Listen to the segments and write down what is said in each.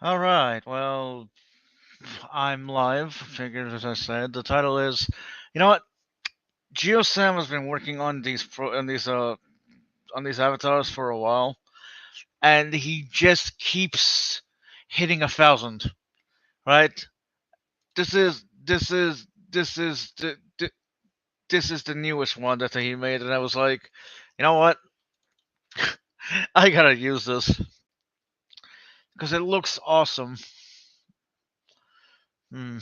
All right. Well, I'm live. Figured as I said, the title is. You know what? Geo Sam has been working on these avatars for a while, and he just keeps hitting 1,000. Right? This is the newest one that he made, and I was like, you know what? I gotta use this because it looks awesome. Hmm.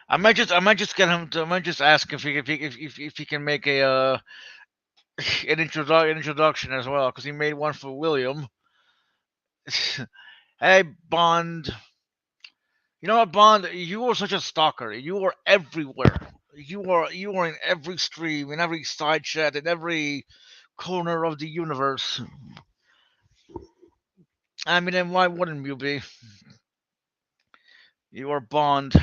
I might just get him to. I might just ask if he can make a an introduction as well because he made one for William. Hey Bond, you know what Bond? You were such a stalker. You were everywhere. You were in every stream, in every side chat, in every corner of the universe. I mean, then why wouldn't you be? You are Bond.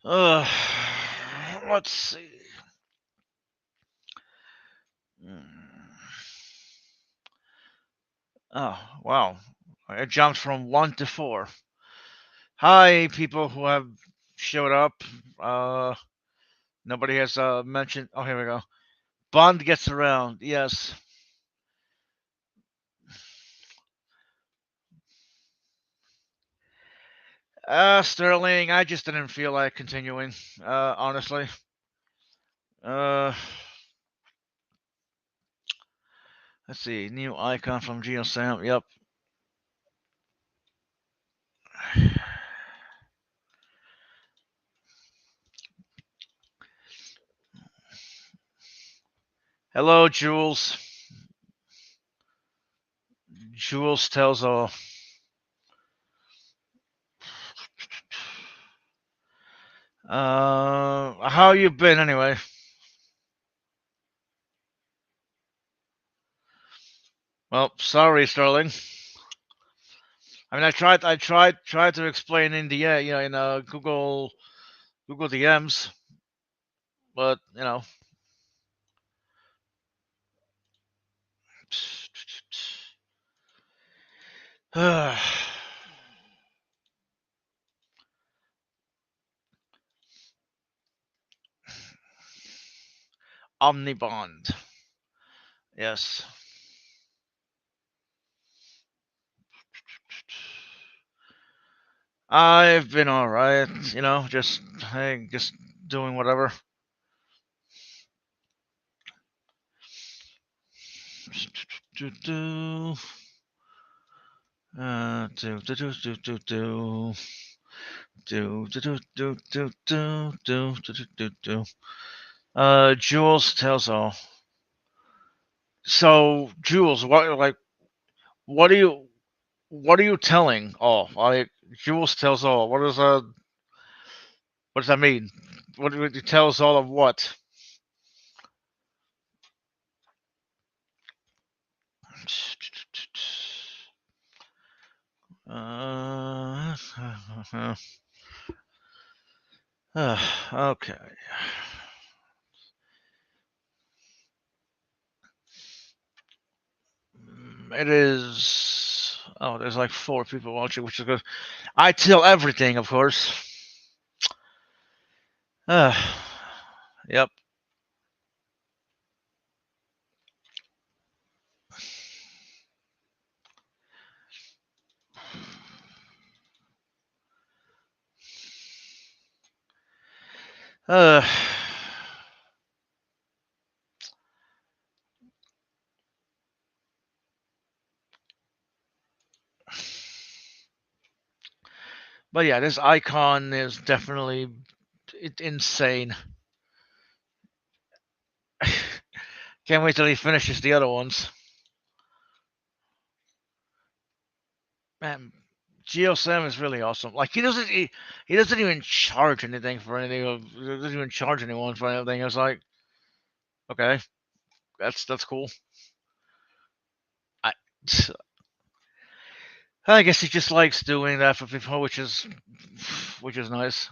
Uh, let's see. Hmm. Oh wow! I jumped from 1 to 4. Hi, people who have showed up. Uh, Nobody has mentioned. Oh, here we go. Bond gets around. Yes. Sterling. I just didn't feel like continuing. Honestly. Uh, let's see. New icon from Geo Sam. Yep. Hello, Jules. Jules tells all. How you been anyway? Well, sorry, Sterling. I mean, tried to explain in the in Google DMs, but Omnibond. Yes. I've been all right, just hey, just doing whatever. Do do do do do do do do do do do do do do do do do do. Jules tells all. So Jules, what are you what are you telling all? Like Jules tells all. What does that mean? What do you tells all of what? Uh, okay. It is. Oh, there's like 4 people watching, which is good. I tell everything, of course. Uh, yep. Uh, but yeah, this icon is definitely insane. Can't wait till he finishes the other ones. Man, Geo Sam is really awesome. Like he doesn't even charge anything for anything. He doesn't even charge anyone for anything. It's like okay, that's cool. I I guess he just likes doing that for people, which is nice.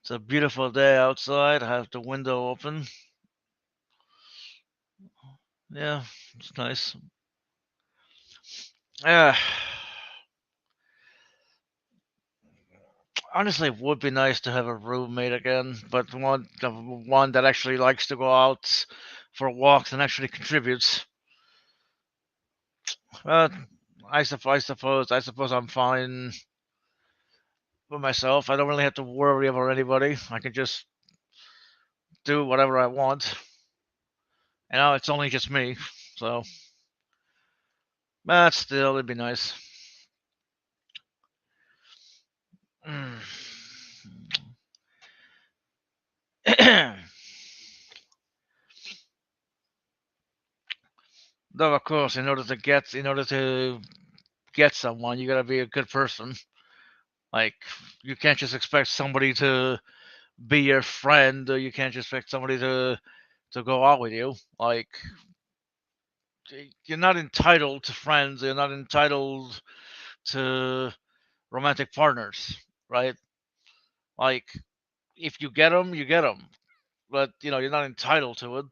It's a beautiful day outside. I have the window open. Yeah, it's nice. Yeah. Honestly, it would be nice to have a roommate again, but one that actually likes to go out for walks and actually contributes. But I suppose I'm fine with myself. I don't really have to worry about anybody. I can just do whatever I want. It's only just me, so but still, it'd be nice. Mm. Though, of course, in order to get someone, you gotta be a good person. Like, you can't just expect somebody to be your friend, or you can't just expect somebody to go out with you. Like, you're not entitled to friends. You're not entitled to romantic partners, right? Like, if you get them, you get them, but you're not entitled to it.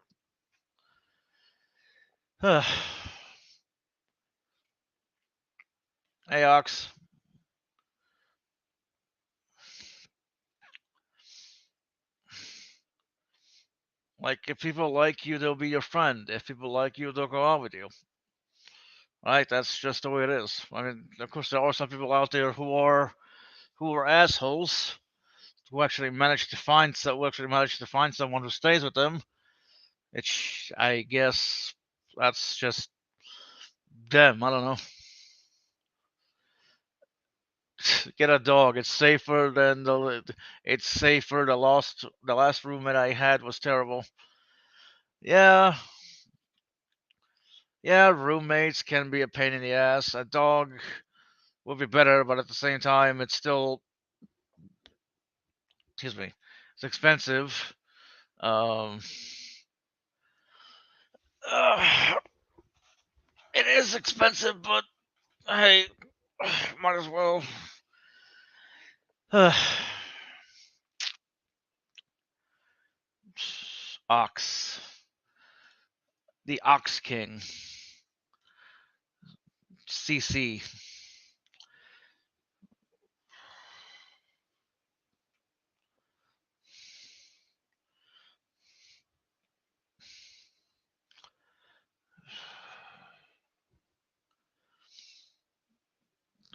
Hey, Ox. Like, if people like you, they'll be your friend. If people like you, they'll go out with you. Right? That's just the way it is. I mean, of course, there are some people out there who are assholes who actually manage to find someone who stays with them. It's I guess that's just them. I don't know. Get a dog. It's safer. The last roommate I had was terrible. Yeah, yeah. Roommates can be a pain in the ass. A dog would be better, but at the same time, it's still, excuse me, it's expensive. Um, uh, it is expensive, but hey, might as well. Ox, the Ox King, CC.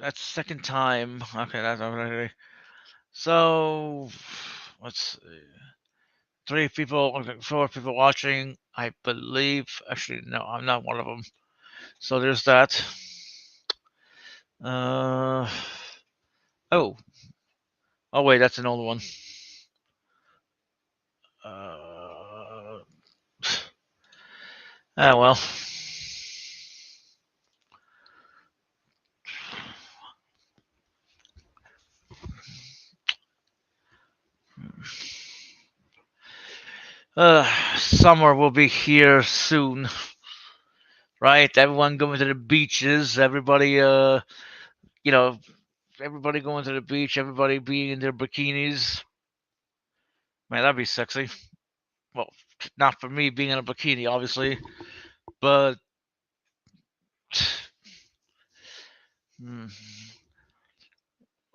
That's second time. Okay, that's okay. So let's see. Three people, okay, four people watching. I believe. Actually, no, I'm not one of them. So there's that. Uh oh. Oh wait, that's an old one. Uh, well. Summer will be here soon, right? Everyone going to the beaches. You know, everybody going to the beach. Everybody being in their bikinis. Man, that'd be sexy. Well, not for me being in a bikini, obviously, but hmm,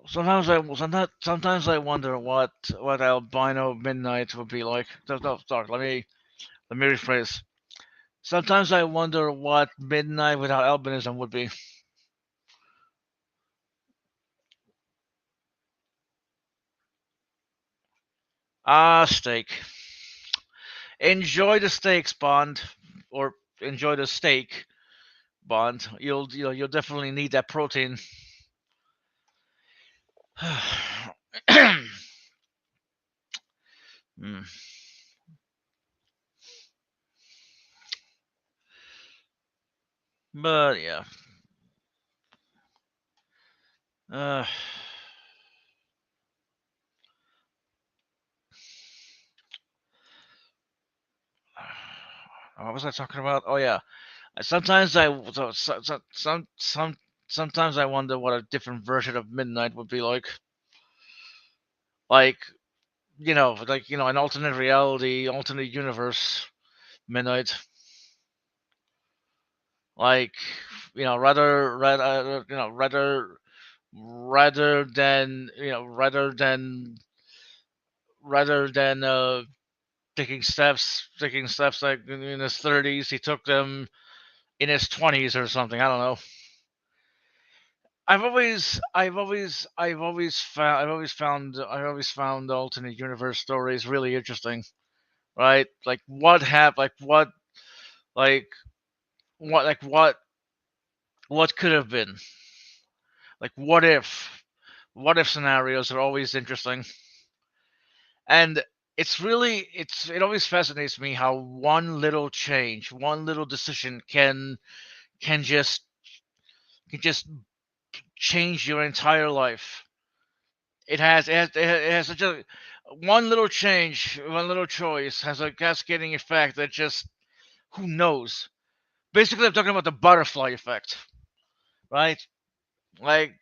sometimes I wonder what albino midnight would be like. No, no, sorry. Let me rephrase. Sometimes I wonder what midnight without albinism would be. Ah, steak. Enjoy the steaks, Bond, or enjoy the steak, Bond. You'll definitely need that protein. Hmm. But yeah. Uh, what was I talking about? Oh yeah. Sometimes I sometimes I wonder what a different version of midnight would be like. Like an alternate reality, alternate universe midnight. Like, rather than taking steps like in his 30s, he took them in his 20s or something. I don't know. I've always found alternate universe stories really interesting, right? Like what happened? Like what could have been? Like what if scenarios are always interesting, and it always fascinates me how one little change, one little decision can just change your entire life. It has such a one little change, one little choice has a cascading effect that just who knows. Basically, I'm talking about the butterfly effect, right? Like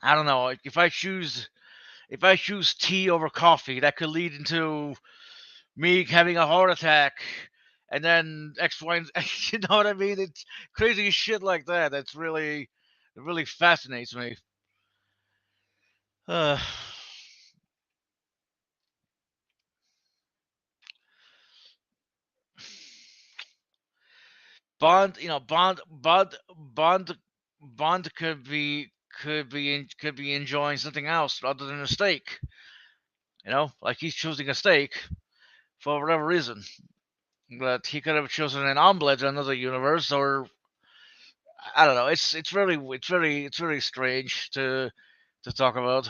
I don't know, like if I choose tea over coffee, that could lead into me having a heart attack, and then X, Y, and Z, you know what I mean? It's crazy shit like that. It really fascinates me. Uh, Bond could be enjoying something else other than a steak. Like he's choosing a steak for whatever reason. But he could have chosen an omelet in another universe, or I don't know. It's very strange to talk about,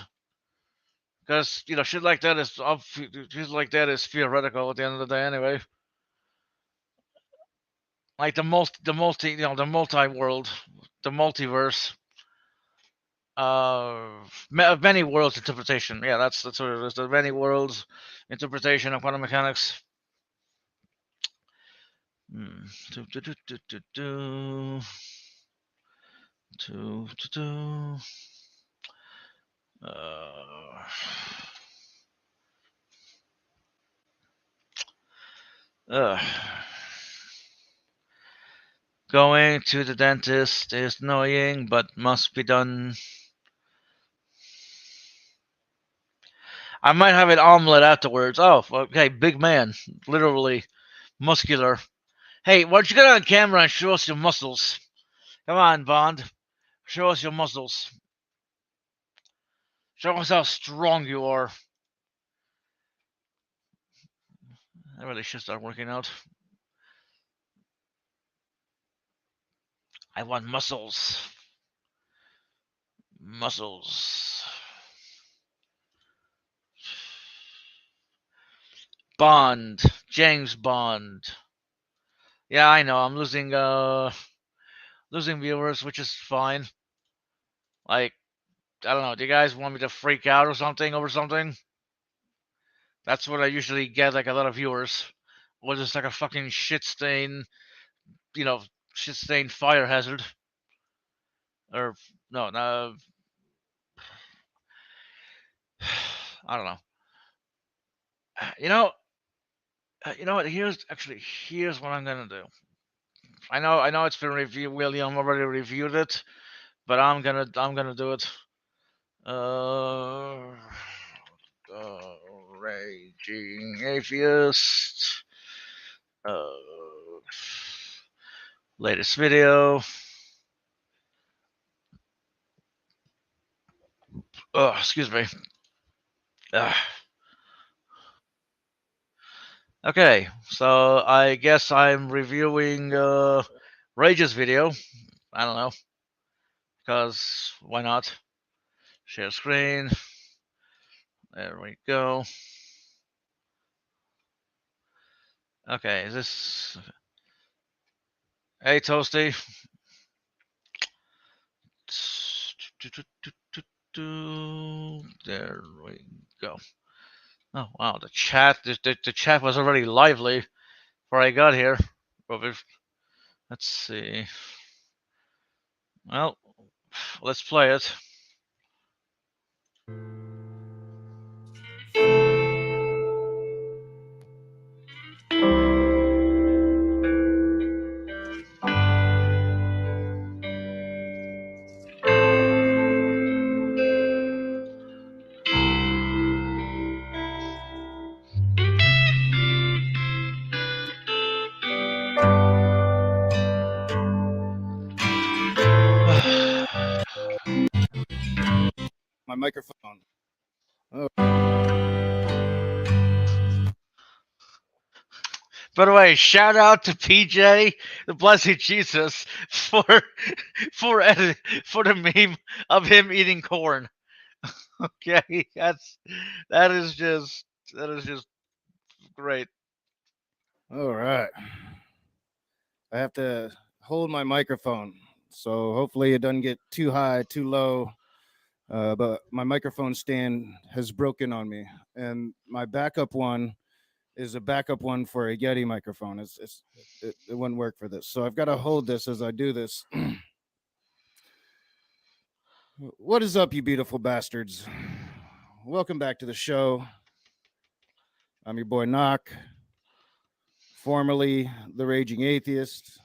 because shit like that is theoretical at the end of the day anyway. Like the multi-world, the multiverse, many worlds interpretation. Yeah, that's what it is. The many worlds interpretation of quantum mechanics. Hmm. Do, do, do, do, do, do. Do, do, do. Uh, ugh. Going to the dentist is annoying, but must be done. I might have an omelet afterwards. Oh, okay, big man, literally muscular. Hey, why don't you get on camera and show us your muscles? Come on, Bond, show us your muscles. Show us how strong you are. I really should start working out. I want muscles. Muscles. Bond. James Bond. Yeah, I know. I'm losing viewers, which is fine. Like, I don't know. Do you guys want me to freak out or something over something? That's what I usually get, like a lot of viewers. Or just like a fucking you know, shit stain fire hazard. Or no, no. I don't know. You know, you know what? Here's what I'm gonna do. I know it's been reviewed. William already reviewed it, but I'm gonna do it. Uh, raging atheist. Uh, latest video. Oh, excuse me. Ugh. Okay, so I guess I'm reviewing Rage's video. I don't know, because why not? Share screen. There we go. Okay, is this? Hey, Toasty. There we go. Oh wow, the chat was already lively before I got here. Let's see. Well, let's play it. microphone. Oh, By the way, shout out to PJ, the Blessed Jesus, for for the meme of him eating corn. Okay, that is just that is just great. all right. I have to hold my microphone, so hopefully it doesn't get too high, too low. But my microphone stand has broken on me, and my backup one is a backup one for a Yeti microphone. It wouldn't work for this, so I've got to hold this as I do this. What is up, you beautiful bastards? Welcome back to the show. I'm your boy Knock, formerly the Raging Atheist.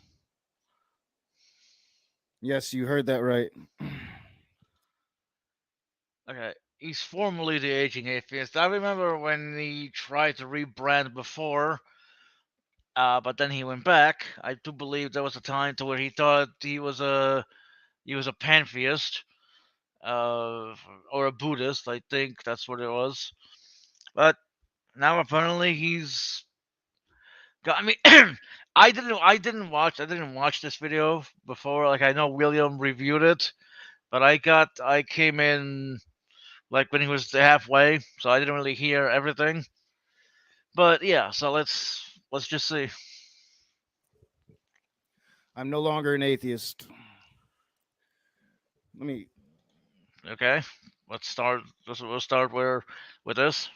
Yes, you heard that right. Okay, he's formerly the aging atheist. I remember when he tried to rebrand before, but then he went back. I do believe there was a time to where he thought he was a pantheist, uh, or a Buddhist. I think that's what it was. But now apparently he's got. I mean, I didn't watch this video before. Like I know William reviewed it, but I came in like when he was halfway, so I didn't really hear everything. But yeah, so let's just see. I'm no longer an atheist. Let me. Okay, let's start. We'll start where with this.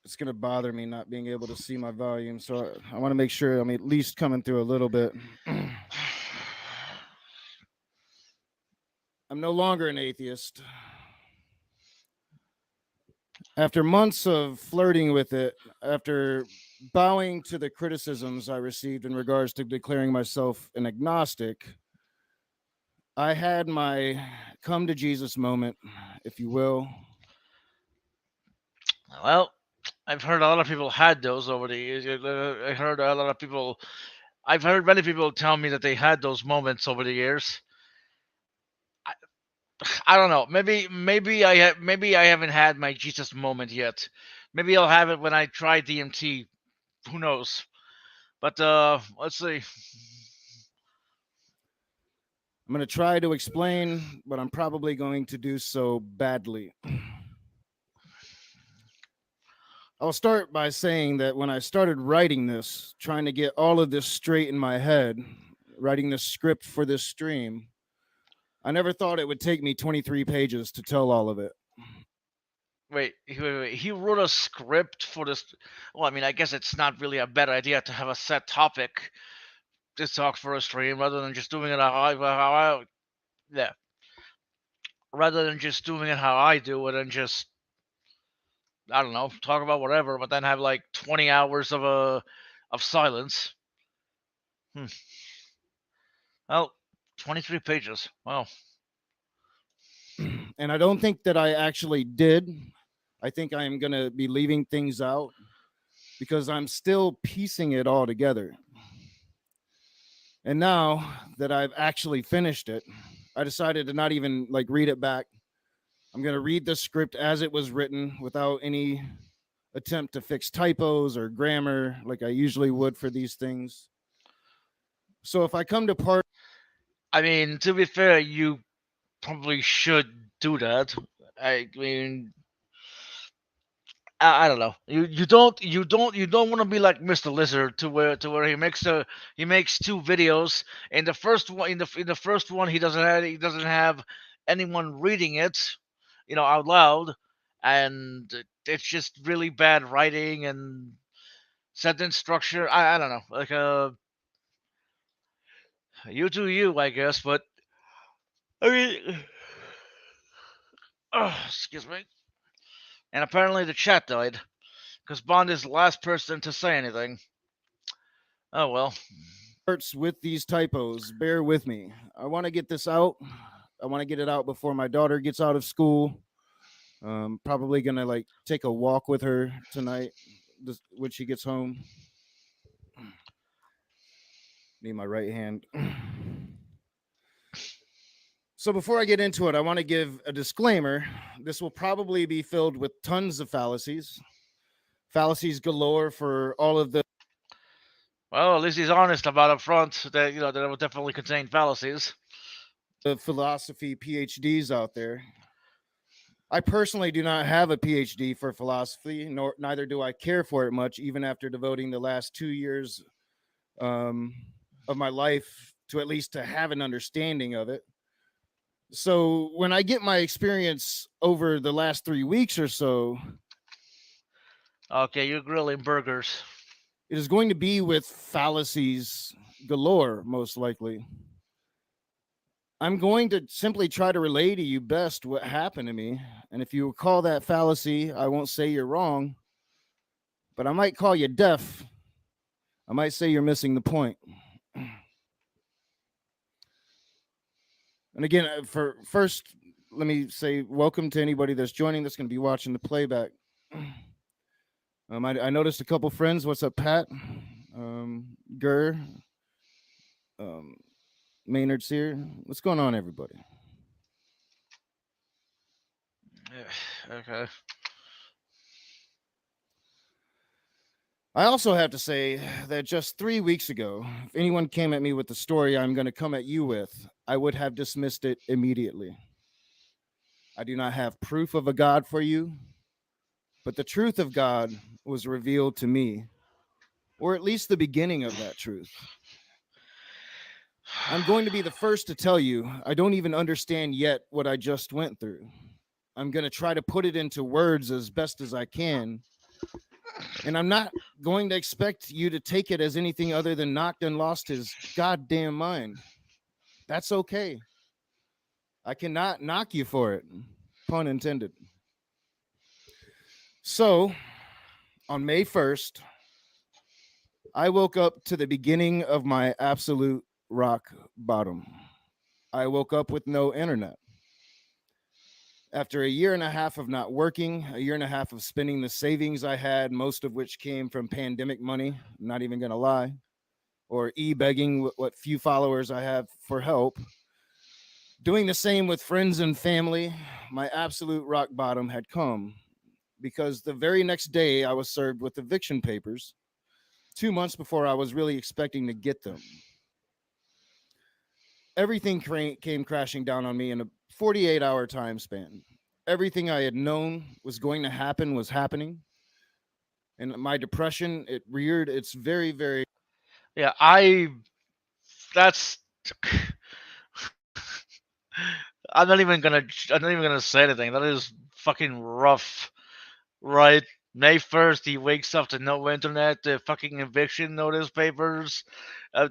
It's gonna bother me not being able to see my volume, so I want to make sure I'm at least coming through a little bit. I'm no longer an atheist. After months of flirting with it, after bowing to the criticisms I received in regards to declaring myself an agnostic, I had my come to Jesus moment, if you will. Well, I've heard a lot of people had those over the years. I heard a lot of people. I've heard many people tell me that they had those moments over the years. I, I don't know. Maybe I haven't had my Jesus moment yet. Maybe I'll have it when I try DMT. Who knows? But let's see. I'm going to try to explain, but I'm probably going to do so badly. I'll start by saying that when I started writing this, trying to get all of this straight in my head, writing this script for this stream, I never thought it would take me 23 pages to tell all of it. Wait. He wrote a script for this. Well, I mean, I guess it's not really a bad idea to have a set topic to talk for a stream rather than just doing it yeah, rather than just doing it how I do it and just I don't know talk about whatever, but then have like 20 hours of silence. Hmm. Well, 23 pages. Wow. And I don't think that I actually did. I think I am going to be leaving things out because I'm still piecing it all together. And now that I've actually finished it, I decided to not even like read it back. I'm going to read the script as it was written without any attempt to fix typos or grammar like I usually would for these things. So if I come to part, I mean, to be fair, you probably should do that. I mean, I don't know. You don't want to be like Mr. Lizard to where he makes two videos. In the first one in the first one he doesn't have anyone reading it, out loud, and it's just really bad writing and sentence structure. I don't know. Like you do you, I guess, but I mean, oh, excuse me. And apparently the chat died because Bond is the last person to say anything. Oh well. parts with these typos, bear with me. I want to get this out. I want to get it out before my daughter gets out of school. Probably gonna like take a walk with her tonight when she gets home. Need my right hand. So before I get into it, I want to give a disclaimer. This will probably be filled with tons of fallacies galore for all of Well, at least he's honest about up front that that it will definitely contain fallacies. the philosophy PhDs out there. I personally do not have a PhD for philosophy, nor neither do I care for it much, even after devoting the last 2 years um, of my life to at least to have an understanding of it. So when I get my experience over the last 3 weeks or so, Okay, you're grilling burgers. it is going to be with fallacies galore, most likely. I'm going to simply try to relay to you best what happened to me. And if you call that fallacy, I won't say you're wrong, but I might call you deaf. I might say you're missing the point. And again, for first, let me say welcome to anybody that's joining that's going to be watching the playback. I noticed a couple friends. What's up, Pat? Gurr, um, Maynard Sear. What's going on, everybody? Okay. I also have to say that just 3 weeks ago, if anyone came at me with the story I'm going to come at you with, I would have dismissed it immediately. I do not have proof of a God for you, but the truth of God was revealed to me, or at least the beginning of that truth. I'm going to be the first to tell you I don't even understand yet what I just went through. I'm going to try to put it into words as best as I can. And I'm not going to expect you to take it as anything other than knocked and lost his goddamn mind. That's okay. I cannot knock you for it. Pun intended. So, on May 1st, I woke up to the beginning of my absolute rock bottom. I woke up with no internet. After a year and a half of not working, a year and a half of spending the savings I had, most of which came from pandemic money, I'm not even going to lie, or e-begging what few followers I have for help, doing the same with friends and family, my absolute rock bottom had come because the very next day I was served with eviction papers 2 months before I was really expecting to get them. Everything came crashing down on me in a 48-hour time span. Everything I had known was going to happen was happening. And my depression, it reared its very, very Yeah, I. That's. I'm not even gonna say anything. That is fucking rough, right? May 1st, he wakes up to no internet, the fucking eviction notice papers,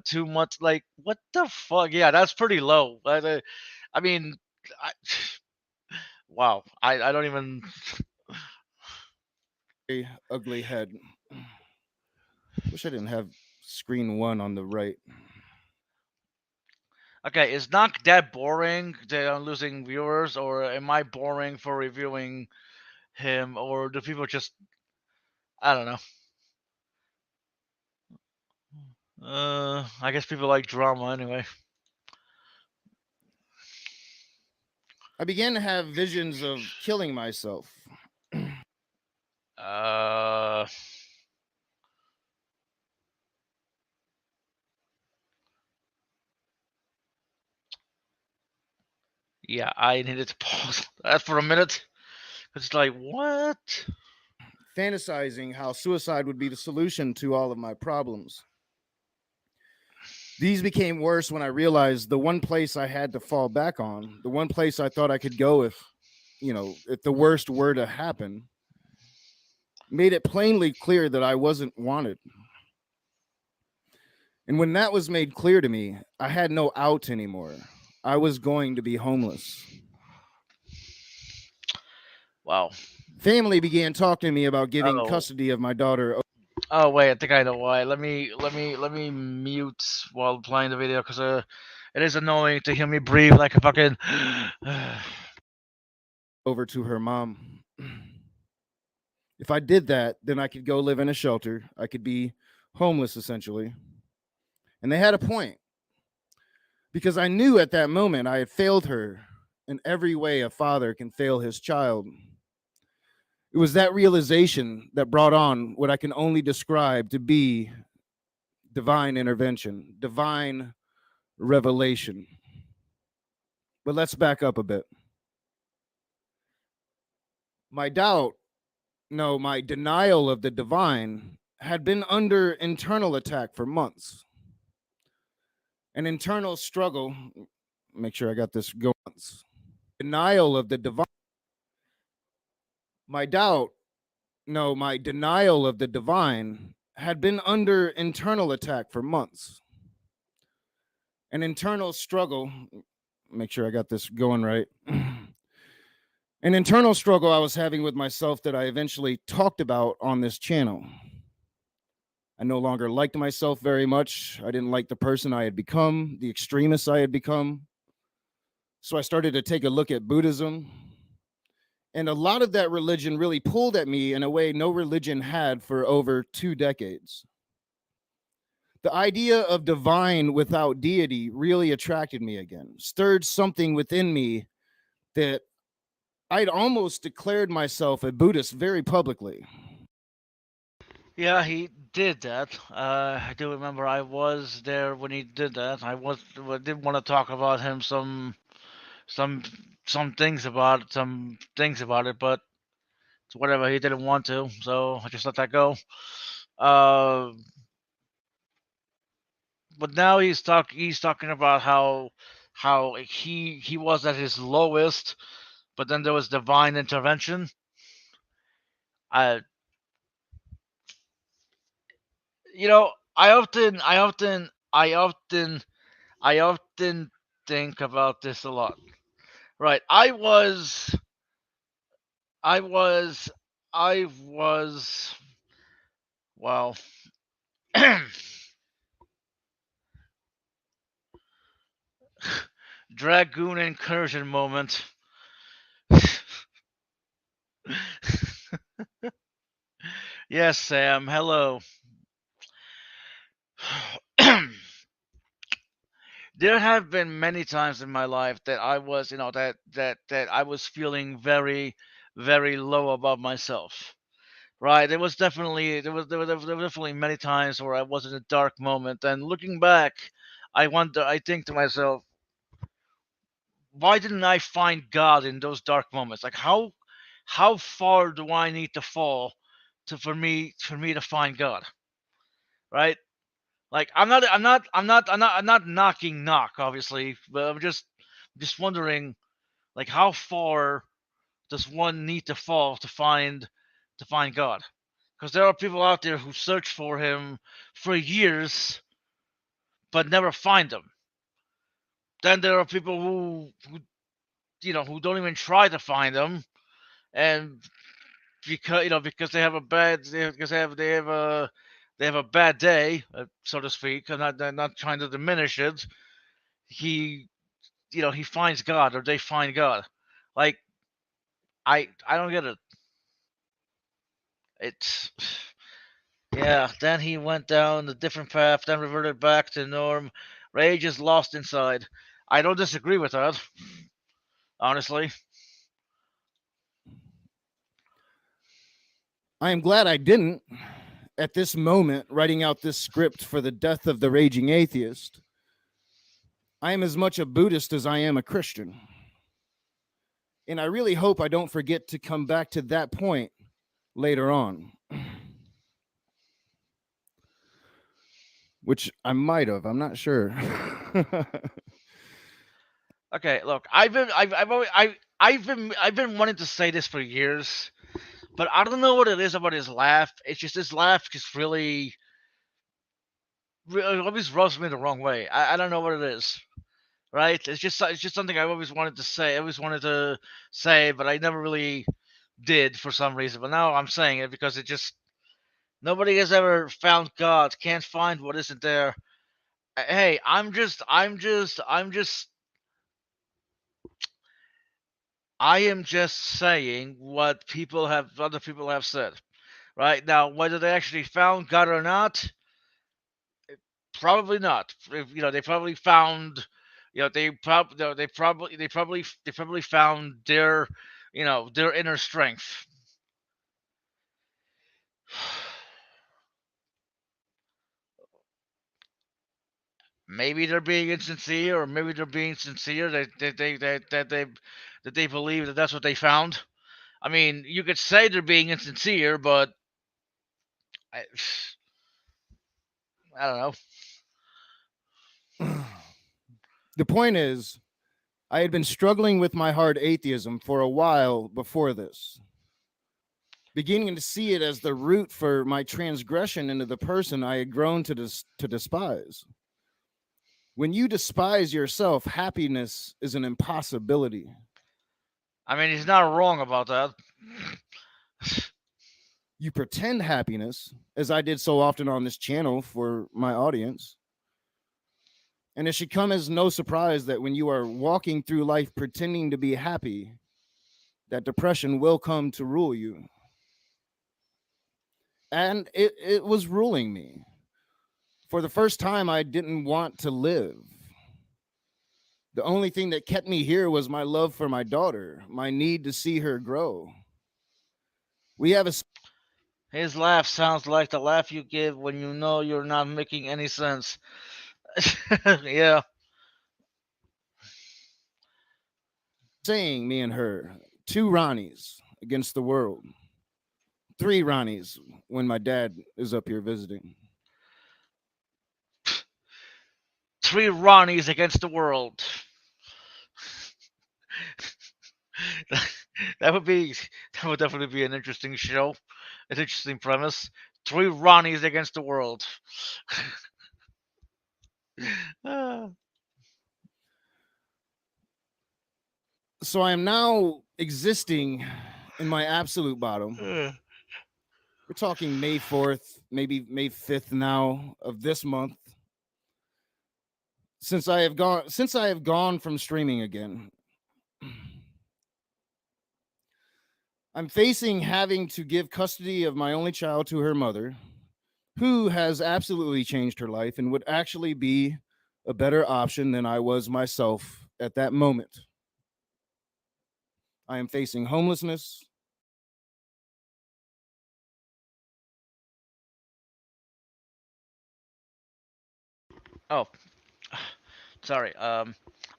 2 months. Like, what the fuck? Yeah, that's pretty low. I mean, I, wow. I don't even. ugly head. Wish I didn't have screen one on the right. Okay, is not that boring that I'm losing viewers, or am I boring for reviewing him, or do people just. I don't know. I guess people like drama anyway. I began to have visions of killing myself. Uh, yeah, I needed to pause that for a minute. It's like, what? Fantasizing how suicide would be the solution to all of my problems. These became worse when I realized the one place I had to fall back on, the one place I thought I could go if the worst were to happen, made it plainly clear that I wasn't wanted. And when that was made clear to me, I had no out anymore. I was going to be homeless. Wow. Family began talking to me about giving Oh. custody of my daughter. Oh wait, I think I know why. Let me mute while playing the video because it is annoying to hear me breathe like a fucking. Over to her mom. If I did that, then I could go live in a shelter. I could be homeless essentially. And they had a point. because I knew at that moment I had failed her in every way a father can fail his child. It was that realization that brought on what I can only describe to be divine intervention, divine revelation. But let's back up a bit. My doubt, no, my denial of the divine had been under internal attack for months. An internal struggle, make sure I got this going. Denial of the divine. My doubt, no, my denial of the divine had been under internal attack for months. An internal struggle, make sure I got this going right. An internal struggle I was having with myself that I eventually talked about on this channel. I no longer liked myself very much. I didn't like the person I had become, the extremist I had become. So I started to take a look at Buddhism. And a lot of that religion really pulled at me in a way no religion had for over 2 decades. The idea of divine without deity really attracted me again, stirred something within me that I'd almost declared myself a Buddhist very publicly. Yeah, he did that. I do remember I was there when he did that. I did want to talk about him some some things about it, but it's whatever. He didn't want to, so I just let that go. Uh, but now he's talking about how he was at his lowest, but then there was divine intervention. I you know I often think about this a lot. Right. I was I was well Dragoon incursion moment. Yes, Sam. Hello. There have been many times in my life that I was, that I was feeling very, very low above myself. Right. There were definitely many times where I was in a dark moment, and looking back, I think to myself, why didn't I find God in those dark moments? Like how far do I need to fall for me to find God? Right? Like I'm not knocking knock, obviously, but I'm just wondering, like, how far does one need to fall to find God? Because there are people out there who search for him for years but never find him. Then there are people who don't even try to find him, and because they have a because they have a bad day, so to speak. I'm not trying to diminish it. He he finds God, or they find God. Like, I don't get it. It's yeah. Then he went down a different path, then reverted back to norm. Rage is lost inside. I don't disagree with that, honestly. I am glad I didn't, at this moment, writing out this script for the death of the raging atheist. I am as much a Buddhist as I am a Christian. And I really hope I don't forget to come back to that point later on, which I might have. I'm not sure. Okay, look, I've been wanting to say this for years, but I don't know what it is about his laugh. It's just his laugh just really always rubs me the wrong way. I don't know what it is. Right? It's just something I've always wanted to say. I always wanted to say, but I never really did for some reason. But now I'm saying it because it just nobody has ever found God. Can't find what isn't there. Hey, I am just saying what other people have said. Right now, whether they actually found God or not, probably not. They probably found they probably found their, their inner strength. Maybe they're being insincere, or maybe they're being sincere. That they believe that that's what they found. I mean, you could say they're being insincere, but I, I don't know. The point is, I had been struggling with my hard atheism for a while before this, beginning to see it as the root for my transgression into the person I had grown to despise. When you despise yourself, happiness is an impossibility. I mean, he's not wrong about that. You pretend happiness, as I did so often on this channel for my audience. And it should come as no surprise that when you are walking through life pretending to be happy, that depression will come to rule you. And it was ruling me. For the first time, I didn't want to live. The only thing that kept me here was my love for my daughter, my need to see her grow. We have a His laugh sounds like the laugh you give when you know you're not making any sense. Yeah. saying, me and her, two Ronnies against the world, three Ronnies when my dad is up here visiting. Three Ronnies against the world. that would be that would definitely be an interesting show. An interesting premise. Three Ronnies against the world. Ah. So I am now existing in my absolute bottom. We're talking May 4th, maybe May 5th now of this month. Since I have gone from streaming again, I'm facing having to give custody of my only child to her mother, who has absolutely changed her life and would actually be a better option than I was myself at that moment. I am facing homelessness. Oh, sorry.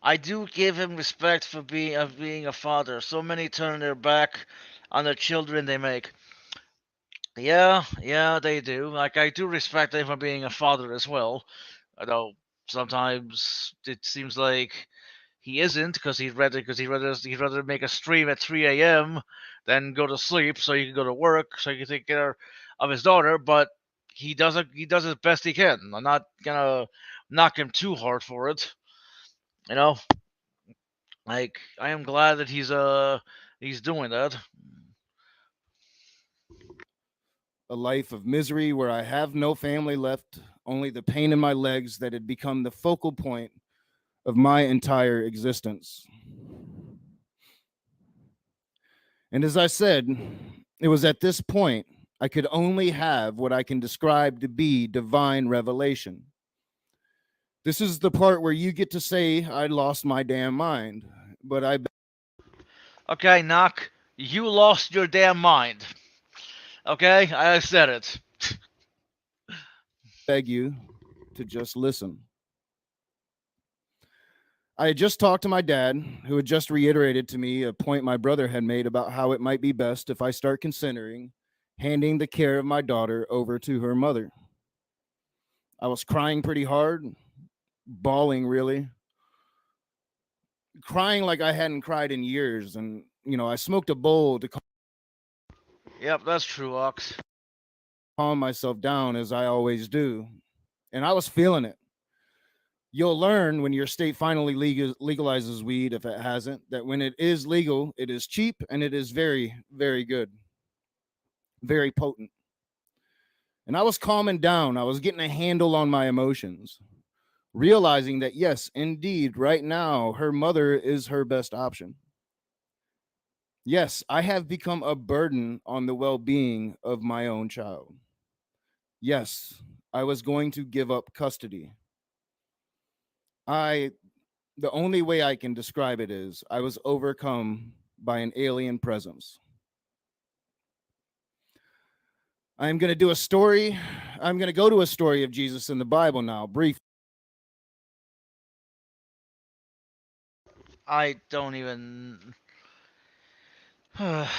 I do give him respect for being a father. So many turn their back on the children they make. Yeah, yeah, they do. Like, I do respect him for being a father as well. Although sometimes it seems like he isn't, because he'd rather make a stream at 3 a.m. than go to sleep so he can go to work so he can take care of his daughter. But he does his best he can. I'm not gonna knock him too hard for it. You know, like, I am glad that he's doing that. A life of misery where I have no family left, only the pain in my legs that had become the focal point of my entire existence. And as I said, it was at this point I could only have what I can describe to be divine revelation. This is the part where you get to say I lost my damn mind, but I Okay, knock. You lost your damn mind. Okay, I said it. beg you to just listen. I had just talked to my dad, who had just reiterated to me a point my brother had made about how it might be best if I start considering handing the care of my daughter over to her mother. I was crying pretty hard, bawling really, crying like I hadn't cried in years. And, I smoked a bowl to Yep, that's true, Ox. calm myself down as I always do. And I was feeling it. You'll learn when your state finally legalizes weed, if it hasn't, that when it is legal, it is cheap and it is very, very good, very potent. And I was calming down. I was getting a handle on my emotions, realizing that, yes, indeed, right now, her mother is her best option. Yes, I have become a burden on the well being of my own child. Yes, I was going to give up custody. I The only way I can describe it is I was overcome by an alien presence. I'm going to do a story. I'm going to go to a story of Jesus in the Bible now, briefly. I don't even. A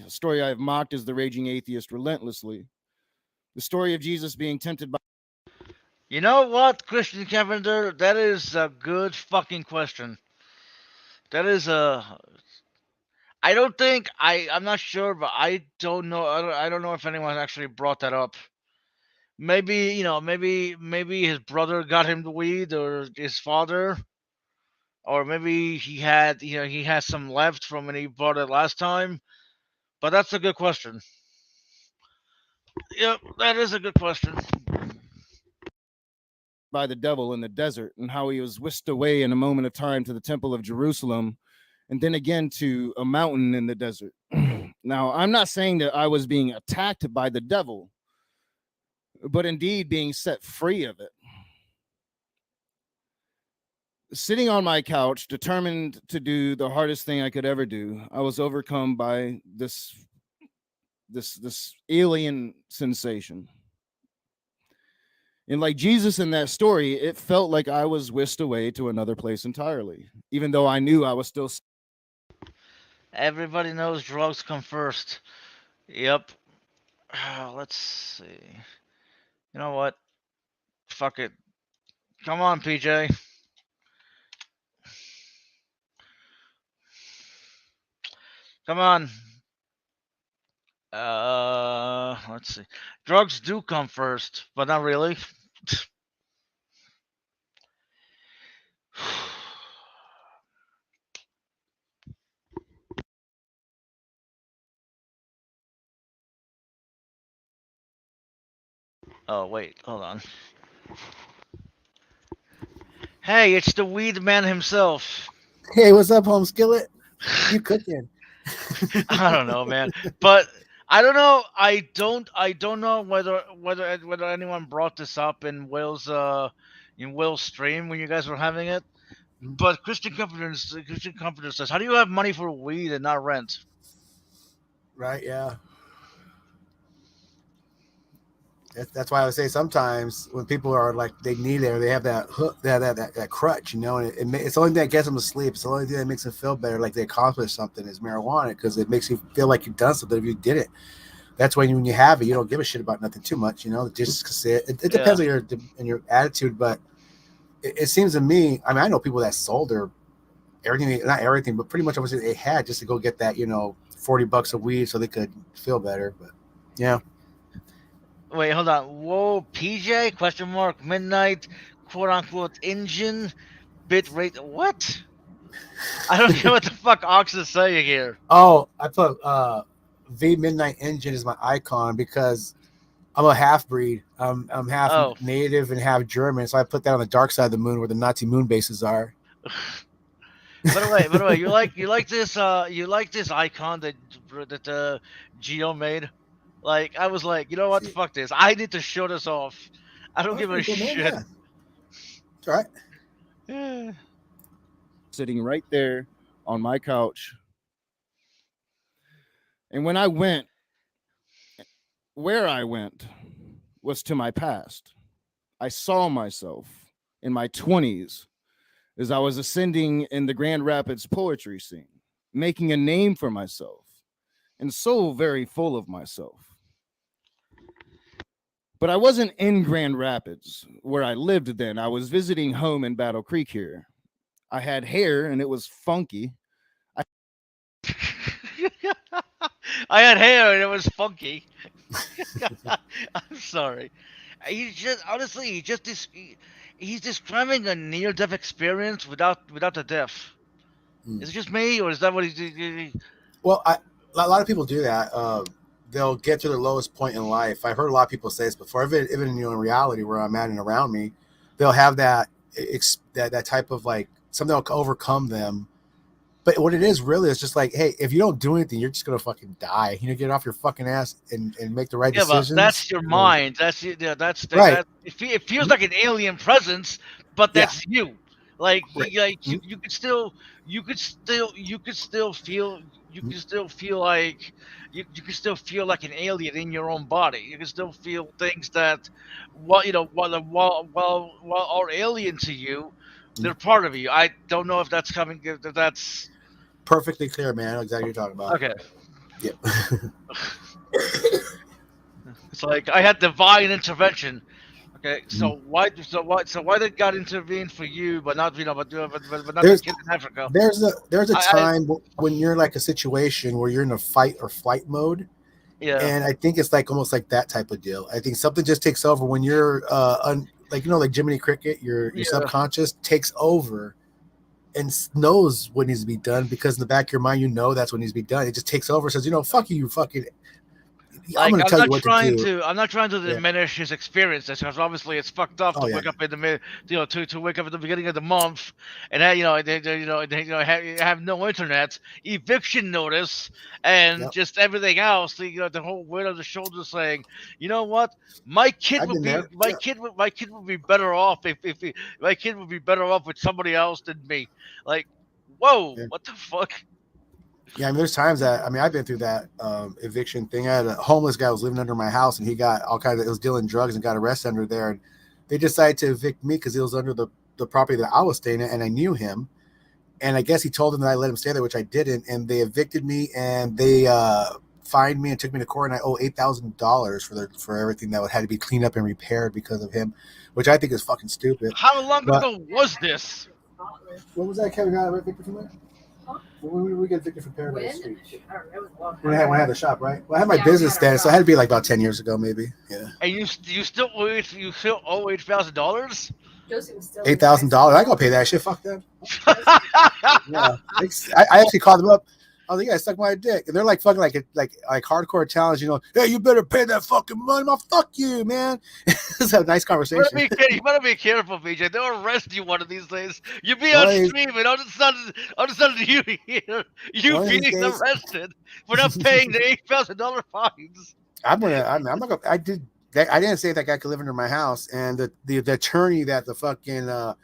story I have mocked as the raging atheist relentlessly. The story of Jesus being tempted by. You know what, Christian Carpenter? That is a good fucking question. That is a. I don't think I'm not sure, but I don't know. I don't know if anyone actually brought that up. Maybe maybe his brother got him the weed, or his father, or maybe he has some left from when he bought it last time. But that's a good question. Yep, that is a good question. By the devil in the desert, and how he was whisked away in a moment of time to the temple of Jerusalem, and then again to a mountain in the desert. Now, I'm not saying that I was being attacked by the devil, but indeed being set free of it. Sitting on my couch, determined to do the hardest thing I could ever do, I was overcome by this alien sensation. And like Jesus in that story, it felt like I was whisked away to another place entirely, even though I knew I was still. Everybody knows drugs come first. Yep. Let's see. You know what? Fuck it. Come on, PJ. Come on. Let's see. Drugs do come first, but not really. Oh, wait. Hold on. Hey, it's the weed man himself. Hey, what's up, home skillet? You cooking? I don't know, man. But I don't know. I don't know whether anyone brought this up in Will's stream when you guys were having it. But Christian Confidence says, "How do you have money for weed and not rent?" Right? Yeah. That's why I would say sometimes when people are like they need it or they have that hook, that crutch, you know, and it's the only thing that gets them to sleep. It's the only thing that makes them feel better, like they accomplished something, is marijuana, because it makes you feel like you've done something if you did it. That's when you have it, you don't give a shit about nothing too much, you know. Just because it Yeah. depends on your attitude, but it seems to me. I mean, I know people that sold their everything, not everything, but pretty much everything they had just to go get that, $40 of weed so they could feel better. But yeah. Wait, hold on. Whoa, PJ? Question mark. Midnight, quote unquote engine, bit rate. What? I don't get what the fuck Ox is saying here. Oh, I put V Midnight Engine is my icon because I'm a half breed. I'm half Oh. native and half German, so I put that on the dark side of the moon where the Nazi moon bases are. By the way, you like this icon that Geo made. Like I was like, you know what? See, Fuck this. I need to show this off. I don't oh, that's give a pretty cool, man. shit. Yeah, that's right. Yeah. Sitting right there on my couch. And when I went, where I went was to my past. I saw myself in my 20s as I was ascending in the Grand Rapids poetry scene, making a name for myself, and so very full of myself. But I wasn't in Grand Rapids where I lived then. I was visiting home in Battle Creek here. I had hair and it was funky. I had hair and it was funky. I'm sorry. He just honestly, he's describing a near-death experience without the death. Mm. Is it just me, or is that what Well, a lot of people do that. They'll get to their lowest point in life. I've heard a lot of people say this before. Even in reality where I'm at and around me, they'll have that that type of like something will overcome them, But what it is really is just like, hey, if you don't do anything, you're just gonna fucking die. Get off your fucking ass and make the right Yeah, but decisions. that's your mind. That's that's Right. that. It feels like an alien presence, but Yeah. that's you. Like Right. you could still you could still feel you can still feel like you can still feel like an alien in your own body. You can still feel things that while are alien to you, they're part of you. I don't know if that's coming. If that's Perfectly clear, man. I know exactly what you're talking about. okay. Yep. It's like I had divine intervention. Okay, Mhm. so why did God intervene for you, but not but not the There's kid in Africa? there's a I time when you're like a situation where you're in a fight or flight mode, yeah, and I think it's like almost like that type of deal. I think something just takes over when you're like like Jiminy Cricket, your yeah. subconscious takes over and knows what needs to be done, because in the back of your mind that's what needs to be done. It just takes over, says, fuck you fucking, I'm Like going to tell you what to do. I'm not trying to Yeah. diminish his experiences because obviously it's fucked up Oh to yeah. wake up in the mid, to wake up at the beginning of the month and have no internet, eviction notice, and Yep. just everything else. The whole weight of the shoulders saying, you know what, my kid I've would been be there. Yeah. my kid would be better off my kid would be better off with somebody else than me. Like, whoa, Yeah. what the fuck? Yeah, I mean, there's times that I've been through that eviction thing. I had a homeless guy who was living under my house, and he got all kinds of, it was dealing drugs and got arrested under there. And they decided to evict me because he was under the property that I was staying in, and I knew him. And I guess he told them that I let him stay there, which I didn't. And they evicted me, and they fined me and took me to court, and I owe $8,000 for everything that had to be cleaned up and repaired because of him, which I think is fucking stupid. How long But ago was this? what was that Kevin got evicted from there? When did we get evicted from Paradise Suites? When I had the shop, right? Well, I had my business then, so it had to be like about 10 years ago, maybe. Yeah. And you still owe $8,000? $8,000. I go pay that shit. Fuck them. Yeah. I actually called them up. I was like, yeah, suck my dick. And they're like fucking like hardcore challenge, hey, you better pay that fucking money. Fuck you, man. It's a nice conversation. You better be careful, BJ. They'll arrest you one of these days. You'll be on stream and all of a sudden you being arrested for not paying the $8,000 fines. I'm not gonna. I didn't say that guy could live under my house, and the attorney that the fucking that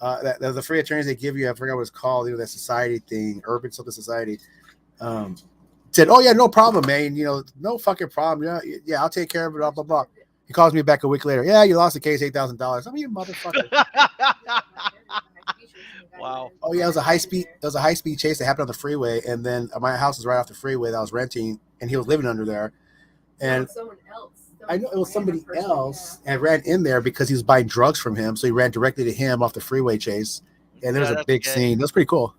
the free attorneys they give you, I forgot what it's called, that society thing, urban something society, said, oh yeah, no problem, man, no fucking problem, yeah, I'll take care of it, blah blah blah. He calls me back a week later, yeah, you lost the case, $8,000. I mean, you motherfucker. Wow. Oh yeah, it was a high speed chase that happened on the freeway, and then my house was right off the freeway that I was renting, and he was living under there, and someone else. I know it was somebody else, and ran in there because he was buying drugs from him. So he ran directly to him off the freeway chase. And there was a big scene. That was pretty cool.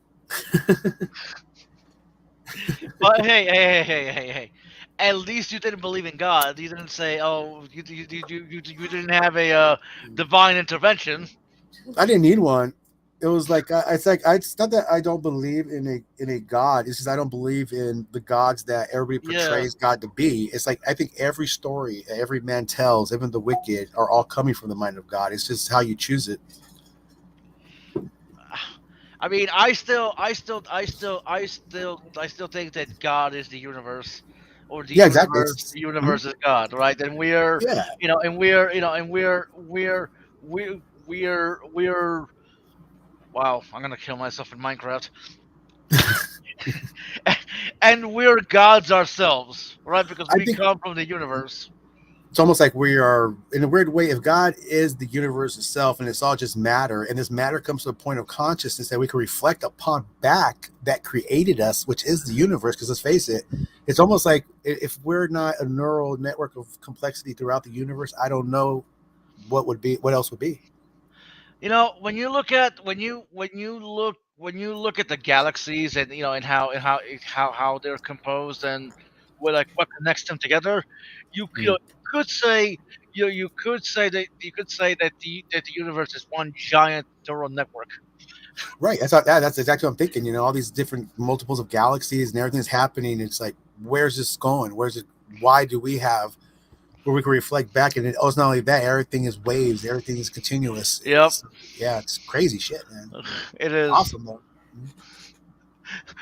But hey. At least you didn't believe in God. You didn't say, oh, you didn't have a divine intervention. I didn't need one. It was like it's not that I don't believe in a God. It's just I don't believe in the gods that everybody portrays God to be. It's like I think every story every man tells, even the wicked, are all coming from the mind of God. It's just how you choose it. I mean, I still think that God is the universe, or the universe. Exactly. The universe is God, right? And we're we're wow, I'm gonna kill myself in Minecraft. And we're gods ourselves, right? Because we come from the universe. It's almost like we are, in a weird way, if God is the universe itself and it's all just matter, and this matter comes to a point of consciousness that we can reflect upon back that created us, which is the universe, because let's face it, it's almost like if we're not a neural network of complexity throughout the universe, I don't know what else would be. When you look at the galaxies and how they're composed and what connects them together, you could say that the universe is one giant neural network. Right. That's exactly what I'm thinking. All these different multiples of galaxies and everything's happening. It's like, where's this going? Why do we have where we can reflect back? And it's not only that, everything is waves, everything is continuous. Yep. It's crazy shit, man. It is awesome though.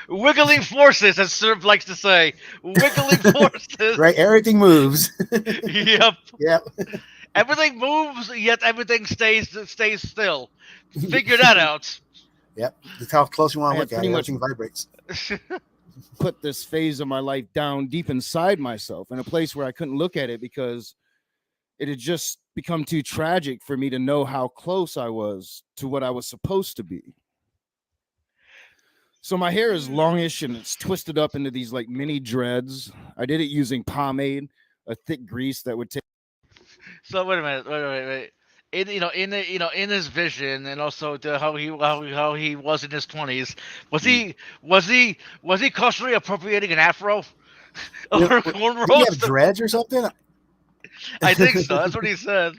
Wiggling forces, as Serb likes to say. Wiggling forces. Right, everything moves. Yep. Yep. Everything moves, yet everything stays still. Figure that out. Yep. That's how close you want I to had look at pretty it. much Everything vibrates. put this phase of my life down deep inside myself in a place where I couldn't look at it because it had just become too tragic for me to know how close I was to what I was supposed to be. So my hair is longish and it's twisted up into these like mini dreads. I did it using pomade, a thick grease that would take. So wait a minute, wait. In his vision, and also how he was in his 20s, was he culturally appropriating an afro or You know, did he have cornrows? dreads or something? I think so. That's what he said.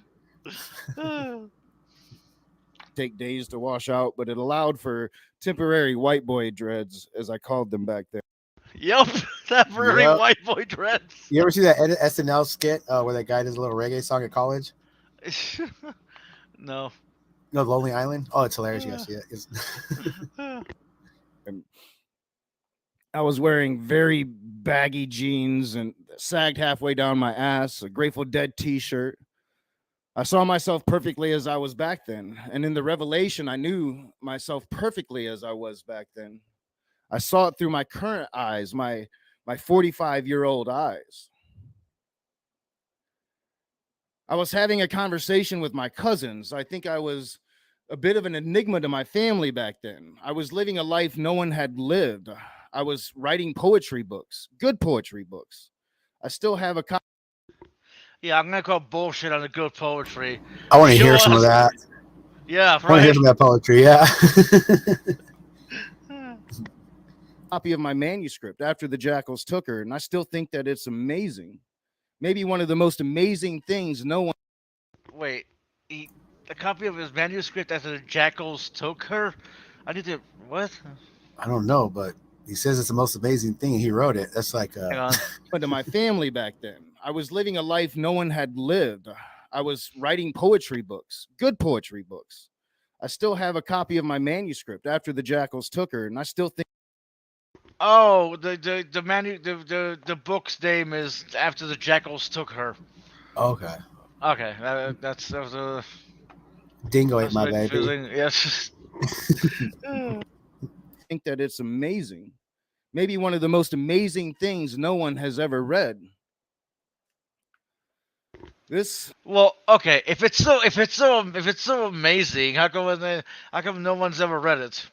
Take days to wash out, but it allowed for temporary white boy dreads, as I called them back then. Yep, temporary Yep. white boy dreads. You ever see that SNL skit where that guy does a little reggae song at college? No. No, Lonely Island. Oh, it's hilarious. You gotta see it. And I was wearing very baggy jeans and sagged halfway down my ass, a Grateful Dead t-shirt. I saw myself perfectly as I was back then. And in the revelation, I knew myself perfectly as I was back then. I saw it through my current eyes, my 45-year-old eyes. I was having a conversation with my cousins. I think I was a bit of an enigma to my family back then. I was living a life no one had lived. I was writing poetry books, good poetry books. I still have a copy. Yeah, I'm gonna call bullshit on the good poetry. I want to Show hear some of us. that. Yeah, I want to hear right. some of that poetry. Yeah. Of my manuscript after the jackals took her, and I still think that it's amazing. Maybe one of the most amazing things no one. Wait, a copy of his manuscript after the jackals took her? I need to what? I don't know, but he says it's the most amazing thing. He wrote it. That's like Hang on. But to my family back then, I was living a life no one had lived. I was writing poetry books, good poetry books. I still have a copy of my manuscript after the jackals took her, and I still think. Oh, the book's name is after the jackals took her. okay. Okay, that was a Dingo ate that's my a bit baby. confusing. Yes. think that it's amazing. Maybe one of the most amazing things no one has ever read. This Well, okay. If it's so amazing, how come no one's ever read it?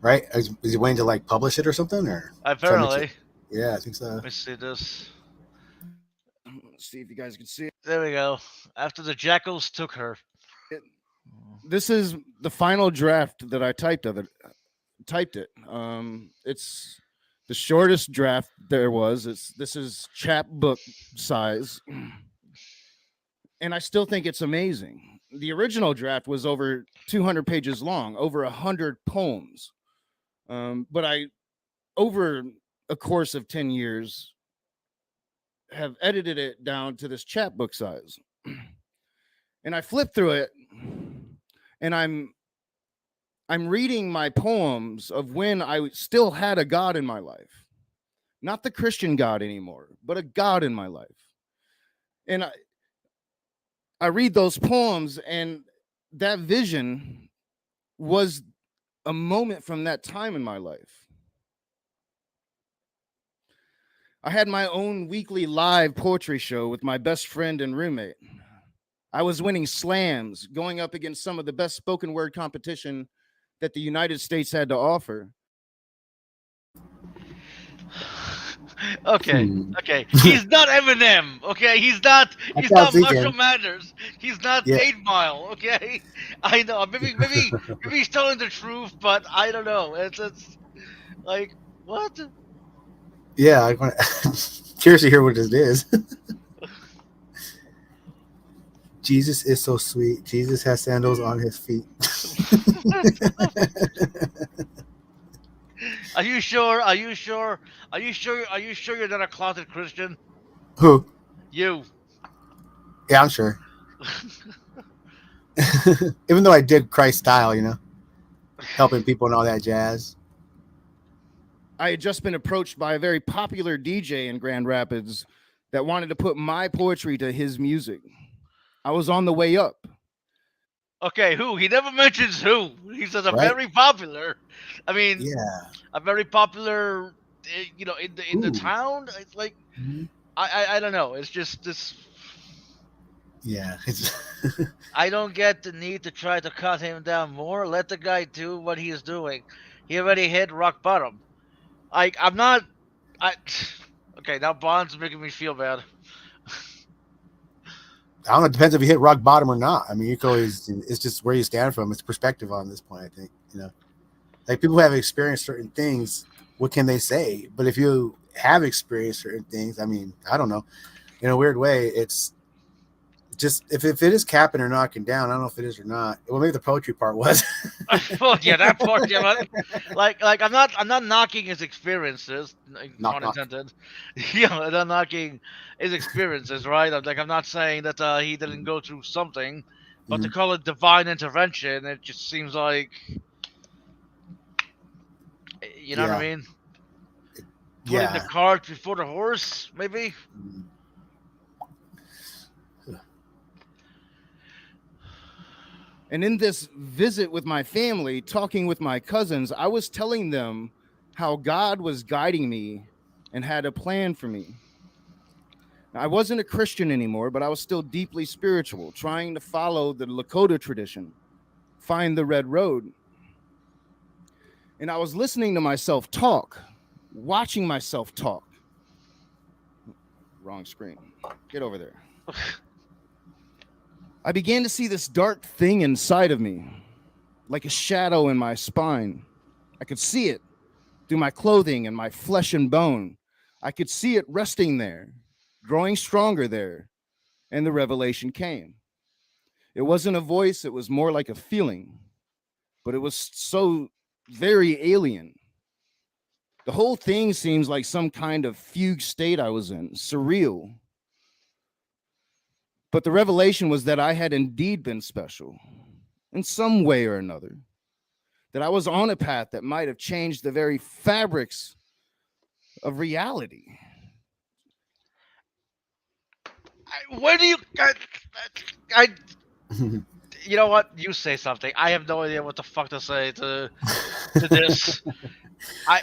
Right? Is he waiting to like publish it or something, or try to mix Apparently. it? Yeah, I think so. Let me see this. let's see if you guys can see it. There we go. After the jackals took her. This is the final draft that I typed of it. It's the shortest draft there was. This is chapbook size. And I still think it's amazing. The original draft was over 200 pages long, over 100 poems. But I, over a course of 10 years, have edited it down to this chapbook size. And I flip through it, and I'm reading my poems of when I still had a God in my life. Not the Christian God anymore, but a God in my life. And I read those poems, and that vision was a moment from that time in my life. I had my own weekly live poetry show with my best friend and roommate. I was winning slams, going up against some of the best spoken word competition that the United States had to offer. Okay, okay. He's not Eminem. Okay, he's not That's what I was Marshall thinking. Mathers. He's not Yeah. 8 Mile. Okay, I know. Maybe he's telling the truth, but I don't know. It's like what? Yeah, I want curious to hear what it is. Jesus is so sweet. Jesus has sandals on his feet. Are you sure? Are you sure? Are you sure? Are you sure you're not a closet Christian? Who? You. Yeah, I'm sure. Even though I dig Christ style, helping people and all that jazz. I had just been approached by a very popular DJ in Grand Rapids that wanted to put my poetry to his music. I was on the way up. Okay, who? He never mentions who. He says a right? very popular. I mean, Yeah. a very popular. In the Ooh. town. It's like Mhm. I don't know. It's just this. Yeah. It's I don't get the need to try to cut him down more. Let the guy do what he's doing. He already hit rock bottom. I'm not. I. Okay, now Bond's making me feel bad. I don't know. It depends if you hit rock bottom or not. I mean, you can always. It's just where you stand from. It's perspective on this point. I think like people who have experienced certain things. What can they say? But if you have experienced certain things, I mean, I don't know. In a weird way, it's just if it is capping or knocking down. I don't know if it is or not. Well, maybe the poetry part was. Well, yeah, that part, yeah, like I'm not knocking his experiences, Knock pun knock. intended. Yeah, I'm not knocking his experiences, right? I'm not saying that he didn't go through something, but to Mhm. call it divine intervention, it just seems like, you know what I Yeah. mean? Putting the Yeah. cart before the horse, maybe. Mm. And in this visit with my family, talking with my cousins, I was telling them how God was guiding me and had a plan for me. Now, I wasn't a Christian anymore, but I was still deeply spiritual, trying to follow the Lakota tradition, find the red road. And I was listening to myself talk, watching myself talk. Wrong screen. Get over there. I began to see this dark thing inside of me, like a shadow in my spine. I could see it through my clothing and my flesh and bone. I could see it resting there, growing stronger there, and the revelation came. It wasn't a voice, it was more like a feeling, but it was so very alien. The whole thing seems like some kind of fugue state I was in, surreal. But the revelation was that I had indeed been special in some way or another, that I was on a path that might have changed the very fabrics of reality. Where do you? I you know what? You say something. I have no idea what the fuck to say to this.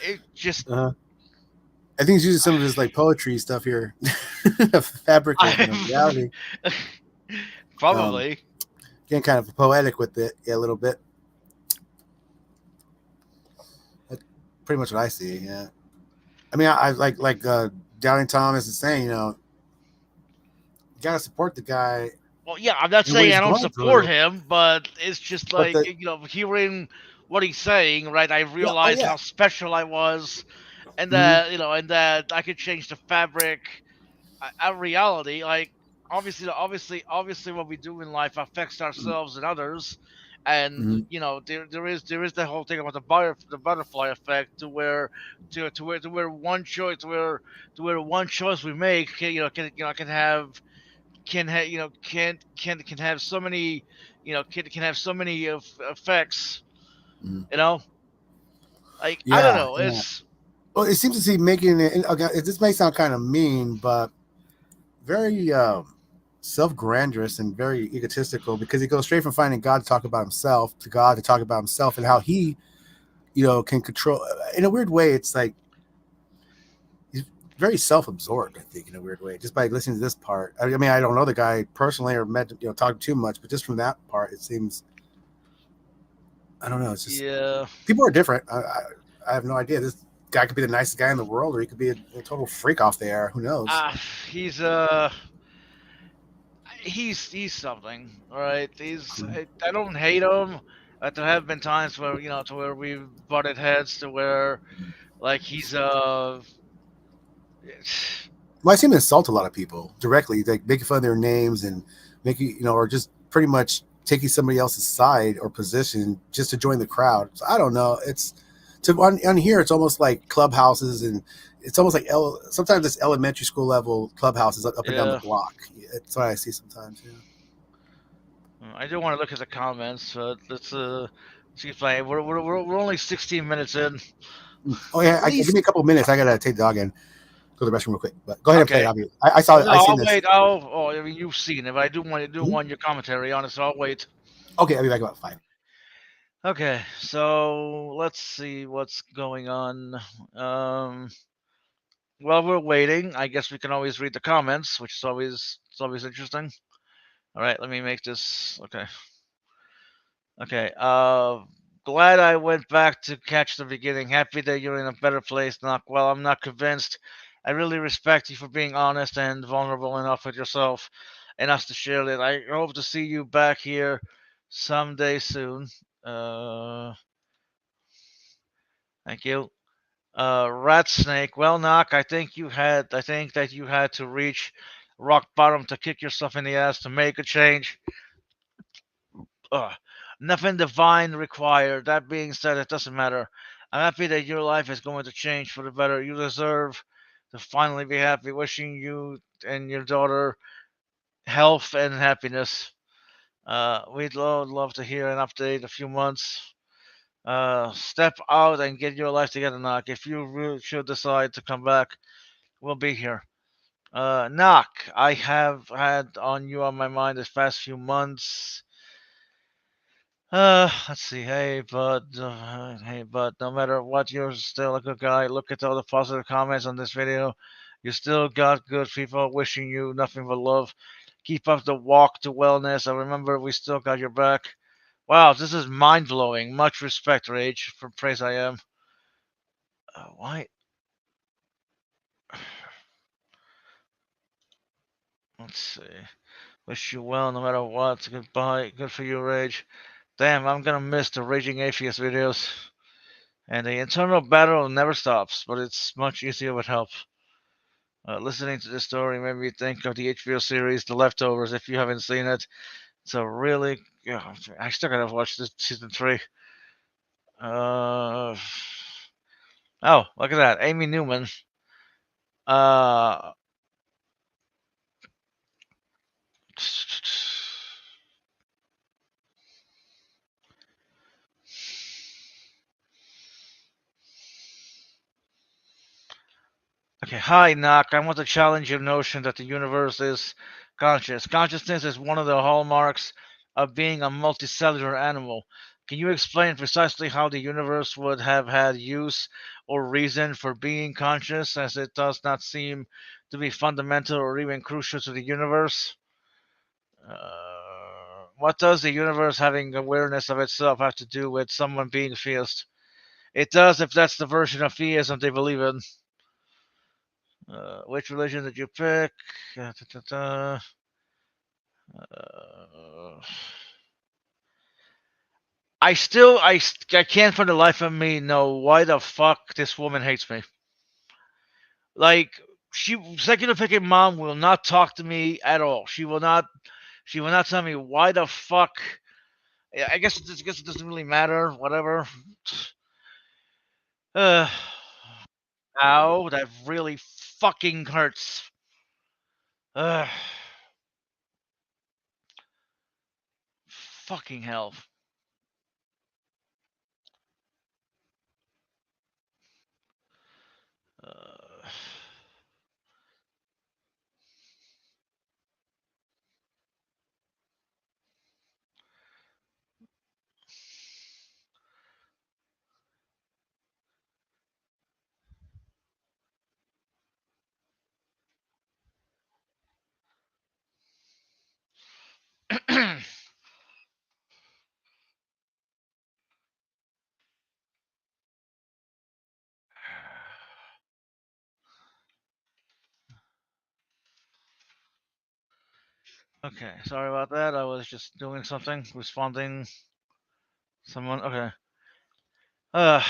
It just uh, I think he's using some of his like poetry stuff here, fabric of I reality. Um, probably. Getting kind of poetic with it, yeah, a little bit. That's pretty much what I see. Yeah, I mean, I like Doubting Thomas is saying, you gotta support the guy Well, yeah, I'm not in what saying he's I don't going support through. him, but it's just But like the hearing what he's saying, right? I yeah, oh realized yeah, how special I was, and hmm that I could change the fabric of reality. Like obviously, what we do in life affects ourselves and others, and hmm there is the whole thing about the butterfly effect, to where one choice to where one choice we make can have can have so many can have so many of effects, hmm you know like I don't yeah, know. yeah. It's Well, it seems to be making it. Okay, this may sound kind of mean, but very self-grandiose and very egotistical because he goes straight from finding God to talk about himself to God to talk about himself and how he, can control. In a weird way, it's like he's very self-absorbed. I think in a weird way, just by listening to this part. I mean, I don't know the guy personally or met talk too much, but just from that part, it seems. I don't know. It's just yeah. people are different. I have no idea. This guy could be the nicest guy in the world, or he could be a total freak off the air. Who knows? uh he's he's something. All right, I don't hate him. There have been times where to where we've butted heads, to where like he's Well, I see him insult a lot of people directly, like making fun of their names and making, or just pretty much taking somebody else's side or position just to join the crowd. So I don't know. It's on here. It's almost like clubhouses, and it's almost like sometimes it's elementary school level clubhouses up and down the yeah. block. That's what I see sometimes. Yeah. I do want to look at the comments, but let's see if we're only 16 minutes in. Oh yeah, give me a couple minutes. I gotta take the dog in, go to the restroom real quick. But go ahead and play it. Okay. I saw. No, I seen I'll this. wait. I mean, you've seen it. But I do want to do Mhm. want your commentary on it, so I'll wait. Okay, I'll be back about 5. Okay, so let's see what's going on. Um, while we're waiting, I guess we can always read the comments, which is always interesting. All right, let me make this. Okay. Okay. Glad I went back to catch the beginning. Happy that you're in a better place, Knock. Well, I'm not convinced. I really respect you for being honest and vulnerable enough with yourself and us to share it. I hope to see you back here someday soon. Uh, thank you. Rat Snake. Well, Knock, I think that you had to reach rock bottom to kick yourself in the ass to make a change. Ugh. Nothing divine required. That being said, it doesn't matter. I'm happy that your life is going to change for the better. You deserve to finally be happy. Wishing you and your daughter health and happiness. We'd love to hear an update. A few months. Step out and get your life together, Knock. If you really should decide to come back, we'll be here. Knock, I have had on you on my mind this past few months. Let's see. Hey, bud. No matter what, you're still a good guy. Look at all the positive comments on this video. You still got good people wishing you nothing but love. Keep up the walk to wellness. I remember we still got your back. Wow, this is mind blowing. Much respect, Rage, for praise I am. Why? Let's see. Wish you well no matter what. Goodbye. Good for you, Rage. Damn, I'm gonna miss the Raging Atheist videos. And the internal battle never stops, but it's much easier with help. Listening to this story made me think of the HBO series The Leftovers. If you haven't seen it, it's a really. Yeah, I still gotta watch this season 3. Uh, oh, look at that, Amy Newman. Uh, Okay, hi, Knock. I want to challenge your notion that the universe is conscious. Consciousness is one of the hallmarks of being a multicellular animal. Can you explain precisely how the universe would have had use or reason for being conscious, as it does not seem to be fundamental or even crucial to the universe? What does the universe having awareness of itself have to do with someone being theist? It does if that's the version of theism they believe in. Which religion did you pick? Uh, I can't for the life of me know why the fuck this woman hates me. Like, secular picking mom will not talk to me at all. She will not tell me why the fuck. I guess it doesn't really matter. Whatever. Uh, ow, that really fucking hurts. Uh, fucking hell. Uh, Okay, sorry about that. I was just doing something, responding. Someone. Okay. Uh,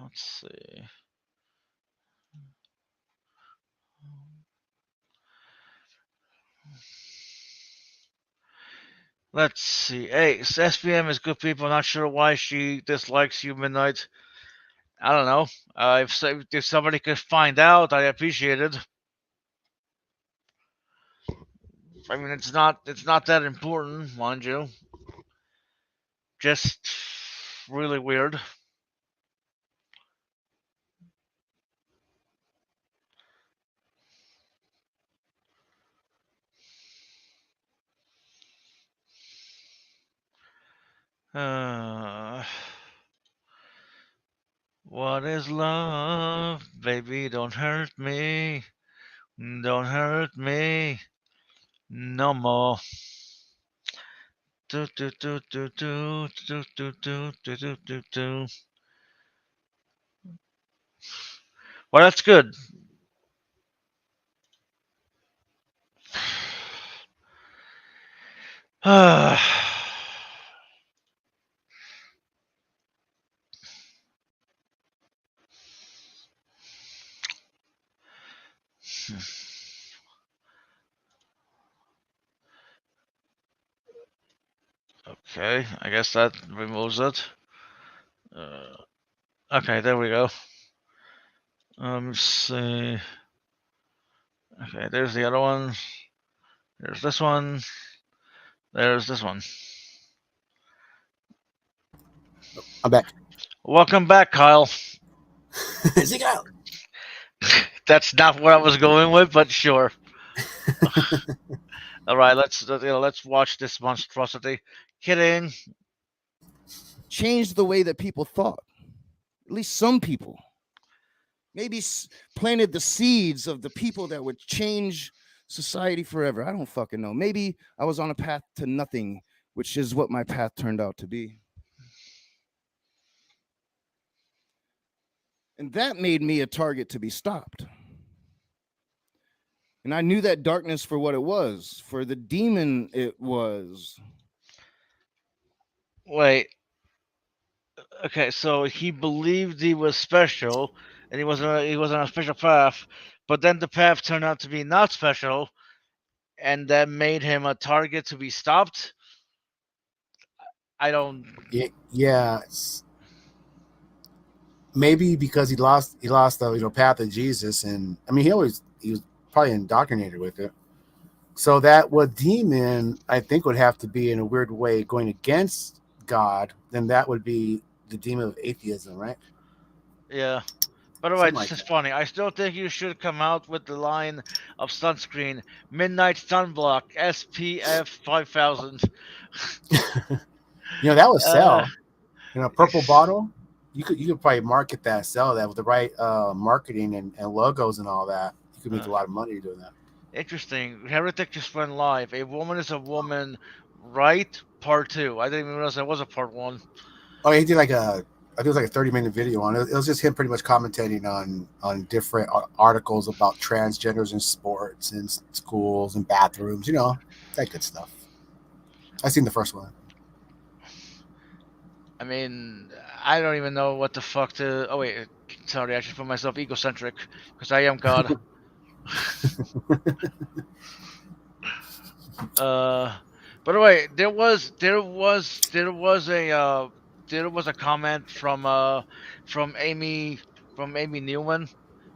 let's see. Let's see. Hey, SPM is good people. Not sure why she dislikes you, Midnight. I don't know. If somebody could find out, I appreciate it. I mean, it's not that important, mind you. Just really weird. Uh, what is love? Baby, don't hurt me. Don't hurt me no more. Do, do, do, do, do, do, do, do, do, do, do, do. Well, that's good. Okay, I guess that removes it. Uh, okay, there we go. Let's see. Okay, there's the other one. There's this one. There's this one. I'm back. Welcome back, Kyle. Zig out. That's not what I was going with, but sure. All right, let's watch this monstrosity. Kidding. Changed the way that people thought. At least some people. Maybe planted the seeds of the people that would change society forever. I don't fucking know. Maybe I was on a path to nothing, which is what my path turned out to be. And that made me a target to be stopped. And I knew that darkness for what it was, for the demon it was. Wait. Okay, so he believed he was special, and he was on a special path, but then the path turned out to be not special, and that made him a target to be stopped. I don't. Yeah. Maybe because he lost the path of Jesus, and I mean he was probably indoctrinated with it. So that what demon I think would have to be in a weird way going against God, then that would be the demon of atheism, right? Yeah. By the way, Something this like is funny. I still think you should come out with the line of sunscreen: Midnight Sunblock SPF 5000. that. That would Uh, sell. A purple bottle. You could probably market that, sell that with the right marketing and logos and all that. You could make a lot of money doing that. Interesting. Heretic just went live. A woman is a woman, right? Part two. I didn't even realize there was a part one. Oh, he did I think it was like a 30-minute video on it. It was just him pretty much commentating on different articles about transgenders in sports and schools and bathrooms, that good stuff. I seen the first one. I mean, I don't even know what the fuck to. Oh wait, sorry. I should put myself egocentric because I am God. By the way, there was a comment from Amy Newman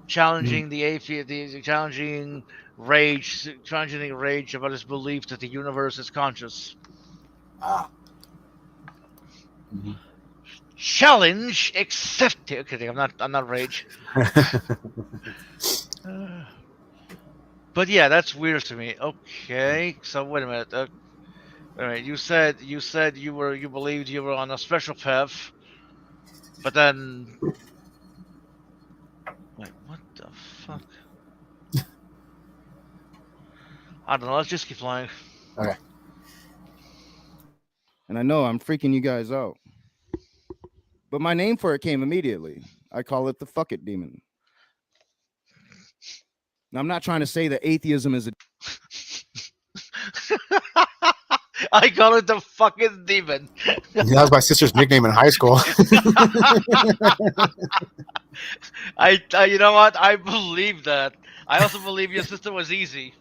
challenging the atheist, challenging the rage about his belief that the universe is conscious. Ah. Mm-hmm. Challenge accepted. Okay, I'm not rage. But yeah, that's weird to me. Okay, so wait a minute. All right, you said you believed you were on a special path, but then wait, what the fuck? I don't know. Let's just keep playing. Okay. And I know I'm freaking you guys out. But my name for it came immediately. I call it the fuck it demon. Now, I'm not trying to say that atheism is a I call it the fucking demon. That was my sister's nickname in high school. You know what? I believe that. I also believe your sister was easy.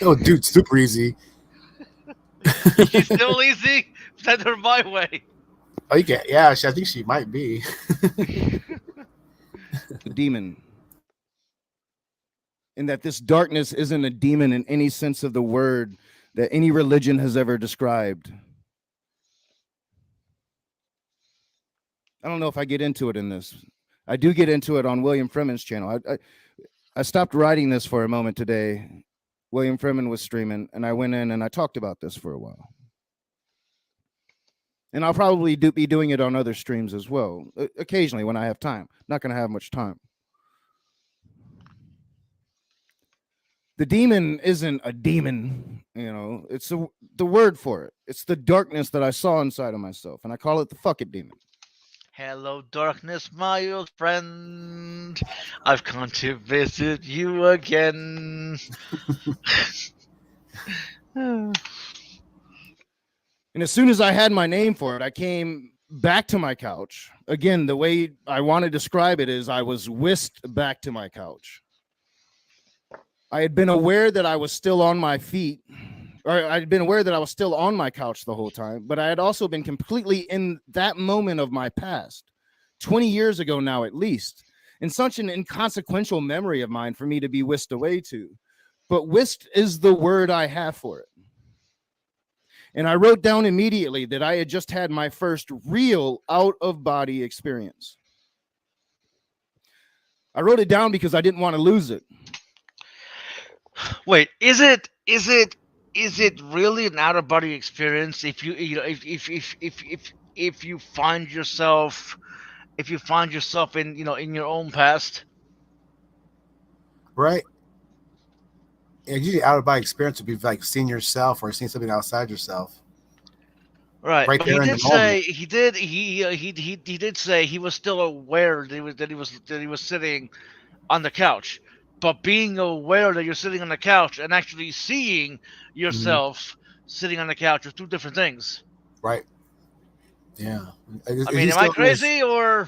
Oh, dude, super easy. She's still easy. Send her my way. Oh, you get I think she might be. the demon. And that this darkness isn't a demon in any sense of the word that any religion has ever described. I don't know if I get into it in this. I do get into it on William Freeman's channel. I stopped writing this for a moment today. William Freeman was streaming, and I went in and I talked about this for a while. And I'll probably be doing it on other streams as well, occasionally when I have time. Not going to have much time. The demon isn't a demon, it's the word for it. It's the darkness that I saw inside of myself, and I call it the fuck it demon. Hello, darkness, my old friend. I've come to visit you again. And as soon as I had my name for it, I came back to my couch. Again, the way I want to describe it is I was whisked back to my couch. I had been aware that I was still on my feet, or I'd been aware that I was still on my couch the whole time, but I had also been completely in that moment of my past, 20 years ago now at least, and such an inconsequential memory of mine for me to be whisked away to. But whisked is the word I have for it. And I wrote down immediately that I had just had my first real out-of-body experience. I wrote it down because I didn't want to lose it. Wait, is it really an out of body experience if if you find yourself in in your own past? Right. Yeah, usually out of body experience would be like seeing yourself or seeing something outside yourself. Right, Right but there he in did the moment. say he did say he was still aware that he was sitting on the couch. But being aware that you're sitting on the couch and actually seeing Mhm. yourself sitting on the couch are two different things. Right. Yeah. Is I he mean, am I still in his? crazy or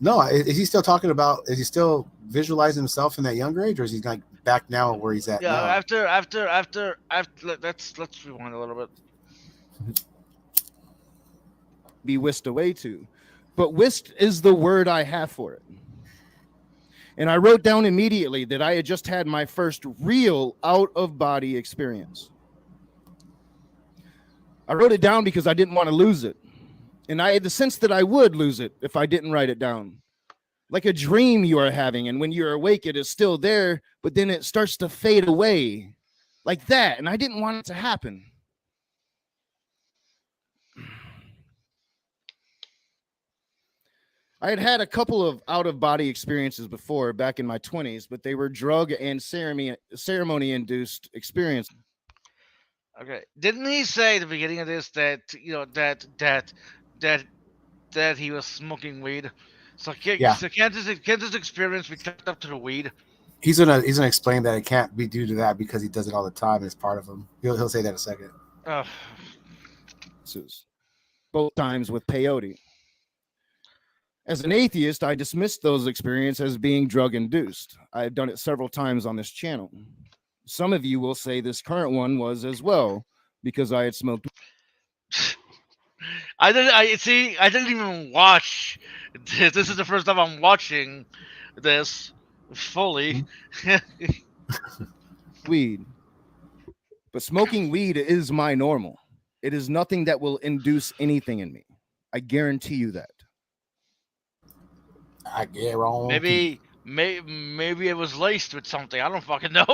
No. Is he still talking about? Is he still visualizing himself in that younger age, or is he like back now where he's at yeah? now? Let's rewind a little bit. Be whisked away to. But whisked is the word I have for it. And I wrote down immediately that I had just had my first real out-of-body experience. I wrote it down because I didn't want to lose it. And I had the sense that I would lose it if I didn't write it down. Like a dream you are having, and when you're awake, it is still there, but then it starts to fade away. Like that. And I didn't want it to happen. I had had a couple of out-of-body experiences before back in my 20s, but they were drug and ceremony-induced experiences. Okay, didn't he say at the beginning of this that that that he was smoking weed? Yeah. So can't this experience be chalked up to the weed? He's gonna explain that it can't be due to that because he does it all the time. It's part of him. He'll say that in a second. Uh, Both times with peyote. As an atheist, I dismissed those experiences as being drug-induced. I had done it several times on this channel. Some of you will say this current one was as well, because I had smoked. I didn't. I see. I didn't even watch. This is the first time I'm watching this fully. Weed. But smoking weed is my normal. It is nothing that will induce anything in me. I guarantee you that. I guarantee. Maybe it was laced with something. I don't fucking know.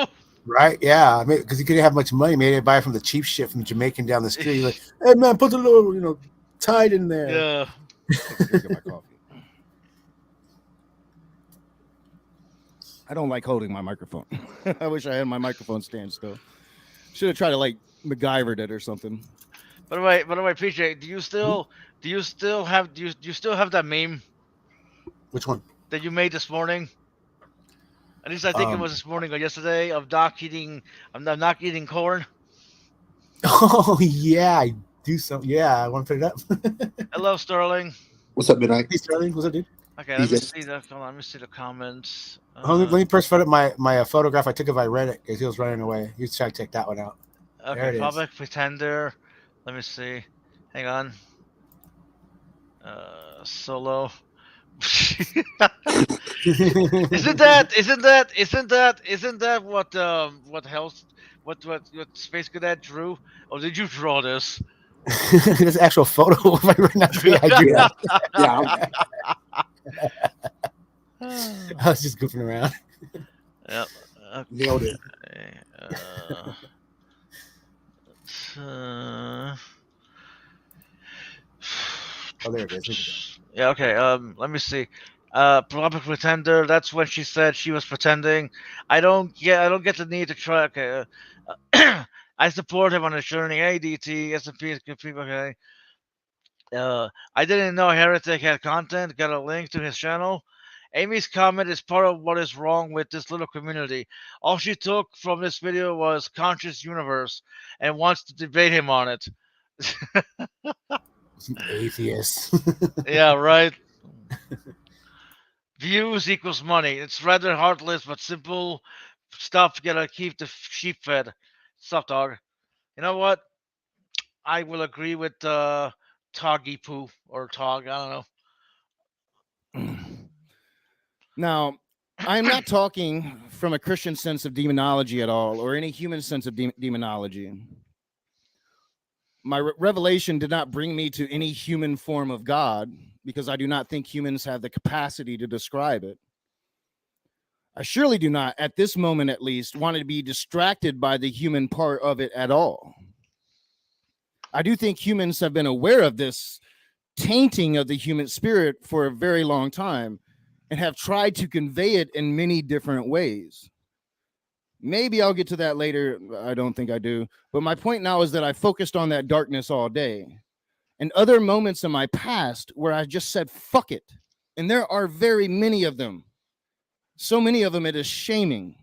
Right? Yeah. I mean, because he couldn't have much money. Maybe they buy it from the cheap shit from the Jamaican down the street. He's like, hey man, put a little, tide in there. Yeah. Take a drink of my coffee. I don't like holding my microphone. I wish I had my microphone stand still. Should have tried to like MacGyvered it or something. By the way, PJ, do you still have that meme Which one? that you made this morning? At least I think it was this morning or yesterday of Doc eating. I'm not eating corn. Oh yeah, I do some. Yeah, I want to put it up. Hello, Sterling. What's up, Midnight? Hey Sterling, what's up, dude? Okay, let me DJ. see the. Hold on, let me see the comments. Let me first put up my photograph I took of Reddit because he was running away. You try to check that one out. There Okay, it is. public pretender. Let me see. Hang on. Solo. isn't that what Space Cadet drew? Or did you draw this? This actual photo of right now. I do. Yeah, I was just goofing around. Yep. Nailed it. Oh, there it is. Look at that. Yeah, okay. Let me see. Public pretender. That's when she said she was pretending. I don't get the need to try. Okay. I support him on his journey. ADT, S&P is good people. Okay. I didn't know Heretic had content. Got a link to his channel. Amy's comment is part of what is wrong with this little community. All she took from this video was conscious universe and wants to debate him on it. Atheist. Yeah, right. Views equals money. It's rather heartless but simple stuff. Gotta keep the sheep fed. Stuff, dog. You know what? I will agree with Toggy Poo or Tog. I don't know. Now, I am not talking from a Christian sense of demonology at all, or any human sense of demonology. My revelation did not bring me to any human form of God, because I do not think humans have the capacity to describe it. I surely do not, at this moment at least, want to be distracted by the human part of it at all. I do think humans have been aware of this tainting of the human spirit for a very long time and have tried to convey it in many different ways. Maybe I'll get to that later. I don't think I do. But my point now is that I focused on that darkness all day. And other moments in my past where I just said, fuck it. And there are very many of them. So many of them, it is shaming.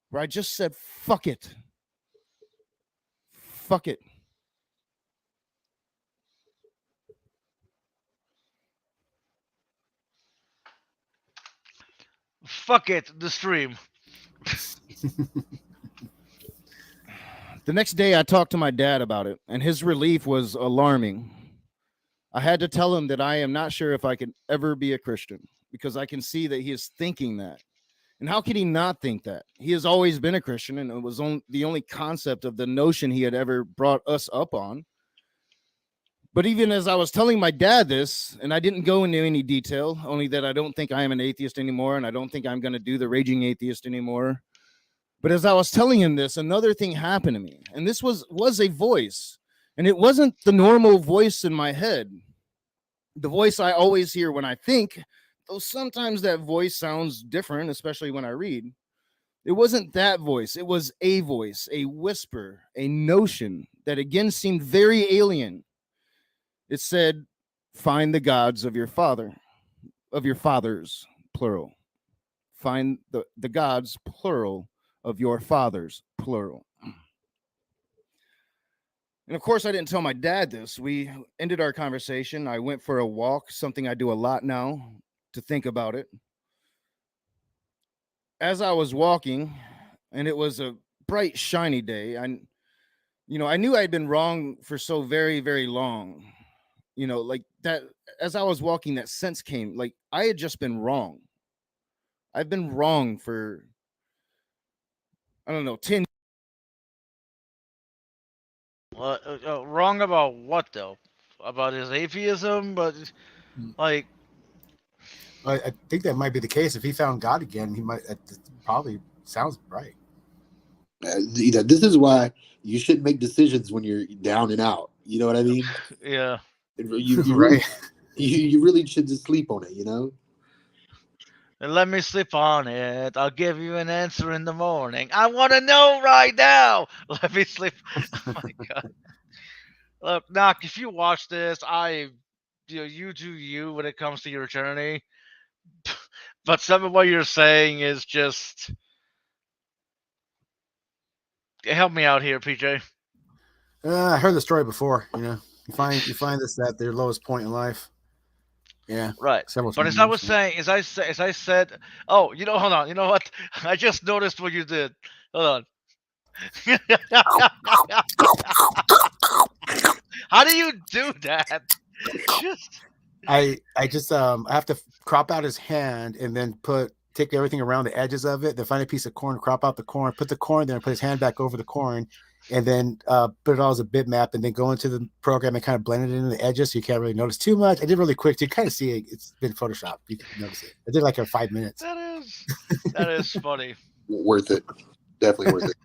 Where I just said, fuck it. Fuck it. Fuck it, the stream. The next day, I talked to my dad about it, and his relief was alarming. I had to tell him that I am not sure if I could ever be a Christian, because I can see that he is thinking that. And how could he not think that? He has always been a Christian, and it was the only concept of the notion he had ever brought us up on. But even as I was telling my dad this, and I didn't go into any detail, only that I don't think I am an atheist anymore, and I don't think I'm going to do the raging atheist anymore. But as I was telling him this, another thing happened to me. And this was a voice. And it wasn't the normal voice in my head. The voice I always hear when I think, though sometimes that voice sounds different, especially when I read. It wasn't that voice. It was a voice, a whisper, a notion that again seemed very alien. It said, find the gods of your father, of your fathers, plural. Find the gods, plural, of your fathers, plural. And of course, I didn't tell my dad this. We ended our conversation. I went for a walk, something I do a lot now, to think about it. As I was walking, and it was a bright, shiny day, I knew I'd been wrong for so very, very long. Like that, as I was walking, that sense came, like I had just been wrong. I've been wrong for, I don't know, 10. Wrong about what though? About his atheism, but like, I think that might be the case. If he found God again, he might. Probably sounds right. This is why you shouldn't make decisions when you're down and out. You know what I mean? yeah. You Right. really, you really should just sleep on it. And let me sleep on it. I'll give you an answer in the morning. I want to know right now. Let me sleep. Oh my god. Look, Knock, if you watch this, you do you when it comes to your journey. But some of what you're saying is just. Help me out here, PJ. I heard the story before. You find this at their lowest point in life. Yeah, right. But as I was saying, as I said, oh, hold on. You know what? I just noticed what you did. Hold on. How do you do that? I have to crop out his hand and then take everything around the edges of it, then find a piece of corn, crop out the corn, put the corn there, and put his hand back over the corn, and then put it all as a bitmap, and then go into the program and kind of blend it into the edges so you can't really notice too much. I did really quick. You kind of see it. It's been Photoshopped. You can notice it. I did like in 5 minutes. That is funny. Worth it. Definitely worth it.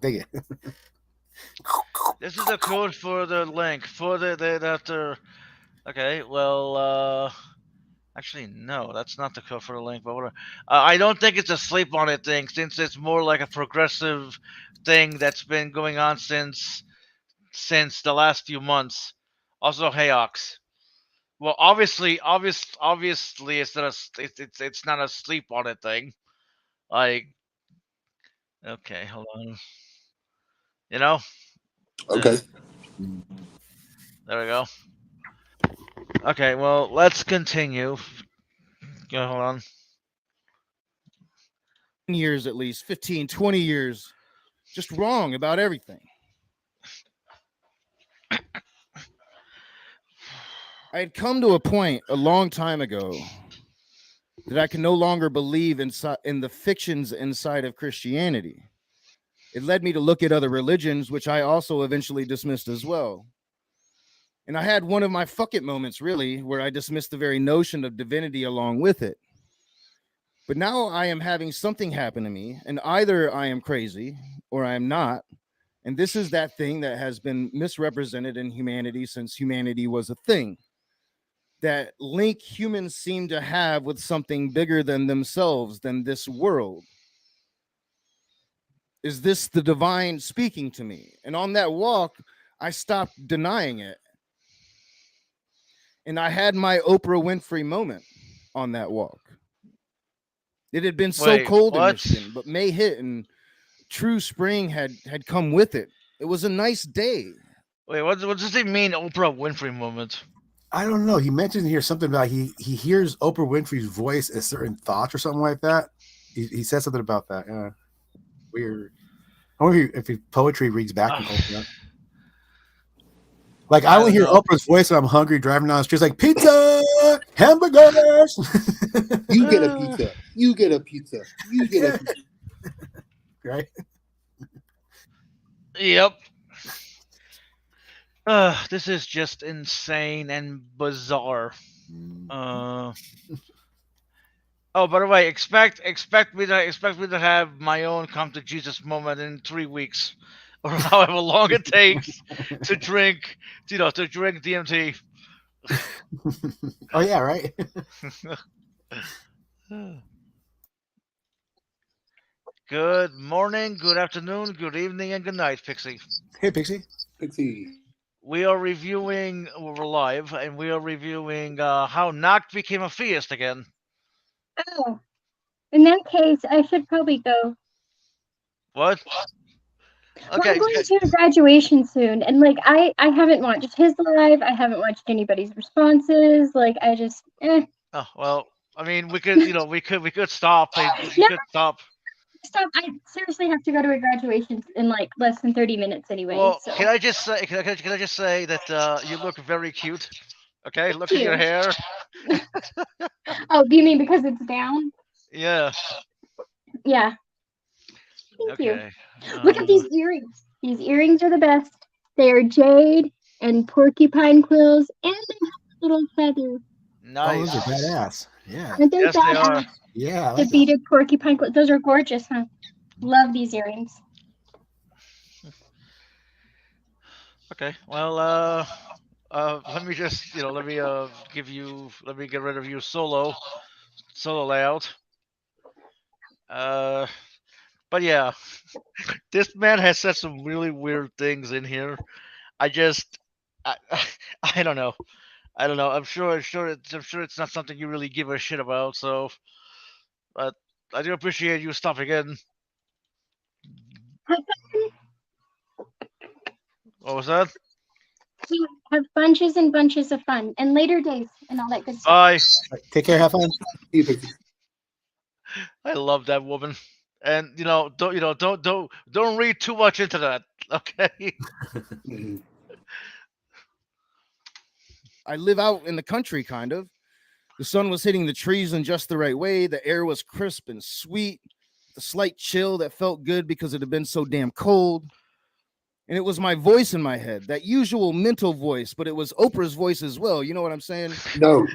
Thank you. This is the code for the link for Okay, well, actually, no, that's not the code for the link. But what? I don't think it's a sleep on it thing, since it's more like a progressive thing that's been going on since the last few months. Also, Heyox. Well, obviously, it's not a sleep on it thing. Like, okay, hold on. You know, uh, Okay. there we go. Okay, well, let's continue. Hold on. Years at least, 15, 20 years, just wrong about everything. I had come to a point a long time ago that I can no longer believe in the fictions inside of Christianity. It led me to look at other religions, which I also eventually dismissed as well. And I had one of my fuck it moments, really, where I dismissed the very notion of divinity along with it. But now I am having something happen to me, and either I am crazy or I am not. And this is that thing that has been misrepresented in humanity since humanity was a thing. That link humans seem to have with something bigger than themselves, than this world. Is this the divine speaking to me? And on that walk, I stopped denying it. And I had my Oprah Winfrey moment on that walk. It had been so Wait, cold in what? Michigan, but May hit and true spring had come with it. It was a nice day. Wait, what does it mean, Oprah Winfrey moment? I don't know. He mentioned here something about he hears Oprah Winfrey's voice at certain thoughts or something like that. He said something about that. Yeah, weird. I wonder if he poetry reads back from Oprah. Like I I only don't hear know. Oprah's voice when I'm hungry, driving down the street, like pizza, hamburgers. You get a pizza. You get a pizza. You get a pizza. Right? Yep. This is just insane and bizarre. Uh. Oh, by the way, expect me to have my own come to Jesus moment in 3 weeks, or however long it takes to drink, to drink DMT. Oh yeah, right. Good morning, good afternoon, good evening, and good night, Pixie. Hey, Pixie. Pixie. We're live, and we are reviewing how Noct became a theist again. Oh, in that case, I should probably go. What? Well, Okay. I'm going to a graduation soon, and like I haven't watched his live. I haven't watched anybody's responses. Like I just, Oh well. I mean, we could, we could stop. We No. could stop. Stop! I seriously have to go to a graduation in like less than 30 minutes anyway. Well, so. can I just say? Can I just say that you look very cute? Okay, look at you. your hair. Oh, do you mean because it's down? Yeah. Yeah. Thank you. Okay. Look at these earrings. These earrings are the best. They are jade and porcupine quills, and they have a little feather. Nice. Oh, those are badass. Yeah. Aren't they Yes, they are. badass? Yeah. I The like that. beaded porcupine quills. Those are gorgeous, huh? Love these earrings. Okay. Well, let me just, let me let me get rid of you solo layout. But yeah, this man has said some really weird things in here. I just, I, I don't know. I don't know. I'm sure it's not something you really give a shit about. So, but I do appreciate you stopping in. What was that? Have bunches and bunches of fun and later days and all that good stuff. Bye. Take care. Have fun. See you, Pixie. I love that woman. And don't read too much into that. Okay. Mhm. I live out in the country, kind of. The sun was hitting the trees in just the right way. The air was crisp and sweet. The slight chill that felt good because it had been so damn cold. And it was my voice in my head, that usual mental voice, but it was Oprah's voice as well. You know what I'm saying? No.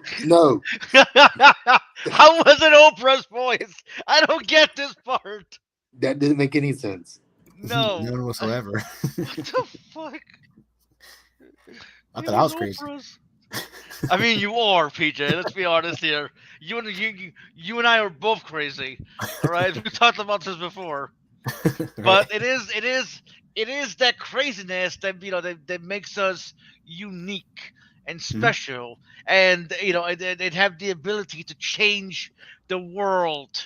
How was it Oprah's voice? I don't get this part. That didn't make any sense. No. None whatsoever. What the fuck? I thought I was crazy. I mean, you are, PJ. Let's be honest here. You and I are both crazy. All right, we talked about this before. Right? But it is that craziness that that makes us unique and Mhm. special, and it have the ability to change the world.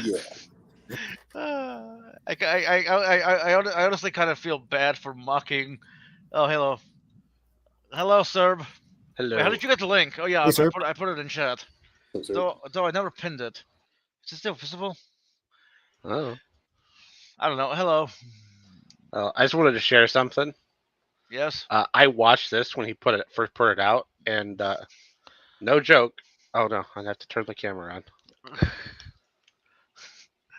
Yeah. I honestly kind of feel bad for mocking. Oh, hello, hello, Serb. Wait, how Hello. did you get the link? Oh yeah, Hey, sir. I put it in chat. Those are- Though I never pinned it. Is it still visible? Oh. I don't know. Hello. I just wanted to share something. Yes. I watched this when he first put it out, and no joke. Oh no, I have to turn the camera on.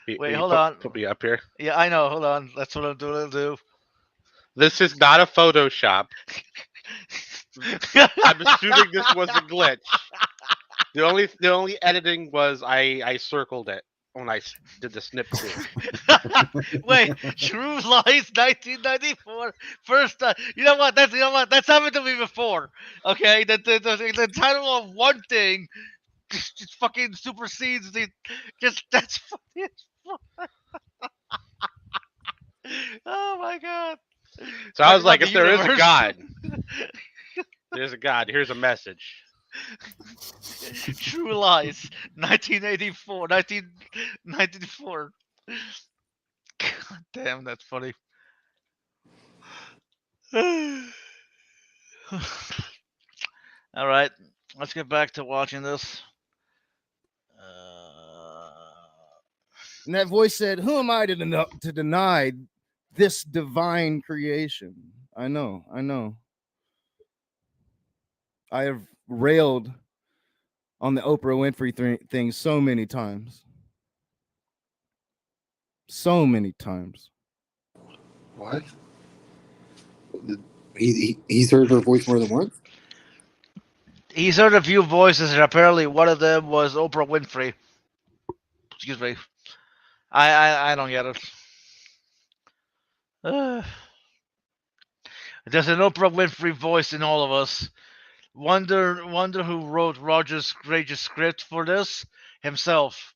Wait, You hold on. put me up here. Yeah, I know. Hold on. That's what I'm doing. I'll do. This is not a Photoshop. I'm assuming this was a glitch. The only editing was I circled it when I did the snip thing. Wait, True Lies 1994. First, you know what? That's happened to me before. Okay, the title of one thing just fucking supersedes the. Just that's funny. Oh my god. So I Talk was like, about the if there is a universe. God, there's a God. Here's a message. True Lies 1984. 1994. God damn, that's funny. All right, let's get back to watching this. And that voice said, "Who am I to deny this divine creation?" I know. I have railed on the Oprah Winfrey thing so many times. So many times. What? He's heard her voice more than once. He's heard a few voices, and apparently one of them was Oprah Winfrey. Excuse me. I don't get it. There's an Oprah Winfrey voice in all of us. Wonder who wrote Roger's greatest script for this himself.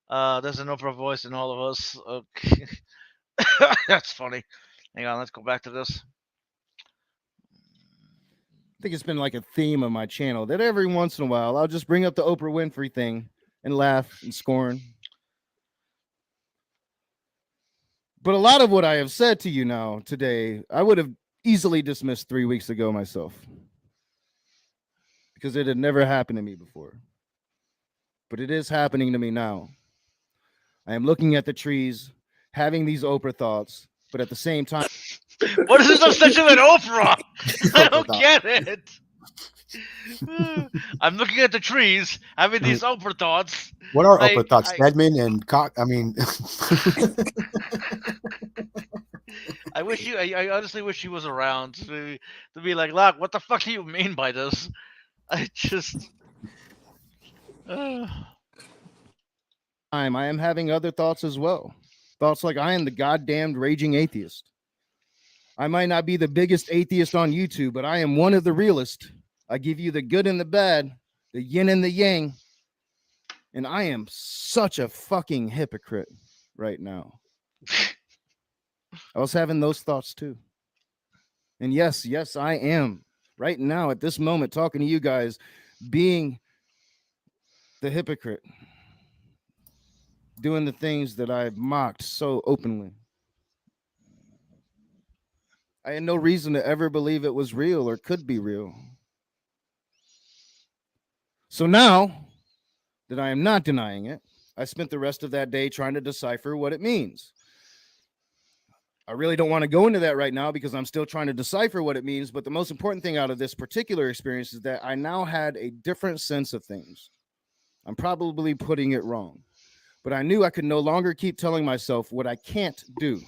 There's an Oprah voice in all of us. Okay. That's funny. Hang on, let's go back to this. I think it's been like a theme of my channel that every once in a while I'll just bring up the Oprah Winfrey thing and laugh and scorn. But a lot of what I have said to you now today, I would have easily dismissed 3 weeks ago myself, because it had never happened to me before. But it is happening to me now. I am looking at the trees, having these Oprah thoughts, but at the same time, What is this obsession with Oprah? I don't Oprah get it. I'm looking at the trees, having these Oprah thoughts. What are Like, Oprah thoughts? Stedman and Cock. I mean, I wish I honestly wish he was around to be like, Look, what the fuck do you mean by this? I just. I am having other thoughts as well. Thoughts like I am the goddamned raging atheist. I might not be the biggest atheist on YouTube, but I am one of the realest. I give you the good and the bad, the yin and the yang. And I am such a fucking hypocrite right now. I was having those thoughts too. And yes, I am right now at this moment talking to you guys, being the hypocrite, doing the things that I've mocked so openly. I had no reason to ever believe it was real or could be real. So now that I am not denying it, I spent the rest of that day trying to decipher what it means. I really don't want to go into that right now because I'm still trying to decipher what it means. But the most important thing out of this particular experience is that I now had a different sense of things. I'm probably putting it wrong, but I knew I could no longer keep telling myself what I can't do.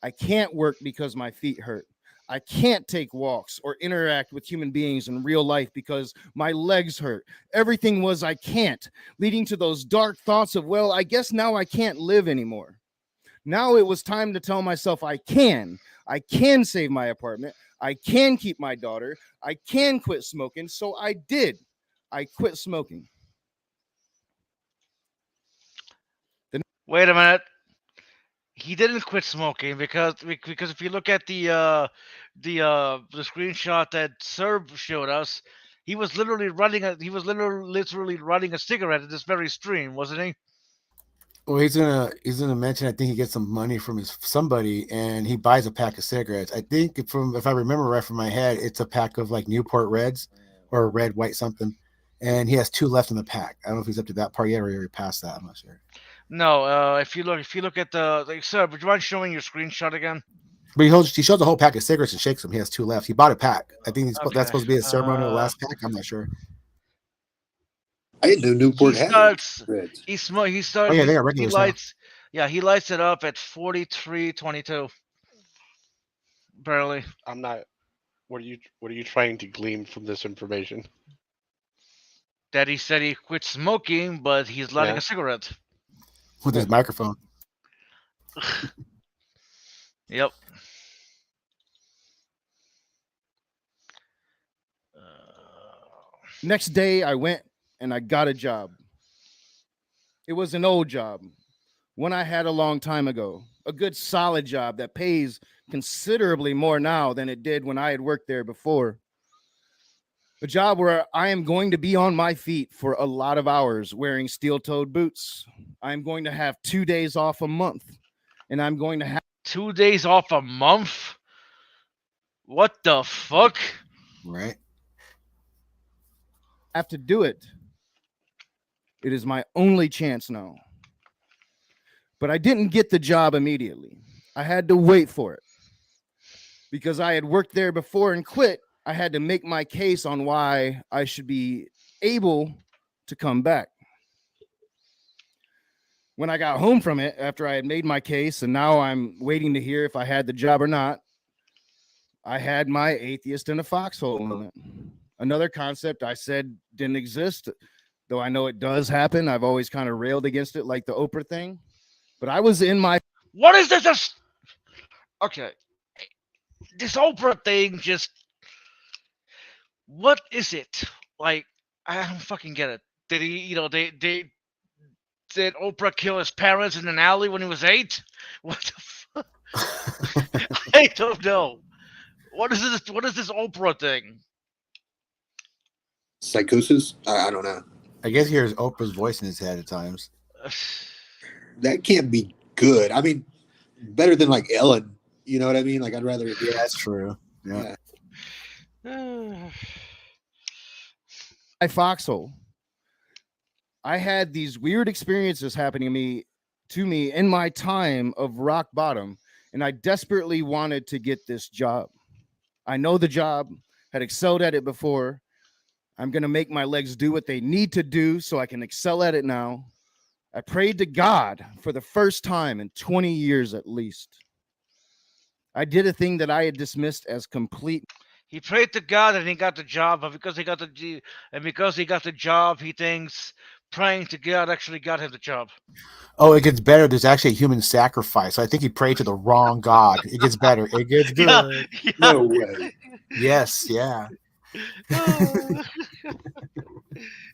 I can't work because my feet hurt. I can't take walks or interact with human beings in real life because my legs hurt. Everything was I can't, leading to those dark thoughts of, well, I guess now I can't live anymore. Now it was time to tell myself I can save my apartment. I can keep my daughter. I can quit smoking. So I did. I quit smoking. Wait a minute. He didn't quit smoking because if you look at the screenshot that Serb showed us, he was literally literally running a cigarette at this very stream, wasn't he? Well, he's gonna mention. I think he gets some money from somebody, and he buys a pack of cigarettes. I think if I remember right from my head, it's a pack of like Newport Reds or red white something, and he has 2 left in the pack. I don't know if he's up to that part yet or he already passed that. I'm not sure. No, if you look at the Serb, would you mind showing your screenshot again? But he shows a whole pack of cigarettes and shakes them. He has 2 left. He bought a pack. I think that's supposed to be a ceremonial last pack. I'm not sure. I didn't know Newport He had starts. Reds. He starts. Oh yeah, they got regulars now. He lights it up at 43.22. Barely. I'm not. What are you trying to glean from this information? That he said he quit smoking, but he's lighting Yeah. a cigarette. With his microphone. Yep. Next day, I went and I got a job. It was an old job, one I had a long time ago, a good solid job that pays considerably more now than it did when I had worked there before. A job where I am going to be on my feet for a lot of hours wearing steel-toed boots. I'm going to have 2 days off a month, and I'm going to have 2 days off a month? What the fuck? Right. have to do it. It is my only chance now. But I didn't get the job immediately. I had to wait for it. Because I had worked there before and quit, I had to make my case on why I should be able to come back. When I got home from it, after I had made my case, and now I'm waiting to hear if I had the job or not, I had my atheist in a foxhole moment. Another concept I said didn't exist, though I know it does happen. I've always kind of railed against it, like the Oprah thing. But I was in my... What is this? Okay. This Oprah thing just... What is it? Like, I don't fucking get it. Did he, did Oprah kill his parents in an alley when he was 8? What the fuck? I don't know. What is this Oprah thing? Psychosis? I don't know. I guess he hears Oprah's voice in his head at times. That can't be good. I mean, better than like Ellen. You know what I mean? Like, I'd rather. Yeah, that's true. Yeah. My foxhole. I had these weird experiences happening to me in my time of rock bottom, and I desperately wanted to get this job. I know the job, had excelled at it before. I'm going to make my legs do what they need to do so I can excel at it now. I prayed to God for the first time in 20 years at least. I did a thing that I had dismissed as complete. He prayed to God and he got the job, but because he got the job, he thinks praying to God actually got him the job. Oh, it gets better. There's actually a human sacrifice. I think he prayed to the wrong God. It gets better. It gets good. Yeah. No way. Yes, yeah.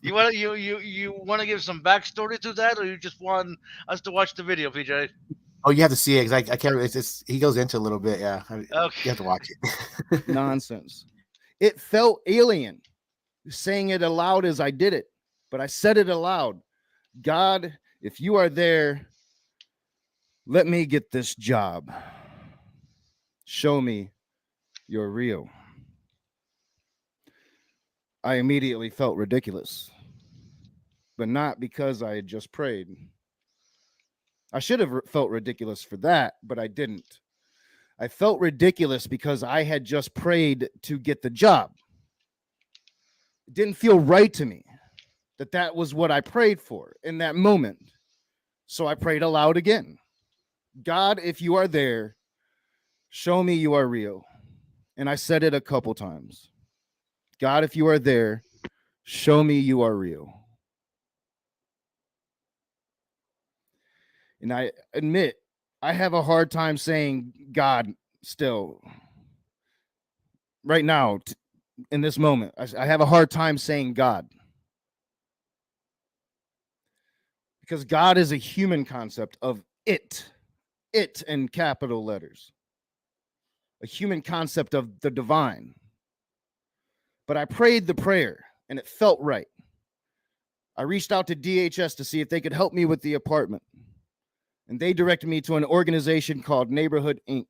You want to give some backstory to that, or you just want us to watch the video, PJ? Oh, you have to see it because I can't. It's he goes into a little bit. Yeah, Okay. You have to watch it. Nonsense. It felt alien saying it aloud as I did it, but I said it aloud. God, if you are there, let me get this job. Show me you're real. I immediately felt ridiculous, but not because I had just prayed. I should have felt ridiculous for that, but I didn't. I felt ridiculous because I had just prayed to get the job. It didn't feel right to me that was what I prayed for in that moment. So I prayed aloud again. God, if you are there, show me you are real. And I said it a couple times. God, if you are there, show me you are real. And I admit I have a hard time saying God still. Right now, in this moment, I have a hard time saying God. Because God is a human concept of it in capital letters, a human concept of the divine. But I prayed the prayer and it felt right. I reached out to DHS to see if they could help me with the apartment. And they directed me to an organization called Neighborhood Inc.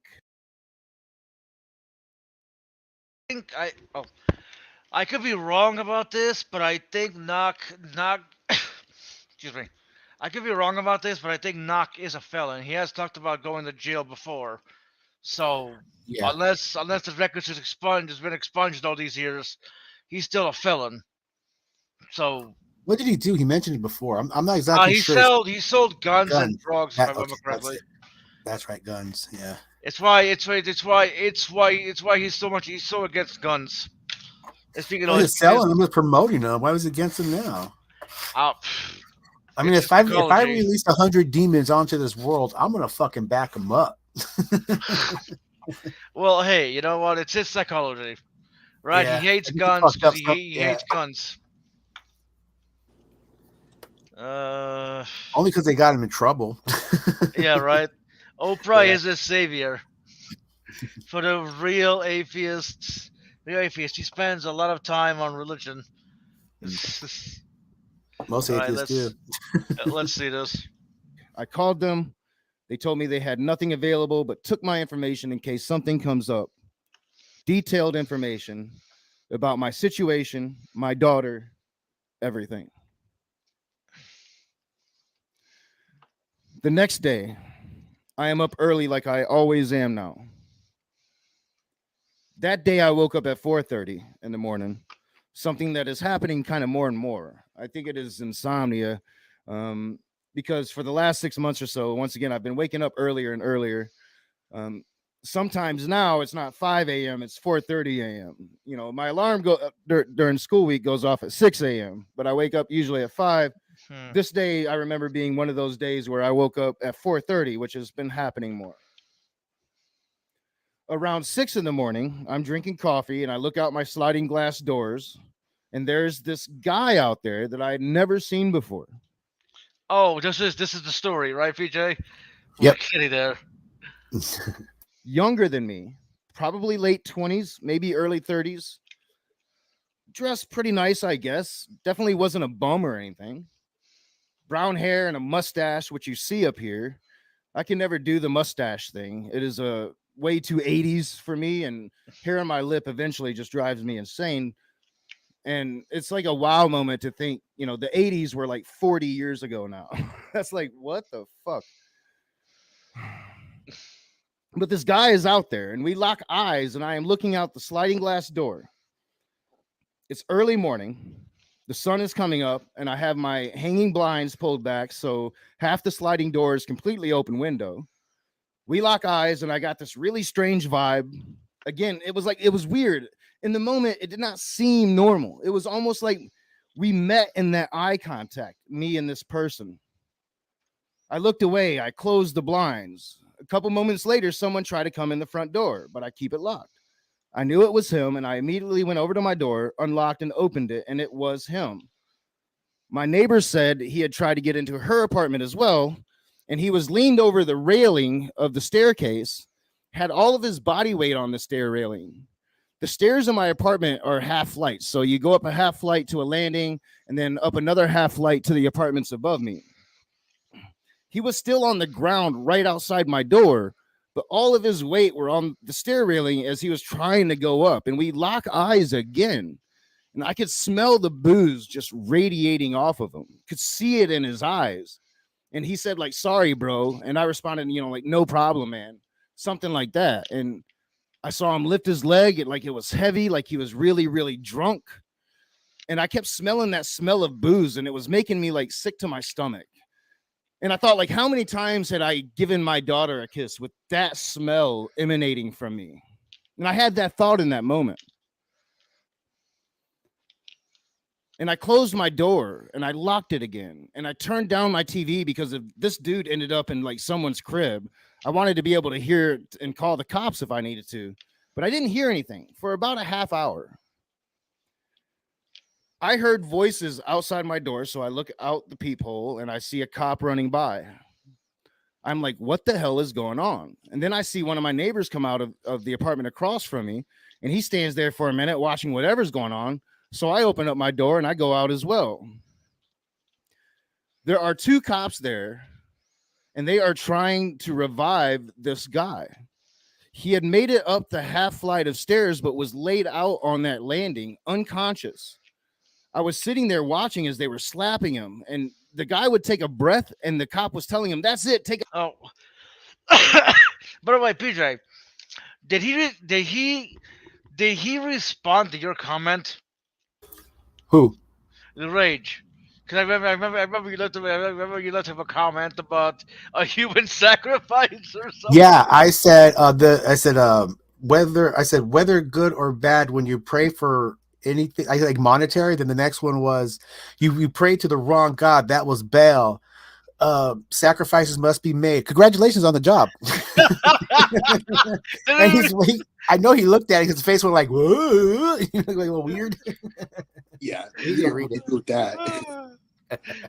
I could be wrong about this, but I think knock excuse me. I could be wrong about this, but I think Knock is a felon. He has talked about going to jail before. So Yeah. unless the records is expunged, has been expunged all these years, he's still a felon. So What did he do? He mentioned it before. I'm not exactly he sure. sold guns and Guns. drugs, if I remember Okay, correctly. that's right. Guns. Yeah. It's why he's so against guns. It's because Well, he's selling them, he's promoting them. Why was he against them now? uh, I mean, it's if I psychology. release 100 demons onto this world, I'm gonna fucking back them up. Well, hey, you know what? It's his psychology, right? Yeah. He hates He guns fucked up because some- he yeah. hates guns. Only because they got him in trouble. Yeah, right. Oprah Yeah. is a savior for the real atheists. Real atheist. He spends a lot of time on religion. Most All right, atheists do. let's see this. I called them. They told me they had nothing available, but took my information in case something comes up. Detailed information about my situation, my daughter, everything. The next day, I am up early like I always am now. That day I woke up at 4:30 in the morning, something that is happening kind of more and more. I think it is insomnia, because for the last 6 months or so, once again, I've been waking up earlier and earlier. Sometimes now it's not 5 a.m., it's 4:30 a.m. You know, my alarm during school week goes off at 6 a.m., but I wake up usually at 5. This day, I remember being one of those days where I woke up at 4:30, which has been happening more. Around 6 in the morning, I'm drinking coffee and I look out my sliding glass doors, and there's this guy out there that I had never seen before. Oh, this is the story, right, PJ? Yep. Kitty there. Younger than me, probably late 20s, maybe early 30s. Dressed pretty nice, I guess. Definitely wasn't a bum or anything. Brown hair and a mustache, which you see up here. I can never do the mustache thing. It is a way too 80s for me, and hair on my lip eventually just drives me insane. And it's like a wow moment to think, you know, the 80s were like 40 years ago now. That's like, what the fuck? But this guy is out there, and we lock eyes, and I am looking out the sliding glass door. It's early morning. The sun is coming up, and I have my hanging blinds pulled back, so half the sliding door is completely open window. We lock eyes, and I got this really strange vibe. Again, it was weird. In the moment, it did not seem normal. It was almost like we met in that eye contact, me and this person. I looked away. I closed the blinds. A couple moments later, someone tried to come in the front door, but I keep it locked. I knew it was him, and I immediately went over to my door, unlocked, and opened it, and it was him. My neighbor said he had tried to get into her apartment as well, and he was leaned over the railing of the staircase, had all of his body weight on the stair railing. The stairs in my apartment are half flights, so you go up a half flight to a landing, and then up another half flight to the apartments above me. He was still on the ground right outside my door, but all of his weight were on the stair railing as he was trying to go up. And we lock eyes again, and I could smell the booze just radiating off of him. Could see it in his eyes. And he said, like, sorry, bro. And I responded, you know, like, no problem, man. Something like that. And I saw him lift his leg, like it was heavy, like he was really, really drunk. And I kept smelling that smell of booze, and it was making me like sick to my stomach. And I thought, like, how many times had I given my daughter a kiss with that smell emanating from me? And I had that thought in that moment. And I closed my door and I locked it again. And I turned down my TV because if this dude ended up in like someone's crib, I wanted to be able to hear and call the cops if I needed to, but I didn't hear anything for about a half hour. I heard voices outside my door, so I look out the peephole and I see a cop running by. I'm like, what the hell is going on? And then I see one of my neighbors come out of the apartment across from me, and he stands there for a minute watching whatever's going on. So I open up my door and I go out as well. There are 2 cops there, and they are trying to revive this guy. He had made it up the half flight of stairs, but was laid out on that landing, unconscious. I was sitting there watching as they were slapping him, and the guy would take a breath, and the cop was telling him, "That's it, take a." Oh, by the way, PJ, did he respond to your comment? Who? The rage. Because I remember you left him a comment about a human sacrifice or something. Yeah, I said whether good or bad when you pray for anything, I like monetary. Then the next one was you prayed to the wrong God. That was Baal. Sacrifices must be made. Congratulations on the job. And I know he looked at it. His face went like, whoa, like a little weird. Yeah, He didn't read it with that.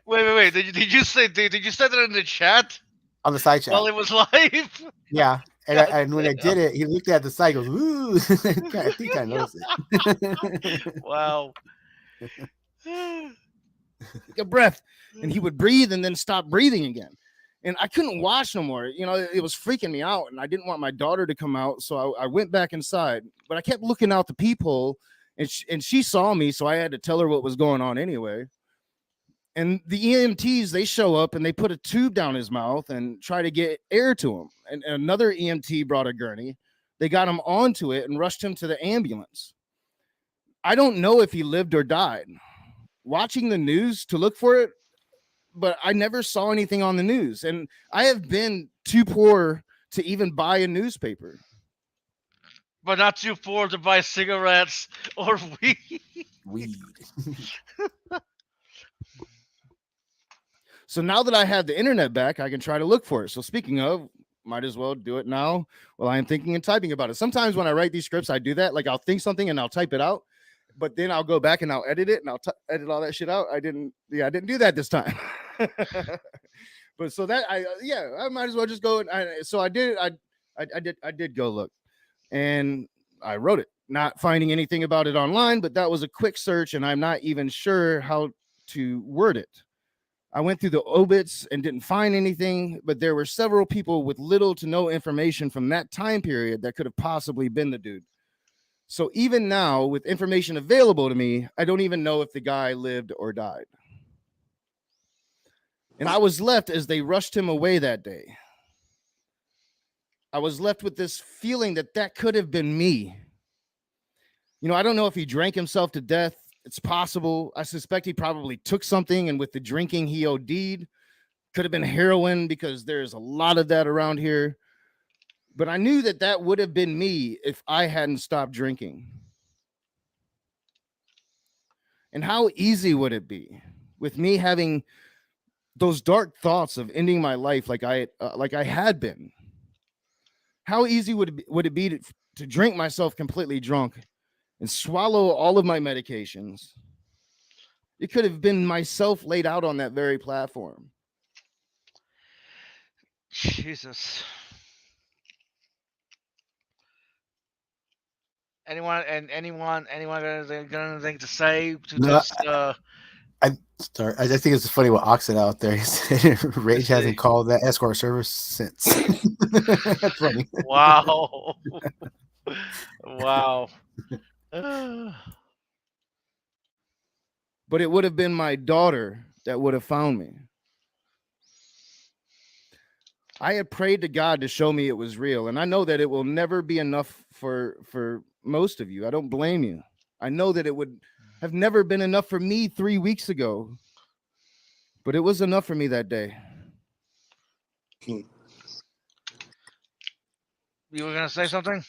Wait. Did you say that in the chat on the side chat. while it was live? Yeah. And when I did it, he looked at the side, goes, "Ooh!" I think I noticed it. Wow. Take a breath, and he would breathe and then stop breathing again. And I couldn't watch no more. You know, it was freaking me out, and I didn't want my daughter to come out, so I went back inside. But I kept looking out the peephole, and she saw me, so I had to tell her what was going on anyway. And the EMTs, they show up and they put a tube down his mouth and try to get air to him. And another EMT brought a gurney. They got him onto it and rushed him to the ambulance. I don't know if he lived or died. Watching the news to look for it, but I never saw anything on the news. And I have been too poor to even buy a newspaper. But not too poor to buy cigarettes or weed. Weed. So now that I have the internet back, I can try to look for it. So speaking of, might as well do it now while I am thinking and typing about it. Sometimes when I write these scripts, I do that. Like I'll think something and I'll type it out, but then I'll go back and I'll edit it and I'll edit all that shit out. I didn't do that this time. But so that I might as well just go. I did go look, and I wrote it, not finding anything about it online, but that was a quick search, and I'm not even sure how to word it. I went through the obits and didn't find anything, but there were several people with little to no information from that time period that could have possibly been the dude. So even now, with information available to me, I don't even know if the guy lived or died. And I was left as they rushed him away that day. I was left with this feeling that could have been me. You know, I don't know if he drank himself to death. It's possible. I suspect he probably took something, and with the drinking, he OD'd. Could have been heroin because there's a lot of that around here. But I knew that would have been me if I hadn't stopped drinking. And how easy would it be with me having those dark thoughts of ending my life like I had been? How easy would it be to drink myself completely drunk and swallow all of my medications? It could have been myself laid out on that very platform. Jesus. Anyone got anything to say to No, this? Sorry, I think it's funny what Ox said out there. He said Rage hasn't called that escort service since. That's funny. Wow. Wow. But it would have been my daughter that would have found me. I had prayed to God to show me it was real, and I know that it will never be enough for most of you. I don't blame you. I know that it would have never been enough for me 3 weeks ago, but it was enough for me that day. You were gonna say something?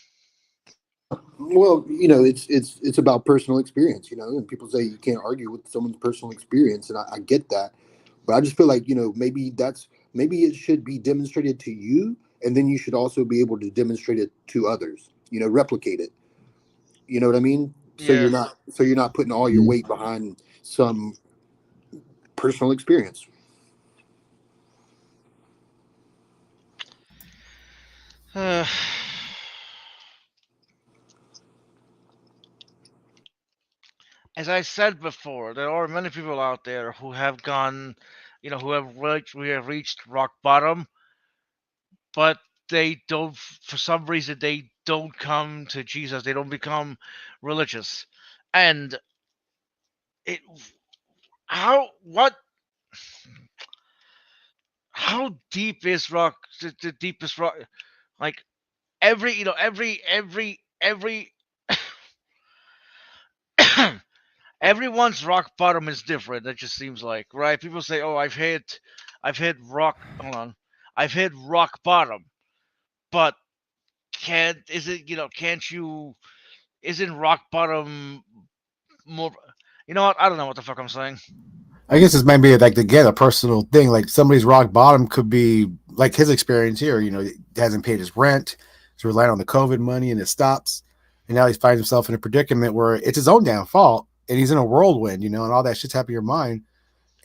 Well, you know, it's about personal experience, you know, and people say you can't argue with someone's personal experience, and I get that, but I just feel like, you know, maybe it should be demonstrated to you, and then you should also be able to demonstrate it to others. Replicate it. You know what I mean? So Yeah. you're not putting all your weight behind some personal experience. Uh, as I said before, there are many people out there who have gone, who have reached rock bottom, but they don't, for some reason, they don't come to Jesus. They don't become religious, and it, what, how deep is rock? The deepest rock, like every everyone's rock bottom is different. It just seems like, right? People say, "Oh, I've hit rock. Hold on, I've hit rock bottom." But can't is it? Can't you? Isn't rock bottom more? You know what? I don't know what the fuck I'm saying. I guess this might be like again a personal thing. Like somebody's rock bottom could be like his experience here. He hasn't paid his rent, he's relying on the COVID money, and it stops. And now he finds himself in a predicament where it's his own damn fault, and he's in a whirlwind, and all that shit's happening in your mind.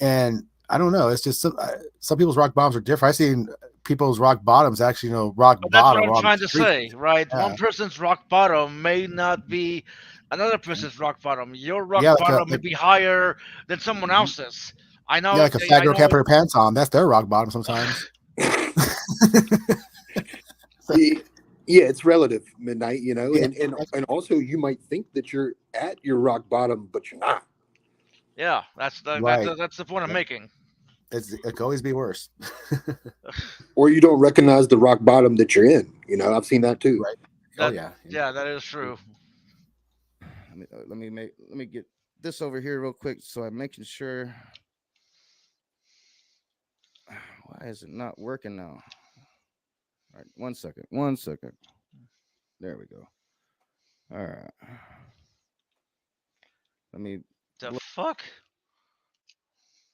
And I don't know. It's just some people's rock bottoms are different. I've seen people's rock bottoms actually, rock But that's what bottom I'm or on the trying to street. say, right? One Yeah, person's rock bottom may not be another person's rock bottom. Your rock yeah, bottom may be higher than someone else's. I yeah, know. like a fat I girl can't put know. her pants on. That's their rock bottom sometimes. Yeah, it's relative, midnight. Yeah, And also you might think that you're at your rock bottom, but you're not. Yeah, right. that's the point I'm making. It could always be worse. Or you don't recognize the rock bottom that you're in. I've seen that too. Right. Oh That yeah. Yeah, that is true. Let me get this over here real quick, so I'm making sure. Why is it not working now? All right, 1 second. 1 second. There we go. All right. Let me The fuck?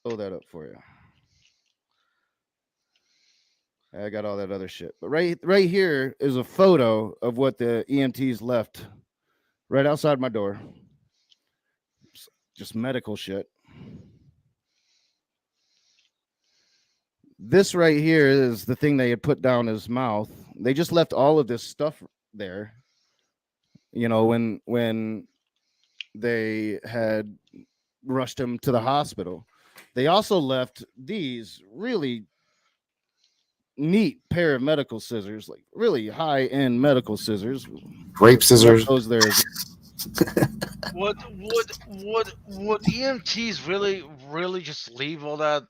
blow that up for you. I got all that other shit. But right here is a photo of what the EMTs left right outside my door. Just medical shit. This right here is the thing they had put down his mouth. They just left all of this stuff there. When they had rushed him to the hospital. They also left these really neat pair of medical scissors, like really high-end medical scissors. Rape scissors. Those there. Would EMTs really just leave all that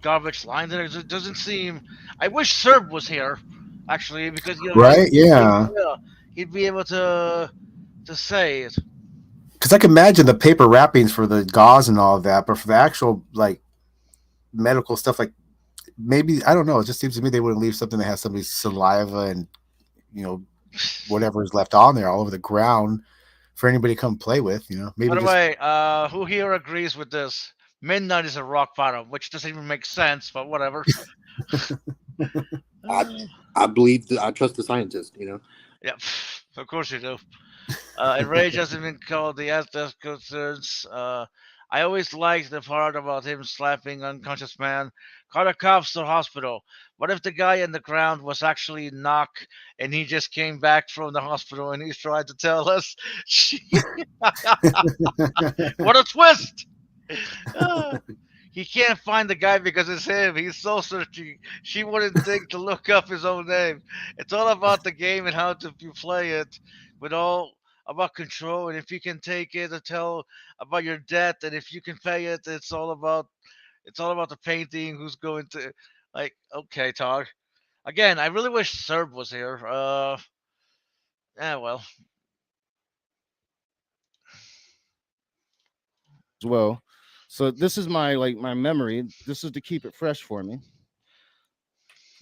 garbage lying there? It doesn't seem. I wish Serb was here, actually, because Right? Yeah. yeah, he'd be able to say it. Because I can imagine the paper wrappings for the gauze and all of that, but for the actual like medical stuff, like maybe I don't know. It just seems to me they wouldn't leave something that has somebody's saliva and whatever is left on there all over the ground for anybody to come play with. Maybe By the just way, who here agrees with this? Midnight is a rock bottom, which doesn't even make sense, but whatever. I believe that I trust the scientist. Yeah, of course you do. Enrage hasn't been called the Aztec concerns. I always liked the part about him slapping unconscious man. Call the cops to hospital. What if the guy in the ground was actually Knock and he just came back from the hospital and he's trying to tell us? What a twist! He can't find the guy because it's him. He's so searching. She wouldn't think to look up his own name. It's all about the game and how you play it, with all about control. And if you can take it, to tell about your debt, and if you can pay it, it's all about the painting. Who's going to, like? Okay, Tog. Again, I really wish Serb was here. Yeah, well, As well. So this is my memory. This is to keep it fresh for me.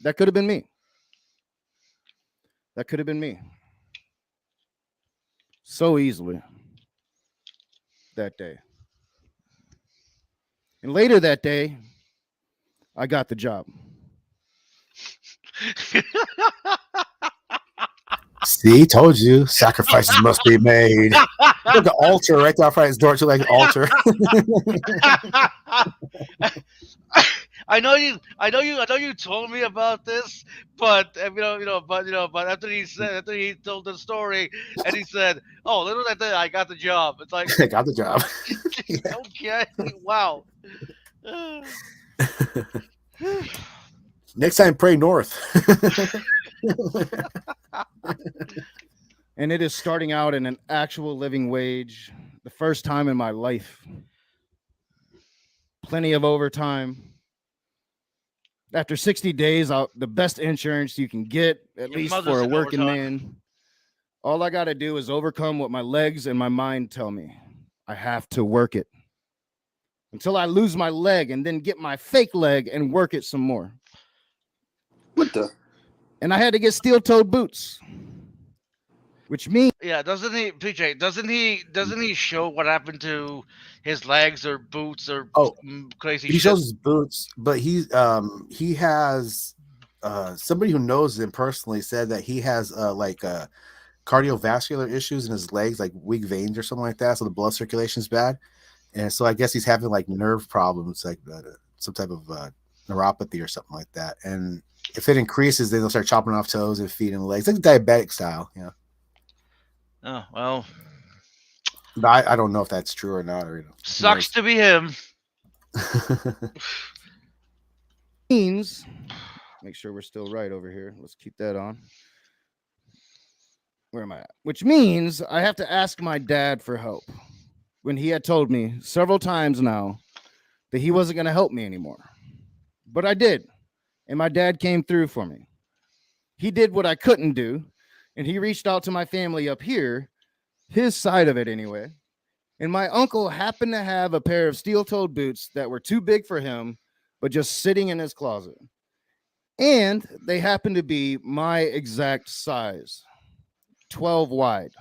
That could have been me. That could have been me. So easily that day. And later that day, I got the job. See, told you, sacrifices must be made. Look, the altar right there outside his door, too, like altar. I know you told me about this, but but after he told the story, and he said, "Oh, little that day, I got the job." It's like, Got the job. okay, wow. Next time, pray north. And it is starting out in an actual living wage, the first time in my life. Plenty of overtime. After 60 days, the best insurance you can get, at Your least mother's for a in working overtime. man. All I got to do is overcome what my legs and my mind tell me. I have to work it until I lose my leg and then get my fake leg and work it some more. What the? And I had to get steel-toed boots, which means Yeah, doesn't he, PJ? Doesn't he show what happened to his legs or boots or Oh, crazy he shit? shows his boots, but he has somebody who knows him personally said that he has cardiovascular issues in his legs, like weak veins or something like that. So the blood circulation is bad, and so I guess he's having like nerve problems, like some type of neuropathy or something like that. And if it increases, then they'll start chopping off toes and feet and legs, like diabetic style. Yeah. Oh well, But I don't know if that's true or not. Or sucks to be him. means, make sure we're still right over here. Let's keep that on. Where am I at? Which means I have to ask my dad for help when he had told me several times now that he wasn't going to help me anymore. But I did. And my dad came through for me. He did what I couldn't do. And he reached out to my family up here, his side of it anyway. And my uncle happened to have a pair of steel-toed boots that were too big for him, but just sitting in his closet. And they happened to be my exact size, 12 wide.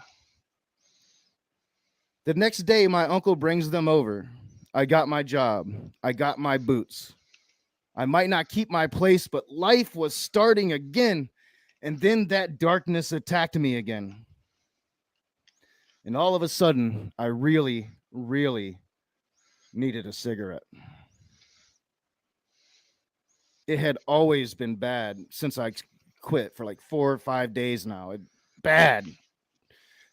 The next day, my uncle brings them over. I got my job. I got my boots. I might not keep my place, but life was starting again. And then that darkness attacked me again. And all of a sudden, I really, really needed a cigarette. It had always been bad since I quit for like 4 or 5 days now. Bad.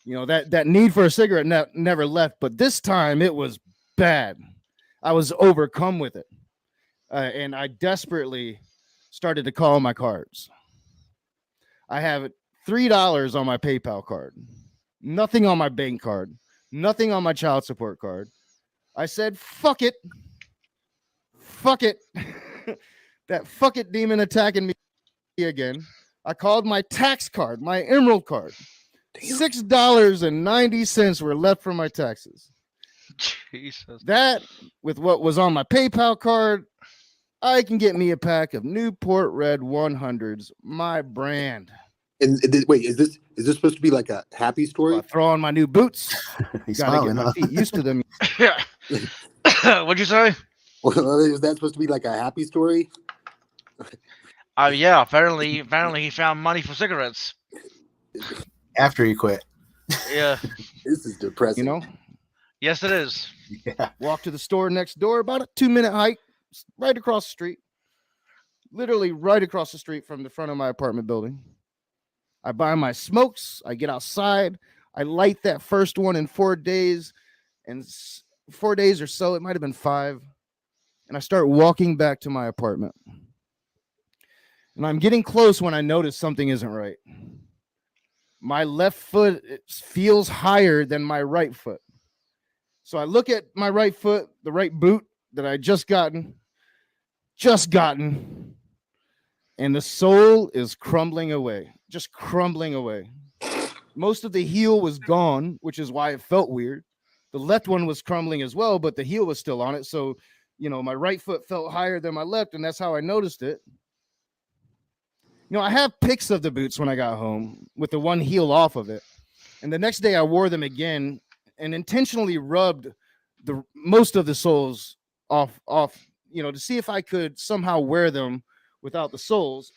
You know, that need for a cigarette never left, but this time it was bad. I was overcome with it. And I desperately started to call my cards. I have $3 on my PayPal card, nothing on my bank card, nothing on my child support card. I said, fuck it. Fuck it. That fuck it demon attacking me again. I called my tax card, my Emerald card. $6.90 were left for my taxes. Jesus. That, with what was on my PayPal card, I can get me a pack of Newport Red 100s, my brand. And wait, is this supposed to be like a happy story? I throw on my new boots. He's Gotta smiling, get my huh? feet used to them. What'd you say? Well, is that supposed to be like a happy story? Yeah. Apparently he found money for cigarettes. After he quit. Yeah. This is depressing. You know, Yes, it is. Yeah. walk to the store next door, about a 2-minute hike, right across the street. Literally right across the street from the front of my apartment building. I buy my smokes. I get outside. I light that first one in 4 days. And 4 days or so, it might have been 5. And I start walking back to my apartment. And I'm getting close when I notice something isn't right. My left foot feels higher than my right foot. So I look at my right foot, the right boot that I just gotten, and the sole is crumbling away, just crumbling away. Most of the heel was gone, which is why it felt weird. The left one was crumbling as well, but the heel was still on it. So, you know, my right foot felt higher than my left, and that's how I noticed it. You know, I have pics of the boots when I got home with the one heel off of it. And the next day I wore them again and intentionally rubbed the most of the soles off, you know, to see if I could somehow wear them without the soles.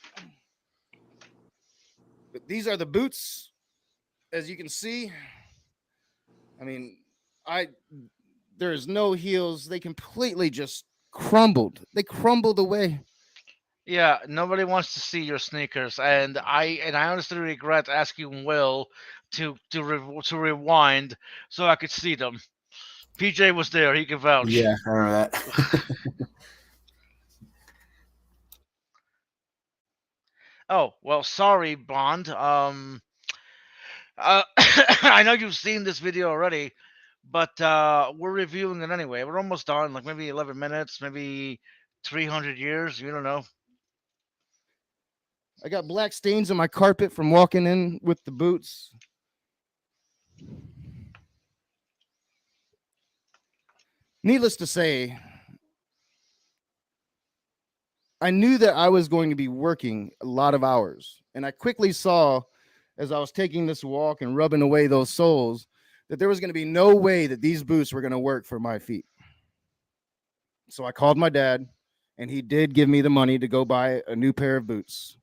But these are the boots, as you can see. I mean, there is no heels. They completely just crumbled. They crumbled away. Yeah, nobody wants to see your sneakers, and I honestly regret asking Will to rewind so I could see them. PJ was there; he can vouch. Yeah, I remember that. Oh well, sorry, Blonde. I know you've seen this video already, but we're reviewing it anyway. We're almost done, like maybe 11 minutes, maybe 300 years. You don't know. I got black stains on my carpet from walking in with the boots. Needless to say, I knew that I was going to be working a lot of hours. And I quickly saw, as I was taking this walk and rubbing away those soles, that there was going to be no way that these boots were going to work for my feet. So I called my dad, and he did give me the money to go buy a new pair of boots,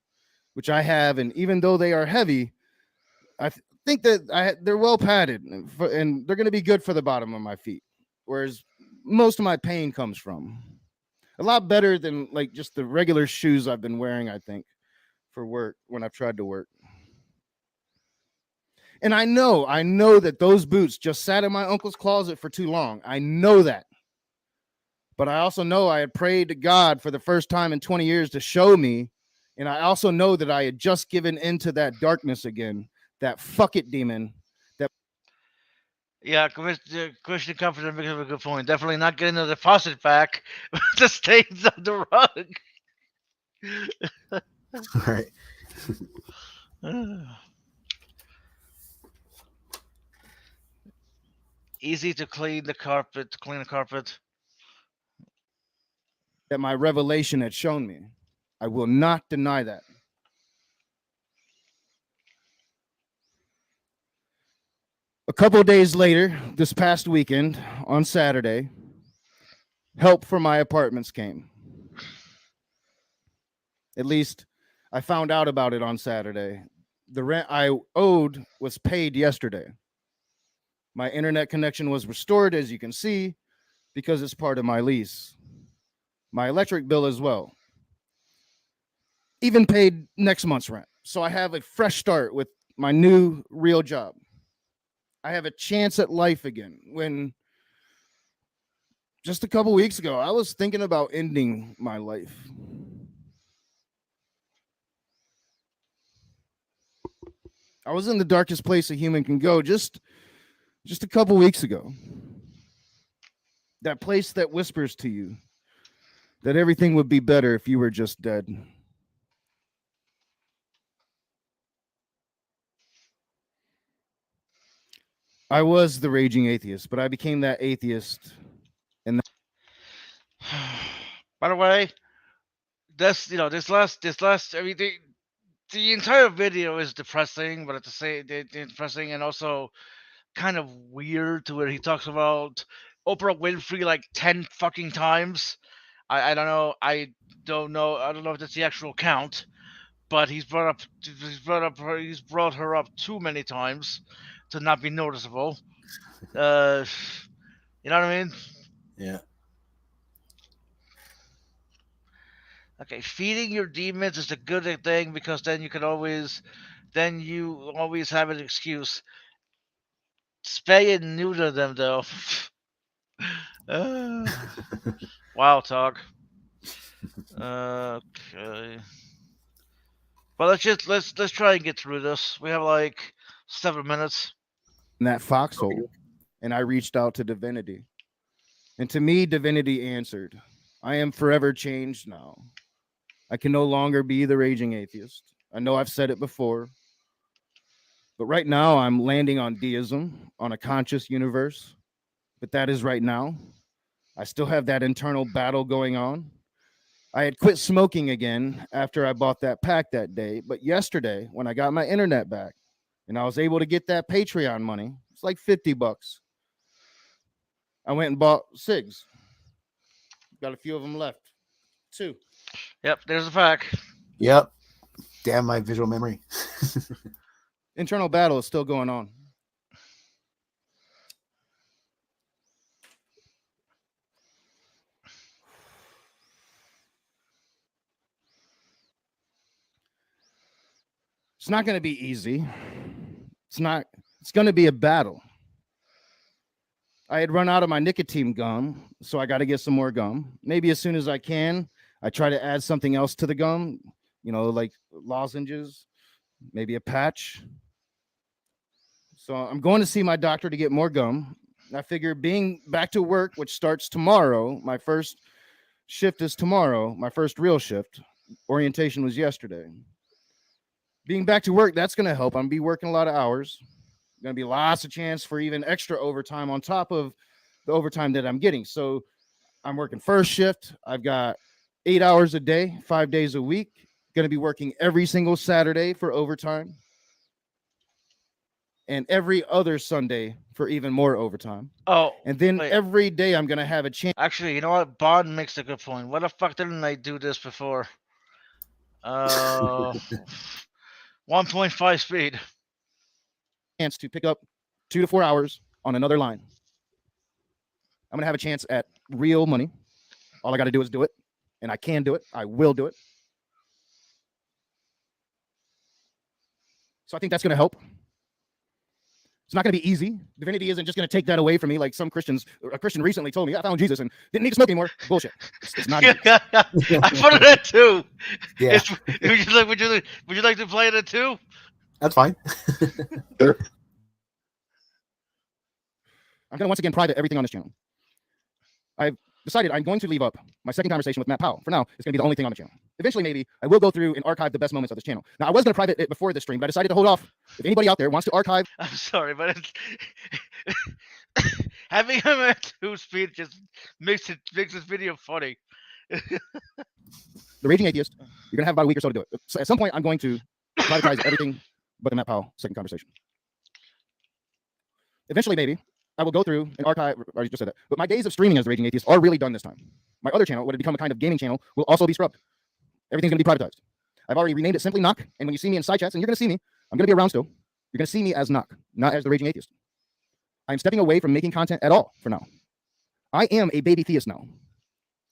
which I have. And even though they are heavy, I think that they're well padded, and they're going to be good for the bottom of my feet, whereas most of my pain comes from. A lot better than like just the regular shoes I've been wearing, I think, for work when I've tried to work. And I know that those boots just sat in my uncle's closet for too long. I know that. But I also know I had prayed to God for the first time in 20 years to show me. And I also know that I had just given into that darkness again, that fuck it demon. Yeah, Christian Comfort makes a good point. Definitely not getting the deposit back with the stains on the rug. Right. Easy to clean the carpet. To clean the carpet. That my revelation had shown me. I will not deny that. A couple of days later, this past weekend, on Saturday, help for my apartments came. At least I found out about it on Saturday. The rent I owed was paid yesterday. My internet connection was restored, as you can see, because it's part of my lease. My electric bill as well. Even paid next month's rent. So I have a fresh start with my new real job. I have a chance at life again. When just a couple weeks ago, I was thinking about ending my life. I was in the darkest place a human can go just a couple weeks ago. That place that whispers to you that everything would be better if you were just dead. I was the raging atheist, but I became that atheist. And By the way, this last. I mean, the entire video is depressing, but at the same, depressing and also kind of weird to where he talks about Oprah Winfrey like 10 fucking times. I don't know. I don't know if that's the actual count, but he's brought her up too many times to not be noticeable. Uh, you know what I mean? Yeah. Okay, feeding your demons is a good thing because then you always have an excuse. Spay and neuter them though. uh, wow, talk. Okay. But let's try and get through this. We have like 7 minutes. that foxhole, and I reached out to divinity. And to me, divinity answered, I am forever changed now. I can no longer be the raging atheist. I know I've said it before, but right now I'm landing on deism, on a conscious universe. But that is right now. I still have that internal battle going on. I had quit smoking again after I bought that pack that day. But yesterday, when I got my internet back and I was able to get that Patreon money, it's like $50. I went and bought cigs. Got a few of them left. 2. Yep, there's a pack. Yep. Damn my visual memory. Internal battle is still going on. It's not going to be easy. It's going to be a battle. I had run out of my nicotine gum, so I got to get some more gum. Maybe as soon as I can, I try to add something else to the gum, like lozenges, maybe a patch. So I'm going to see my doctor to get more gum. I figure being back to work, which starts tomorrow, my first shift is tomorrow, my first real shift. Orientation was yesterday. Being back to work, that's going to help. I'm going to be working a lot of hours. Going to be lots of chance for even extra overtime on top of the overtime that I'm getting. So I'm working first shift. I've got 8 hours a day, 5 days a week. Going to be working every single Saturday for overtime. And every other Sunday for even more overtime. Oh, And then wait. every day I'm going to have a chance Actually, you know what? Bond makes a good point. Why the fuck didn't they do this before? 1.5 speed. to pick up 2 to 4 hours on another line. I'm going to have a chance at real money. All I got to do is do it. And I can do it. I will do it. So I think that's going to help. It's not going to be easy. Divinity isn't just going to take that away from me like some Christians. A Christian recently told me, I found Jesus and didn't need to smoke anymore. Bullshit. It's not easy. I put it at 2. Yeah, Would you like to play it at 2? that's fine. Sure. I'm going to once again private everything on this channel. I've decided I'm going to leave up my second conversation with Matt Powell. For now, it's going to be the only thing on the channel. Eventually, maybe I will go through and archive the best moments of this channel. Now, I was going to private it before this stream, but I decided to hold off. If anybody out there wants to archive, I'm sorry, but it's having him at 2 speed just makes this video funny. The Raging Atheist, you're going to have about a week or so to do it. So at some point, I'm going to privatize everything but the Matt Powell second conversation. Eventually, maybe I will go through and archive. I just said that. But my days of streaming as the Raging Atheist are really done this time. My other channel, what had become a kind of gaming channel, will also be scrubbed. Everything's going to be privatized. I've already renamed it simply Knock. And when you see me in side chats, and you're going to see me, I'm going to be around still. You're going to see me as Knock, not as the Raging Atheist. I'm stepping away from making content at all for now. I am a baby theist now.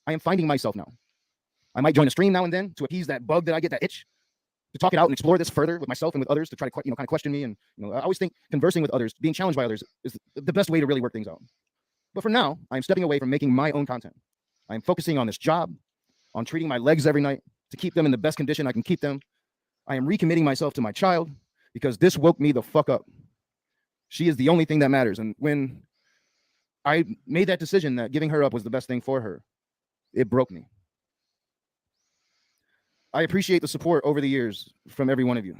I am finding myself now. I might join a stream now and then to appease that bug that I get, that itch, to talk it out and explore this further with myself and with others, to try to kind of question me. And I always think conversing with others, being challenged by others, is the best way to really work things out. But for now, I'm stepping away from making my own content. I'm focusing on this job, on treating my legs every night to keep them in the best condition I can keep them. I am recommitting myself to my child because this woke me the fuck up. She is the only thing that matters. And when I made that decision that giving her up was the best thing for her, it broke me. I appreciate the support over the years from every one of you.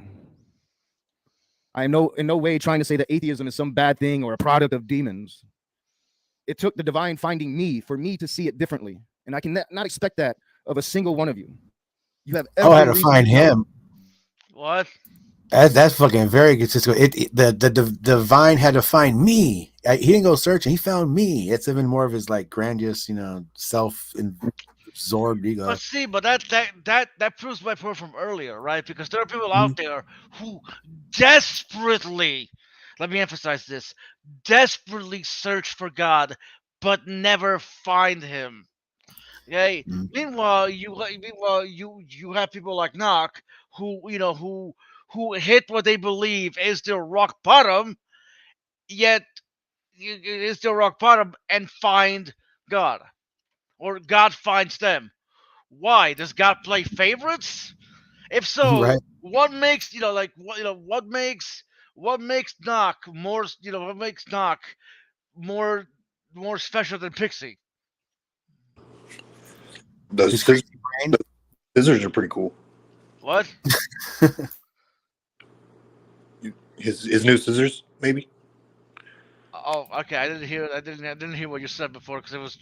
I am in no way trying to say that atheism is some bad thing or a product of demons. It took the divine finding me for me to see it differently. And I can not expect that of a single one of you. You have every I had to reason find him. What? That's fucking very good. The divine had to find me. He didn't go searching. He found me. It's even more of his like grandiose, self-absorbed ego. But see, but that proves my point from earlier, right? Because there are people out there who desperately, let me emphasize this, desperately search for God, but never find Him. Okay. Meanwhile, you have people like Knock who hit what they believe is their rock bottom, yet is their rock bottom and find God, or God finds them. Why does God play favorites? If so, Right. what makes what makes Knock more what makes Knock more special than Pixie? Those His scissors, crazy brain. scissors are pretty cool. What? His new scissors, maybe. Oh, okay. I didn't hear what you said before because it was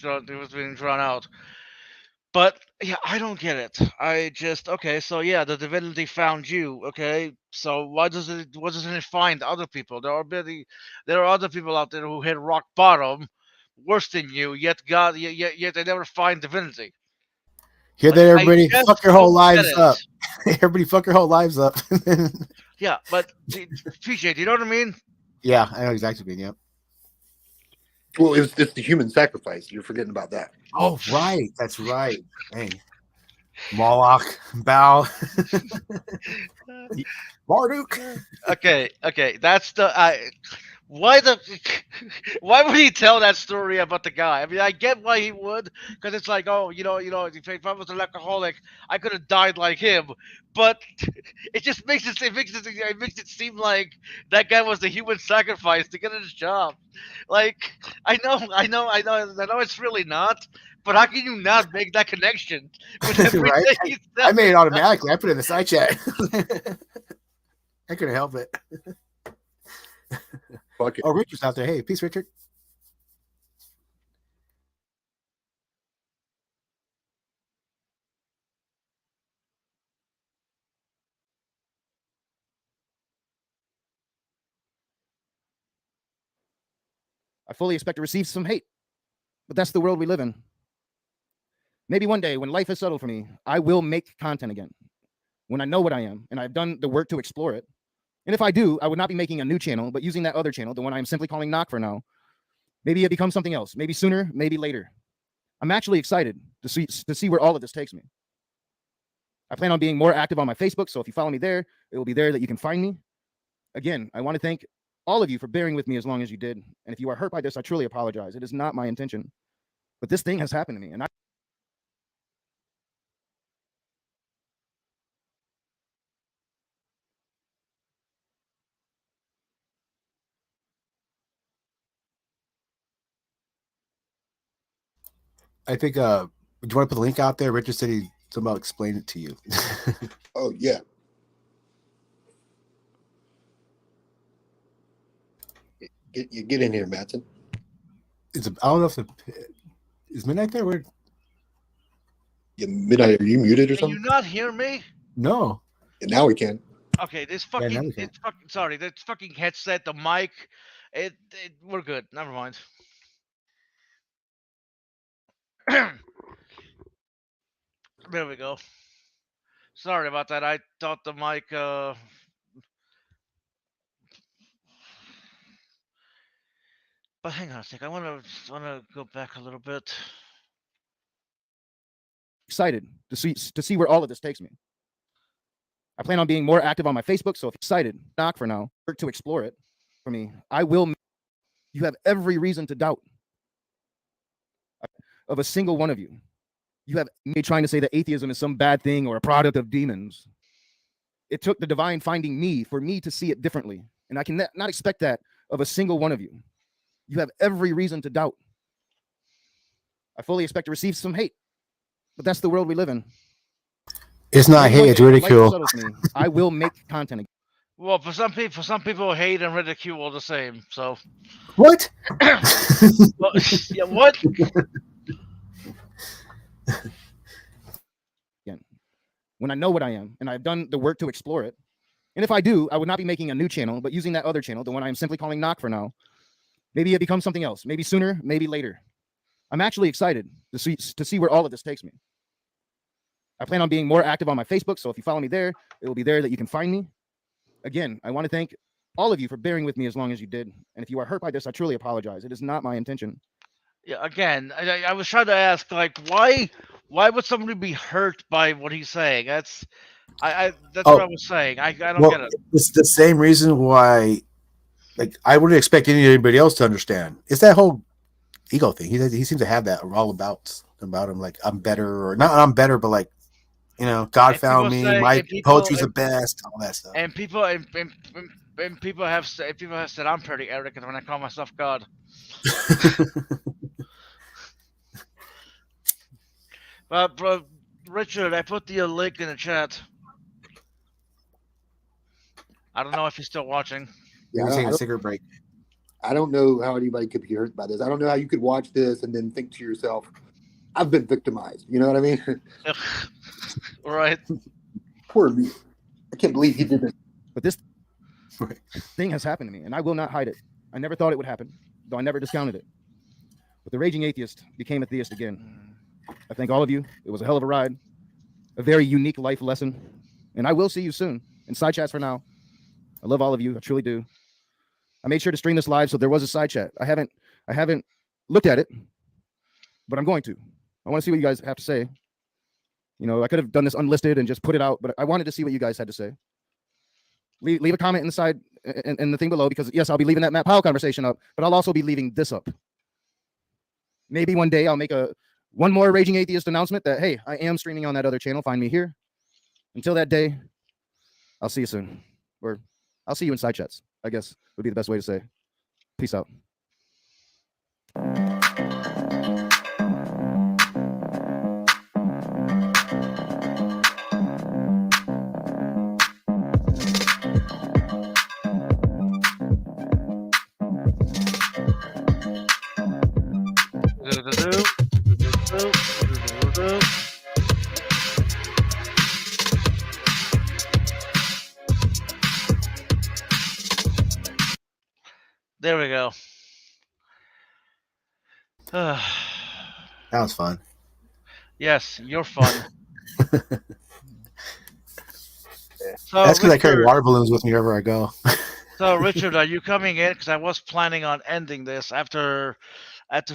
being drawn out. But yeah, I don't get it. I just okay. So yeah, the divinity found you. Okay, so why doesn't it find other people? There are other people out there who hit rock bottom, worse than you. Yet God, yet they never find divinity. Hear Like, that, I everybody? just Fuck your whole don't get lives it. up. Everybody, fuck your whole lives up. Yeah, but PJ, do you know what I mean? Yeah, I know exactly what you mean. Yep. Well, it's the human sacrifice. You're forgetting about that. Well, Oh, right. That's right. Hey, Moloch, Bow, Marduk. okay. That's the why the why would he tell that story about the guy? I mean, I get why he would, because it's like, oh, if I was an alcoholic, I could have died like him. But it just makes it seem like that guy was the human sacrifice to get his job. Like, I know it's really not. But how can you not make that connection with everything Right? he's I done? made it automatically. I put it in the side chat. I couldn't help it. Fuck it. Oh, Richard's out there. Hey, peace, Richard. I fully expect to receive some hate, but that's the world we live in. Maybe one day when life is settled for me, I will make content again. When I know what I am and I've done the work to explore it. And if I do, I would not be making a new channel, but using that other channel, the one I'm simply calling Knock for now. Maybe it becomes something else. Maybe sooner, maybe later. I'm actually excited to see where all of this takes me. I plan on being more active on my Facebook, so if you follow me there, it will be there that you can find me. Again, I want to thank all of you for bearing with me as long as you did. And if you are hurt by this, I truly apologize. It is not my intention. But this thing has happened to me, and I think, do you want to put the link out there? Richard said he somehow explained it to you. Oh yeah. Get in here, Matson. I don't know if is midnight there? Where? Midnight, are you muted or Can you something? not hear me? No. And now we can. Okay, Yeah, now we can. this fucking headset, the mic, we're good. Never mind. There we go. Sorry about that. I thought the mic. But hang on a sec. I wanna go back a little bit. excited to see where all of this takes me. I plan on being more active on my Facebook, so if you're excited, Knock for now, work to explore it for me. I will. You have every reason to doubt of a single one of you. You have me trying to say that atheism is some bad thing or a product of demons. It took the divine finding me for me to see it differently. And I can not expect that of a single one of you. You have every reason to doubt. I fully expect to receive some hate, but that's the world we live in. It's not hate, it's ridicule. I will make content again. Well, for some people, hate and ridicule are the same. So What? well, yeah, what? Again, when I know what I am and I've done the work to explore it. And if I do, I would not be making a new channel, but using that other channel, the one I'm simply calling Knock for now. Maybe it becomes something else. Maybe sooner, maybe later. I'm actually excited to see where all of this takes me. I plan on being more active on my Facebook, so if you follow me there, it will be there that you can find me. Again, I want to thank all of you for bearing with me as long as you did. And if you are hurt by this, I truly apologize. It is not my intention. Yeah, again, I was trying to ask, like, why would somebody be hurt by what he's saying? That's what I was saying. I don't get it. It's the same reason why, like, I wouldn't expect anybody else to understand. It's that whole ego thing. He seems to have that all about him. Like, I'm better, or not I'm better, but like, God found me. My poetry's the best. All that stuff. And people have said I'm pretty arrogant when I call myself God. But bro, Richard, I put the link in the chat. I don't know if you're still watching. Yeah, we're taking a cigarette break. I don't know how anybody could be hurt by this. I don't know how you could watch this and then think to yourself, I've been victimized. You know what I mean? Right. Poor me. I can't believe he did this. But this thing has happened to me, and I will not hide it. I never thought it would happen, though I never discounted it. But the raging atheist became a theist again. I thank all of you. It was a hell of a ride. a very unique life lesson. And I will see you soon in side chats for now. I love all of you. I truly do. I made sure to stream this live, so there was a side chat. I haven't looked at it, but I'm going to. I want to see what you guys have to say. You know, I could have done this unlisted and just put it out, but I wanted to see what you guys had to say. Leave a comment inside in the thing below, because yes, I'll be leaving that Matt Powell conversation up, but I'll also be leaving this up. Maybe one day I'll make one more Raging Atheist announcement that, hey, I am streaming on that other channel. Find me here. Until that day, I'll see you soon. Or I'll see you in side chats, I guess would be the best way to say. Peace out. There we go. That was fun. Yes, you're fun. So, That's because I carry Richard, water balloons with me wherever I go. so Richard, are you coming in? Because I was planning on ending this after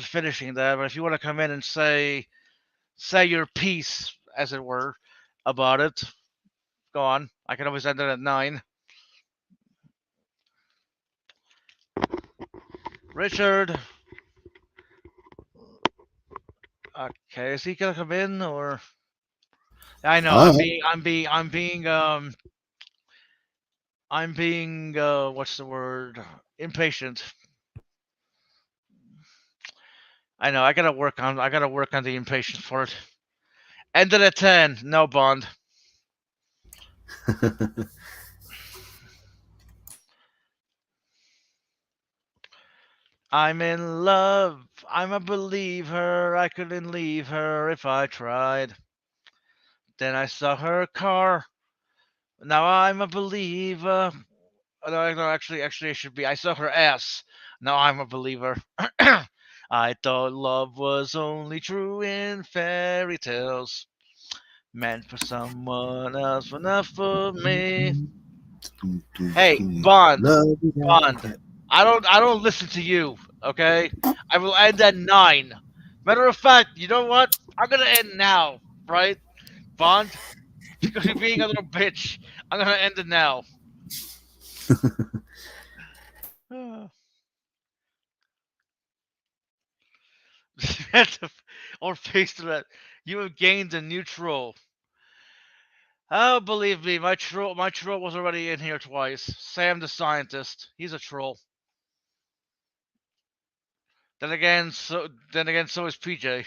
finishing that. But if you want to come in and say your piece, as it were, about it, go on. I can always end it at 9. Richard. Okay, is he gonna come in or? I know All I'm being what's the word? Impatient. I know I gotta work on the impatience for it. Ended at 10. No bond. right. I'm in love. I'm a believer. I couldn't leave her if I tried. Then I saw her car. Now I'm a believer. No, actually, it should be. I saw her ass. Now I'm a believer. I thought love was only true in fairy tales, meant for someone else, but not for me. Hey, Bond, Bond. I don't listen to you. Okay, I will end at 9. Matter of fact, you know what? I'm gonna end now, right? Bond, because you're being a little bitch. I'm gonna end it now. Or face threat. You have gained a new troll. Oh, believe me, my troll was already in here twice. Sam the scientist. He's a troll. Then again, so is PJ.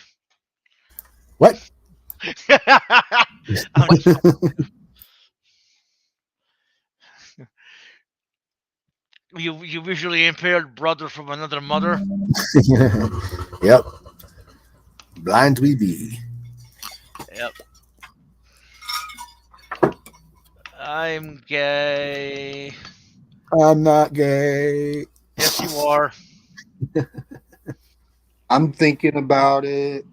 What? I'm you visually impaired brother from another mother. Yep. Blind we be. Yep. I'm gay. I'm not gay. Yes, you are. I'm thinking about it.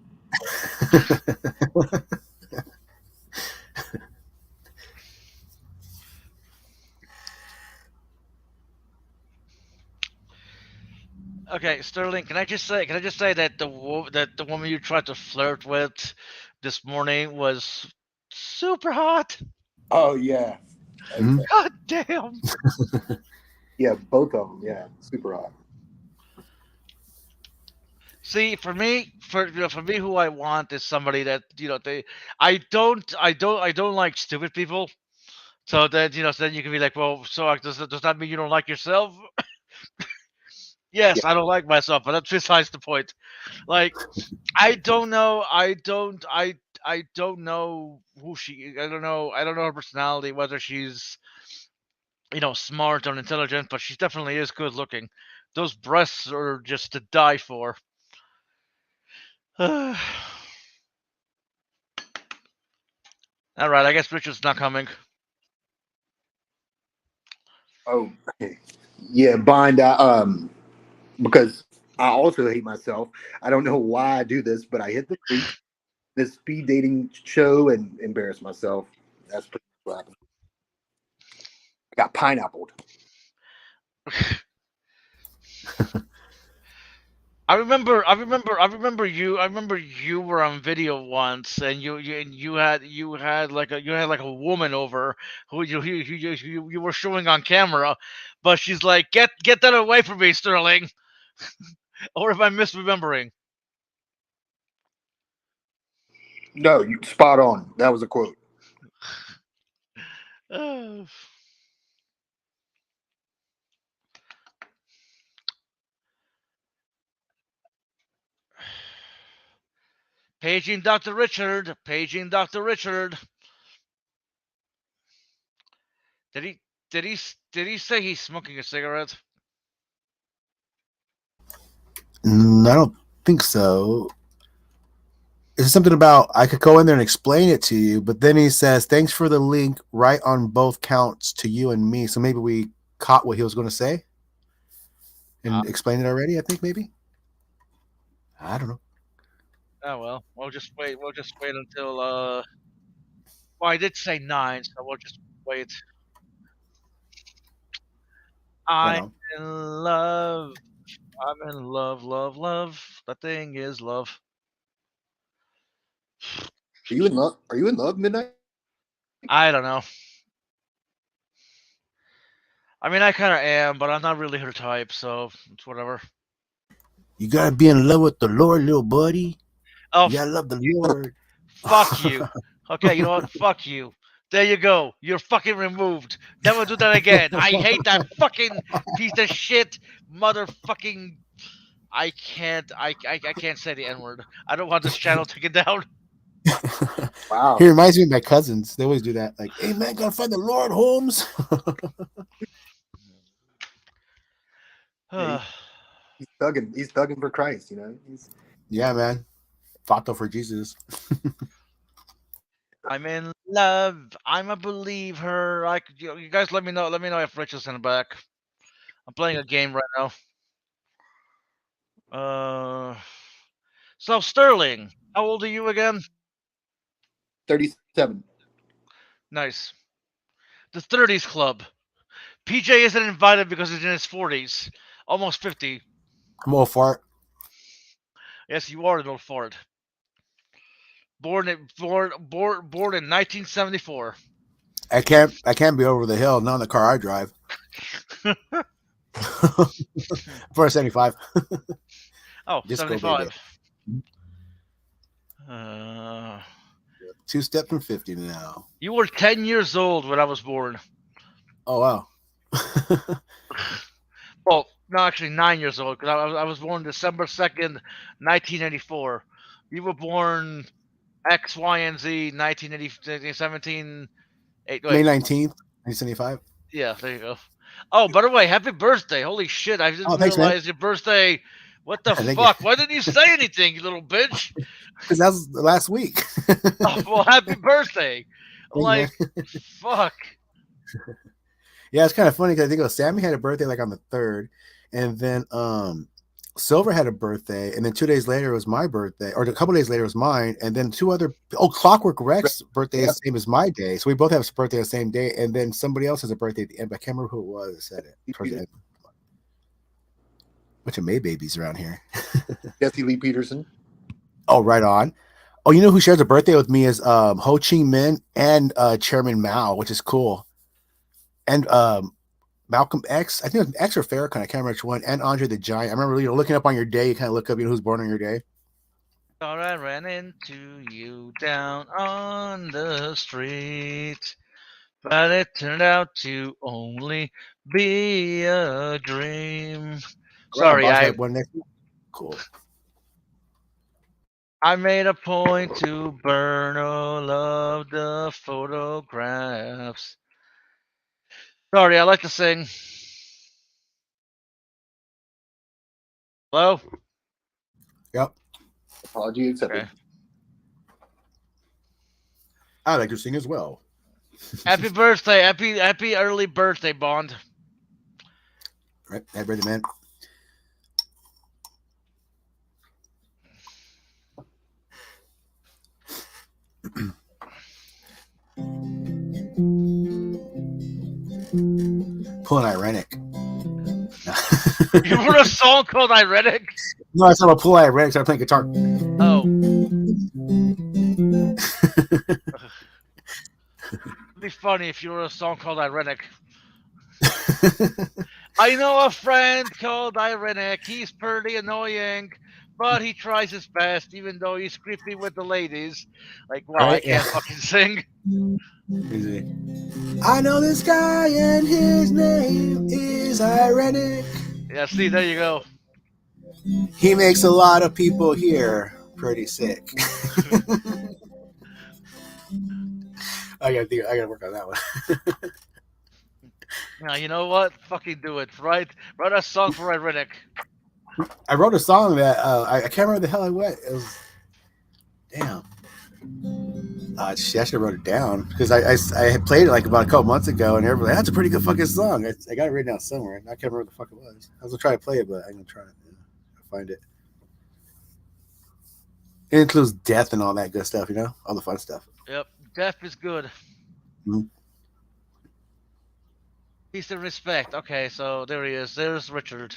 Okay, Sterling, can I just say that the woman you tried to flirt with this morning was super hot. Oh yeah, Mhm. God damn. yeah, both of them. Yeah, super hot. See, for me, who I want is somebody that I don't like stupid people. So that so then you can be like, well, so does that mean you don't like yourself? Yes, Yeah, I don't like myself, but that's besides the point. Like, I don't know who she. I don't know her personality, whether she's smart or intelligent, but she definitely is good looking. Those breasts are just to die for. All right, I guess Richard's not coming. Oh, yeah, Bond. Because I also hate myself. I don't know why I do this, but I hit the 3 this speed dating show and embarrass myself. That's pretty much what happened. I got pineappled. I remember you were on video once, and you had like a woman over who you were showing on camera, but she's like, get that away from me, Sterling. Or if I'm misremembering. No, you spot on. That was a quote. Uh, Paging Dr. Richard. Paging Dr. Richard. Did he did he say he's smoking a cigarette? I don't think so. It's something about I could go in there and explain it to you, but then he says, "Thanks for the link, right on both counts to you and me." So maybe we caught what he was going to say Uh, and explained it already. I think maybe. I don't know. oh well, we'll just wait. We'll just wait until Well, I did say 9, so we'll just wait. Right I'm on. in love. I'm in love, love, love. The thing is love. Are you in love? Are you in love, Midnight? I don't know. I mean, I kind of am, but I'm not really her type, so it's whatever. You gotta be in love with the Lord, little buddy. Oh, You gotta love the Lord. fuck you. Okay, you know what? Fuck you. There you go. You're fucking removed. Never do that again. I hate that fucking piece of shit, motherfucking. I can't say the N word. I don't want this channel taken down. Wow. He reminds me of my cousins. They always do that. Like, hey man, gotta find the Lord, Holmes. Yeah, he's thugging. He's thugging for Christ. You know. He's Yeah, man. Fato for Jesus. I'm in love. I'm a believer. You guys let me know. Let me know if Rich is in the back. I'm playing a game right now. So Sterling, how old are you again? 37. Nice. The 30s club. PJ isn't invited because he's in his 40s, almost 50. I'm all fart. Yes, you are an old fart. Born in 1974. I can't be over the hill, not in the car I drive. For a 75. Oh, Disco baby. 75. Uh, 2 steps from 50 now. you were 10 years old when I was born. Oh wow. Well, no, actually 9 years old because I was born December 2nd, 1984. You were born X, Y, and Z 1980, 17. Wait, May 19th, 1975. yeah, there you go. Oh, by the way, happy birthday! Holy shit, I Oh, didn't thanks, man. realize your birthday. What the Thank you. fuck? Why didn't you say anything, you little bitch? Because that was last week. Oh, well, happy birthday! Thank you, Like, man. fuck. Yeah, it's kind of funny because I think Sammy had a birthday like on the 3rd, and then Silver had a birthday, and then 2 days later was my birthday, or a couple days later was mine, and then Clockwork Rex's birthday is the same as my day, so we both have a birthday on the same day, and then somebody else has a birthday at the end, but I can't remember who it was that said it. Towards the end. Bunch of May babies around here. Jesse Lee Peterson. Oh, right on. Oh, you know who shares a birthday with me is Ho Chi Minh and Chairman Mao, which is cool. And Malcolm X, I think it was X or Farrakhan, I can't remember which one, and Andre the Giant. I remember looking up on your day, you kind of look up who's born on your day. Thought I ran into you down on the street, but it turned out to only be a dream. Right, Sorry, boss fight one next week. Cool. I made a point to burn all of the photographs. Sorry, I like to sing. Hello? Yep. Apology accepted. Okay. I like to sing as well. Happy birthday. Happy early birthday, Bond. Right, happy birthday, man. pulling ironic. You wrote a song called Irenic? No, I said about pulling ironic. So I playing guitar. Oh. It'd be funny if you wrote a song called Irenic. I know a friend called Irenic. He's pretty annoying, but he tries his best, even though he's creepy with the ladies. Like, wow, I Right? can't Yeah. fucking sing. Easy. I know this guy and his name is ironic. Yeah, see, there you go. He makes a lot of people here pretty sick. I gotta work on that one. Now, you know what? Fucking do it, right? Write a song for Irenic. I wrote a song that I can't remember the hell I went. It was damn. Shit, I should have wrote it down because I had played it like about a couple months ago, and everybody, that's a pretty good fucking song. I got it written down somewhere. I can't remember what the fuck it was. I was gonna try to play it, but I'm gonna try to find it. It includes death and all that good stuff, you know, all the fun stuff. Yep, death is good. Mhm. Peace and respect. Okay, so there he is. There's Richard.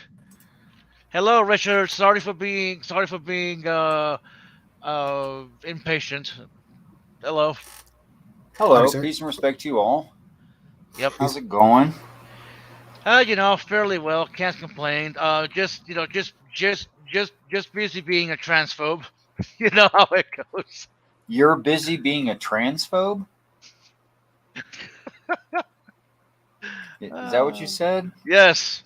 Hello, Richard. Sorry for being impatient. Hello. Hello, Hi, sir. peace and respect to you all. Yep. How's it going? You know, fairly well. Can't complain. Just busy being a transphobe. You know how it goes. You're busy being a transphobe? Is that what you said? Yes,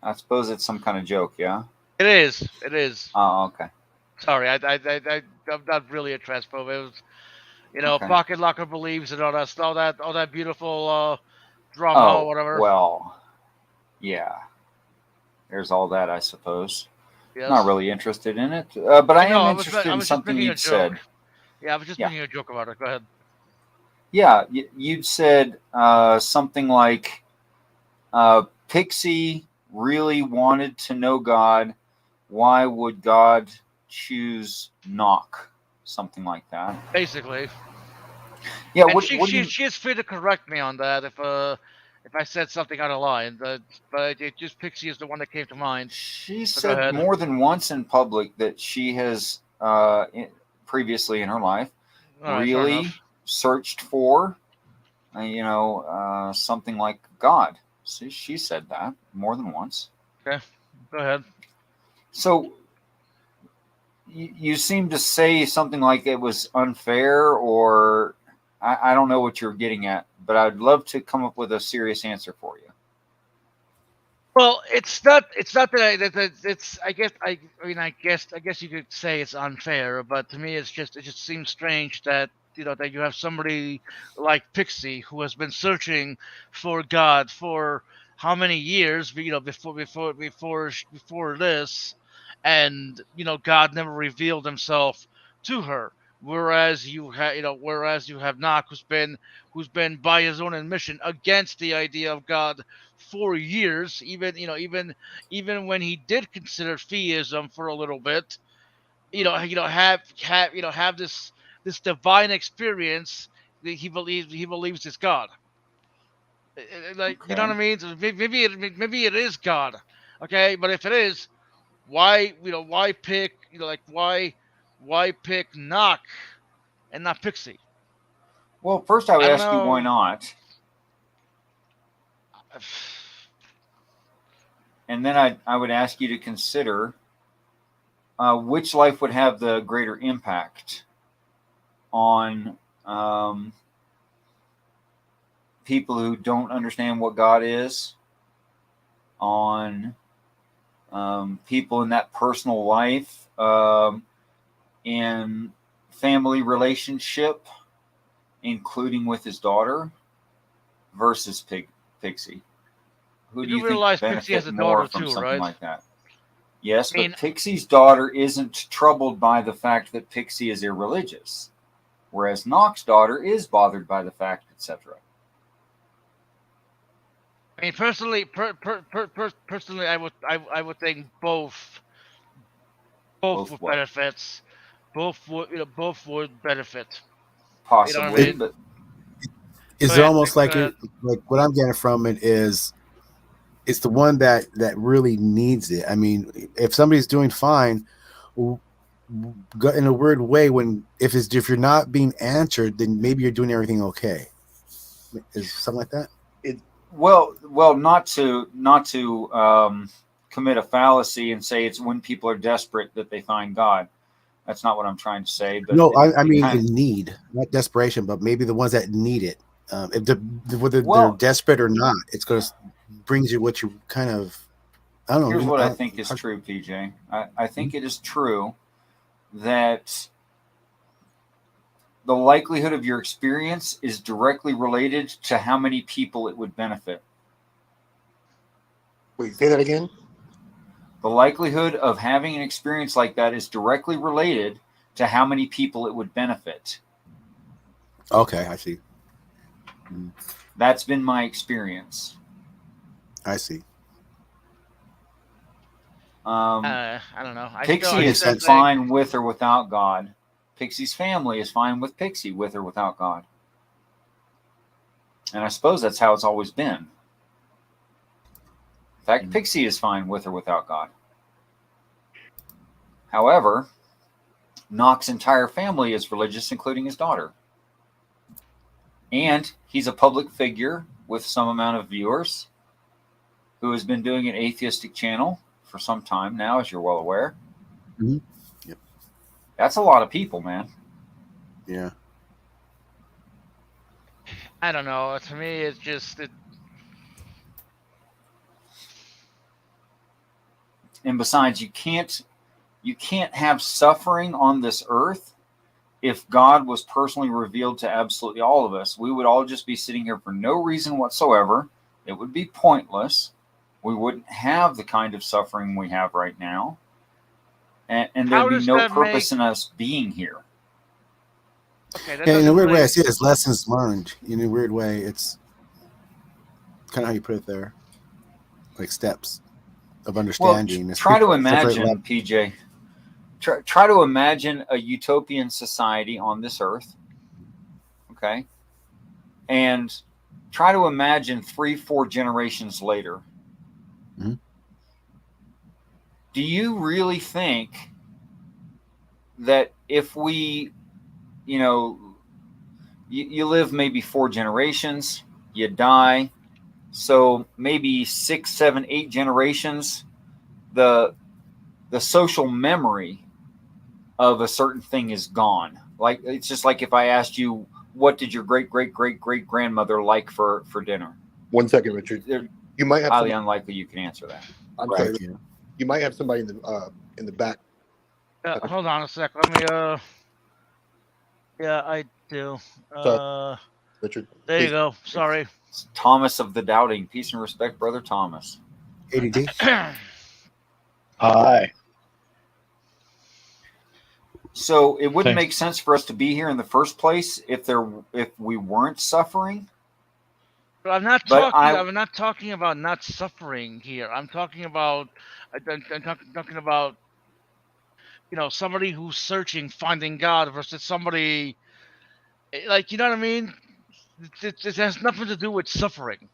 I suppose it's some kind of joke, yeah? it is. It is. Oh, okay. Sorry, I'm not really a transphobe. It was, you know, Okay. Pocket Locker believes and all that beautiful drama Oh, or whatever. well, yeah. There's all that, I suppose. Yes. Not really interested in it, but I No, am was interested in just something making a you'd said. joke. Yeah, I was just Yeah. making a joke about it. Go ahead. Yeah, you'd said something like Pixie really wanted to know God. Why would God choose Knock? Something like that. Basically. Yeah, And what she do you... is free to correct me on that if I said something out of line. But it just Pixie is the one that came to mind. She So go said ahead. more than once in public that she has previously in her life All right, fair really enough. searched for, something like God. See, she said that more than once. Okay, go ahead. So you seem to say something like it was unfair, or I don't know what you're getting at, but I'd love to come up with a serious answer for you. Well, it's not that it's I guess you could say it's unfair, but to me it just seems strange that that you have somebody like Pixie who has been searching for God for how many years, before this, and God never revealed himself to her. Whereas you have Knock, who's been by his own admission against the idea of God for years, even when he did consider theism for a little bit, have this divine experience that he believes is God. Like, you know what I Okay. mean? So maybe it is God, okay? But if it is, why pick why pick Knock and not Pixie? Well, first I would I don't ask you why know. not, and then I would ask you to consider which life would have the greater impact on people who don't understand what God is, on people in that personal life, in family relationship, including with his daughter, versus Pixie. Who You do do you think realize would Pixie has benefit a more daughter from too, something right? like that? Yes, I mean, but Pixie's daughter isn't troubled by the fact that Pixie is irreligious, whereas Knock's daughter is bothered by the fact, etc. personally, personally, I would think both Both would what? benefits. Both would benefit. You know what I Possibly, It, mean? but is Go it ahead, almost go like ahead. it? Like what I'm getting from it is it's the one that really needs it. I mean, if somebody's doing fine, in a weird way, if you're not being answered, then maybe you're doing everything okay. Is something like that? Well, not to commit a fallacy and say it's when people are desperate that they find God. That's not what I'm trying to say. But No, I mean in need, not desperation, but maybe the ones that need it. Whether they're desperate or not, it's going to brings you what you kind of. I don't know. Here's what I think is true, PJ. I think it is true that the likelihood of your experience is directly related to how many people it would benefit. Wait, say that again? The likelihood of having an experience like that is directly related to how many people it would benefit. Okay, I see. That's been my experience. I see. I don't know. Pixie is fine with or without God. Pixie's family is fine with Pixie, with or without God. And I suppose that's how it's always been. In fact, Pixie is fine with or without God. However, Knox's entire family is religious, including his daughter. And he's a public figure with some amount of viewers who has been doing an atheistic channel for some time now, as you're well aware. Mm-hmm. Yep. That's a lot of people, man. Yeah. I don't know. To me, it's just And besides, you can't have suffering on this earth. If God was personally revealed to absolutely all of us, we would all just be sitting here for no reason whatsoever. It would be pointless. We wouldn't have the kind of suffering we have right now. And there'd be no purpose in us being here. Okay, yeah, in a weird way, I see it as lessons learned. In a weird way, it's kind of how you put it there. Like steps of understanding. Well, try to imagine, PJ. Try to imagine a utopian society on this earth, okay? And try to imagine 3-4 generations later. Mm-hmm. Do you really think that if we, you live maybe 4 generations, you die, so maybe 6, 7, 8 generations, the social memory of a certain thing is gone. Like, it's just like if I asked you, what did your great grandmother like for dinner? 1 second, Richard. You might have highly unlikely you can answer that. I'm sorry. You might have somebody in the back. Hold on a sec. Let me. Yeah, I do. Richard. There you go. Sorry. It's Thomas of the Doubting. Peace and respect, brother Thomas. ADD. Hi. So it wouldn't make sense for us to be here in the first place if we weren't suffering. But I'm not talking about not suffering here. I'm talking about somebody who's searching, finding God versus somebody like, you know what I mean? It has nothing to do with suffering.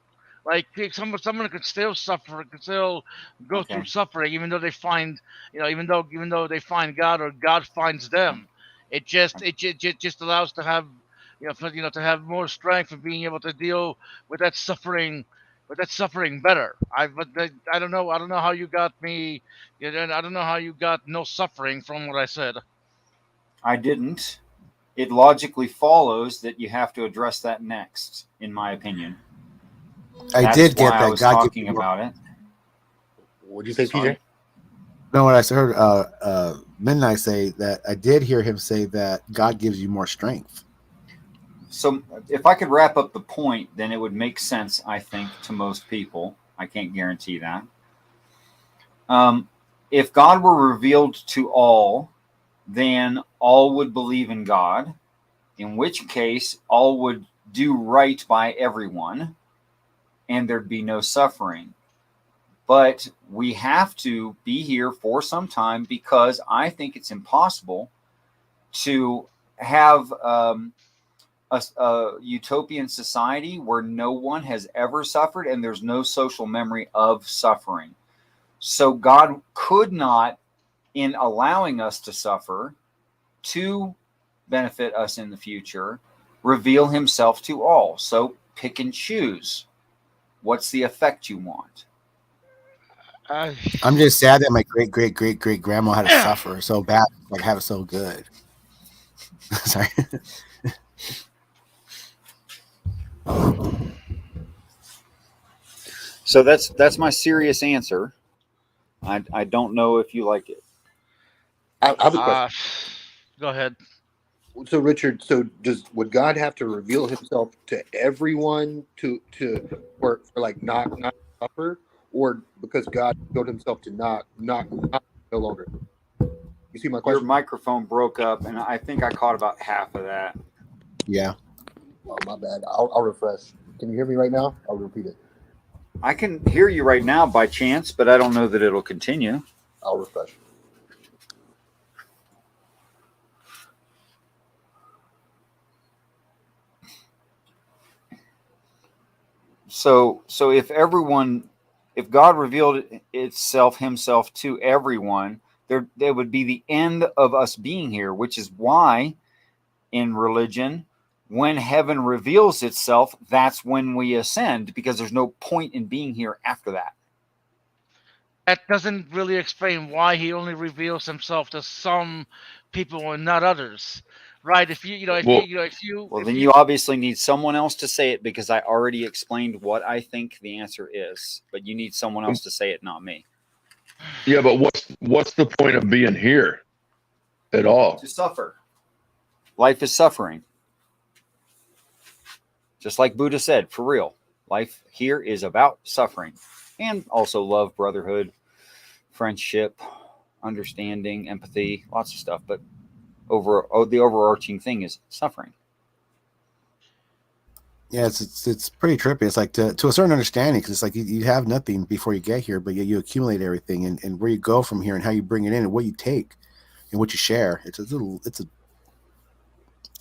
Like someone could still suffer, could still go through suffering, even though they find, even though they find God or God finds them. It just allows to have, to have more strength of being able to deal with that suffering, better. I don't know how you got me. I don't know how you got no suffering from what I said. I didn't. It logically follows that you have to address that next, in my opinion. I did get that. I was talking about it. What'd you say, PJ? No, what I heard Midnight say that I did hear him say that God gives you more strength. So if I could wrap up the point, then it would make sense, I think, to most people. I can't guarantee that. If God were revealed to all, then all would believe in God, in which case all would do right by everyone, and there'd be no suffering. But we have to be here for some time because I think it's impossible to have a a utopian society where no one has ever suffered and there's no social memory of suffering. So God could not, in allowing us to suffer to benefit us in the future, reveal himself to all. So pick and choose. What's the effect you want? I'm just sad that my great grandma had to suffer so bad, like have it so good. Sorry. So that's my serious answer. I don't know if you like it. I have a question. Go ahead. So Richard, so would God have to reveal himself to everyone for like not suffer, or because God revealed himself to not no longer? You see my Your question? microphone broke up, and I think I caught about half of that. Yeah. Oh, my bad. I'll refresh. Can you hear me right now? I'll repeat it. I can hear you right now by chance, but I don't know that it'll continue. I'll refresh. So if God revealed himself to everyone, there would be the end of us being here, which is why in religion, when heaven reveals itself, that's when we ascend, because there's no point in being here after that. That doesn't really explain why he only reveals himself to some people and not others, right? If you, Then you obviously need someone else to say it, because I already explained what I think the answer is, but you need someone else to say it, not me. Yeah, but what's the point of being here at all? To suffer. Life is suffering. Just like Buddha said, for real. Life here is about suffering, and also love, brotherhood, friendship, understanding, empathy, lots of stuff. But the overarching thing is suffering. Yeah, it's pretty trippy. It's like to a certain understanding, because it's like you have nothing before you get here, but you accumulate everything, and where you go from here, and how you bring it in, and what you take, and what you share. It's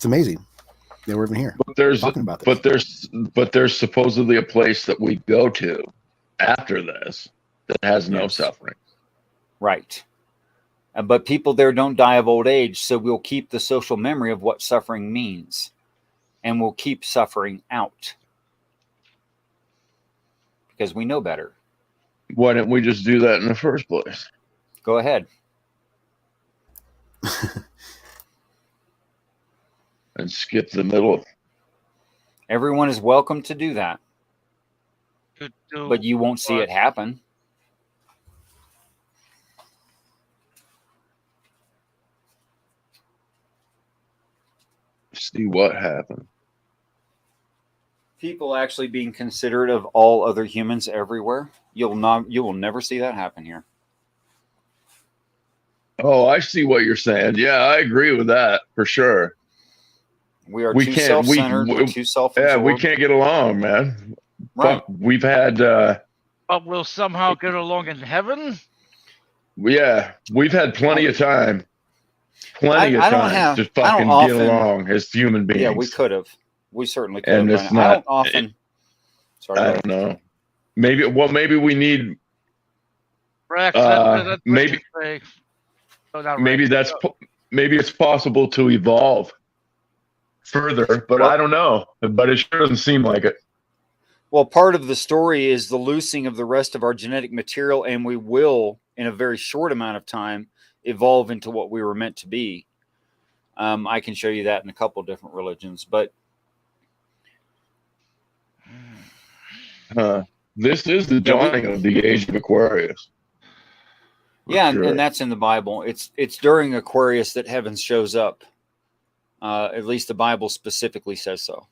amazing that we're even here. But there's talking about this. but there's supposedly a place that we go to after this that has no suffering. Right. But people there don't die of old age, so we'll keep the social memory of what suffering means, and we'll keep suffering out because we know better. Why didn't we just do that in the first place? Go ahead. And skip the middle. Everyone is welcome to do that, but you won't see it happen. See what happened. People actually being considerate of all other humans everywhere. You will never see that happen here. Oh, I see what you're saying. Yeah, I agree with that for sure. We too self-centered. We're too self-absorbed. Yeah, we can't get along, man. Right. Fuck, we've had. But we'll somehow get along in heaven. Yeah, we've had plenty of time. Plenty of time to fucking get along as human beings. Yeah, we could have. We certainly could and have. It's not, I don't often. I don't know. Maybe we need. Rex, maybe it's possible to evolve further, but I don't know. But it sure doesn't seem like it. Well, part of the story is the loosing of the rest of our genetic material, and we will, in a very short amount of time, evolve into what we were meant to be. I can show you that in a couple of different religions, but this is the dawning of the age of Aquarius. Yeah, sure. And that's in the Bible. It's during Aquarius that heaven shows up. At least the Bible specifically says so.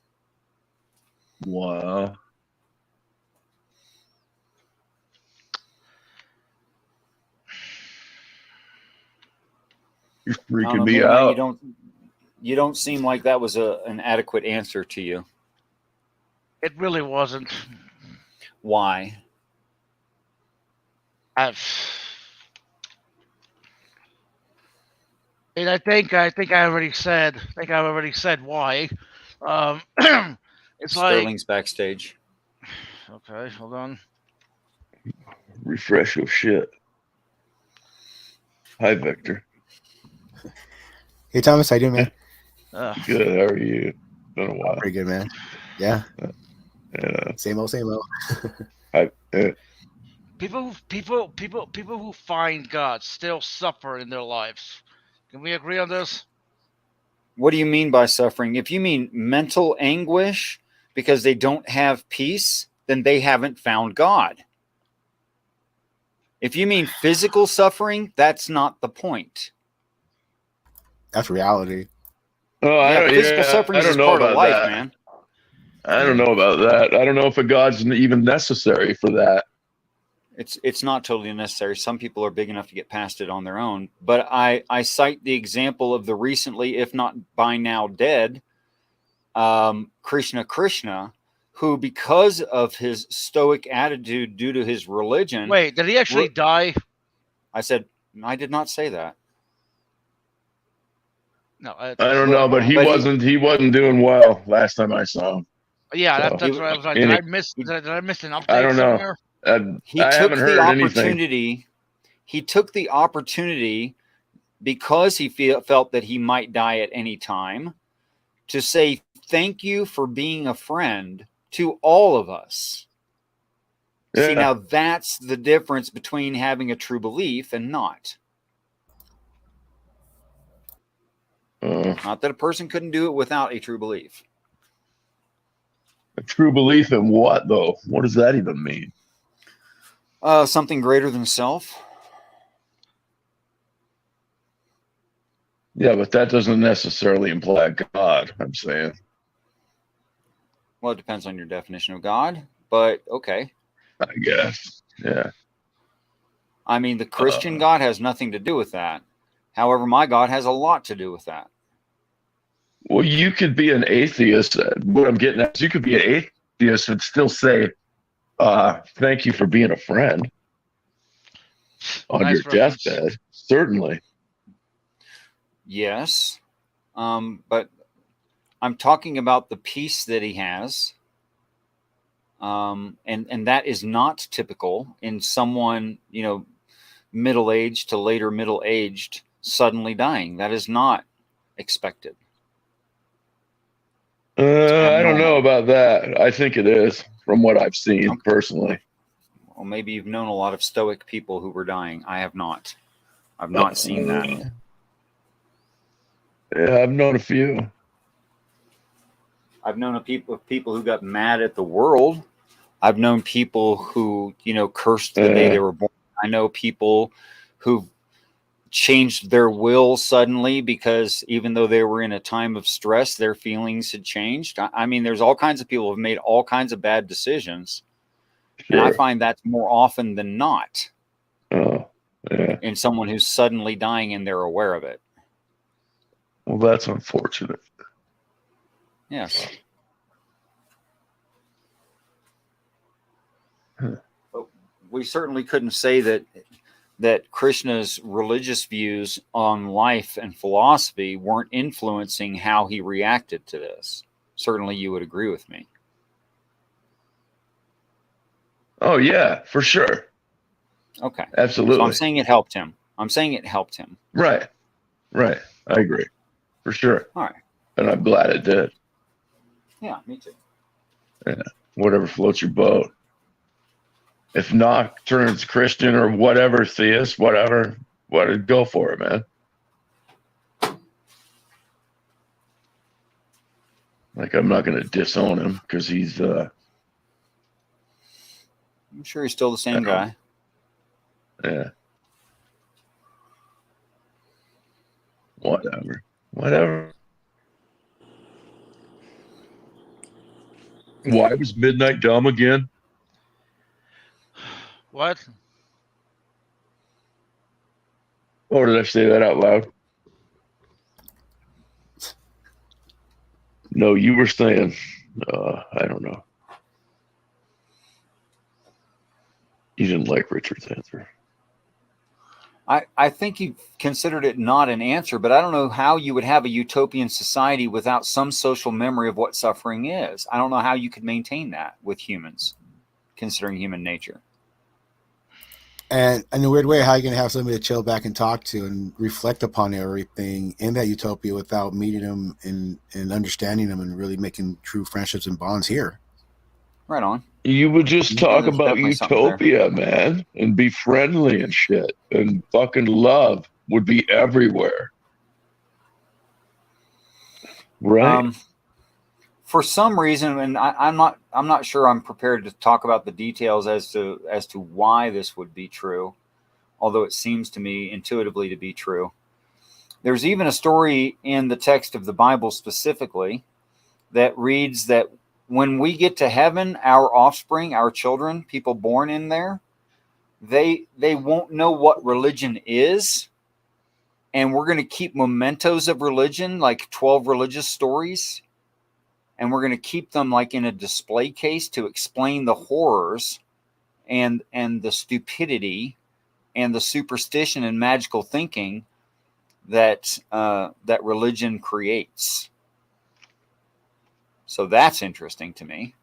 Wow. You're freaking me out. You don't seem like that was an adequate answer to you. It really wasn't. Why? And I think I already said why. It's Sterling's backstage. Okay, hold on. Refresh your shit. Hi, Victor. Hey, Thomas, how you doing, man? Good. How are you? Been a while. Pretty good, man. Yeah. Same old, same old. People who find God still suffer in their lives. Can we agree on this? What do you mean by suffering? If you mean mental anguish because they don't have peace, then they haven't found God. If you mean physical suffering, that's not the point. That's reality. Oh, physical suffering is part of life, man. I don't know about that. I don't know if a God's even necessary for that. It's not totally necessary. Some people are big enough to get past it on their own. But I cite the example of the recently, if not by now dead, Krishna, who, because of his stoic attitude due to his religion... Wait, did he actually die? I said, I did not say that. No, I don't know, but he wasn't doing well last time I saw him. Yeah, that's what I was like. Did I miss an update? I don't know. Somewhere? He took the opportunity. He took the opportunity because he felt that he might die at any time to say thank you for being a friend to all of us. Yeah. See, now that's the difference between having a true belief and not. Not that a person couldn't do it without a true belief. A true belief in what, though? What does that even mean? Something greater than self. Yeah, but that doesn't necessarily imply God, I'm saying. Well, it depends on your definition of God, but okay. I guess, yeah. I mean, the Christian God has nothing to do with that. However, my God has a lot to do with that. Well, you could be an atheist. What I'm getting at is you could be an atheist and still say, thank you for being a friend on your deathbed. Certainly. Yes. But I'm talking about the peace that he has. And that is not typical in someone, middle-aged to later middle-aged suddenly dying. That is not expected. I don't know about that. I think it is, from what I've seen personally. Well, maybe you've known a lot of stoic people who were dying. I have not. I've not seen that. Yeah, I've known a few. I've known people who got mad at the world. I've known people who, cursed the day they were born. I know people who changed their will suddenly because even though they were in a time of stress, their feelings had changed. I mean, there's all kinds of people who have made all kinds of bad decisions. Sure. And I find that's more often than not in someone who's suddenly dying and they're aware of it. Well, that's unfortunate. Yes. But we certainly couldn't say that Krishna's religious views on life and philosophy weren't influencing how he reacted to this. Certainly you would agree with me. Oh, yeah, for sure. Okay. Absolutely. So I'm saying it helped him. Right. I agree. For sure. All right. And I'm glad it did. Yeah, me too. Yeah. Whatever floats your boat. If not, turns Christian or whatever, theist, whatever, go for it, man. Like, I'm not going to disown him because he's... I'm sure he's still the same guy. Yeah. Whatever. Why was Midnight dumb again? What? Oh, did I say that out loud? No, you were saying, I don't know. You didn't like Richard's answer. I think you considered it not an answer, but I don't know how you would have a utopian society without some social memory of what suffering is. I don't know how you could maintain that with humans, considering human nature. And in a weird way, how are you going to have somebody to chill back and talk to and reflect upon everything in that utopia without meeting them and understanding them and really making true friendships and bonds here? Right on. You would just talk there's about definitely something there. utopia, man, and be friendly and shit, and fucking love would be everywhere. Right? For some reason, and I'm not sure I'm prepared to talk about the details as to why this would be true, although it seems to me intuitively to be true. There's even a story in the text of the Bible specifically that reads that when we get to heaven, our offspring, our children, people born in there, they won't know what religion is, and we're going to keep mementos of religion, like 12 religious stories, and we're going to keep them like in a display case to explain the horrors and the stupidity and the superstition and magical thinking that that religion creates. So that's interesting to me.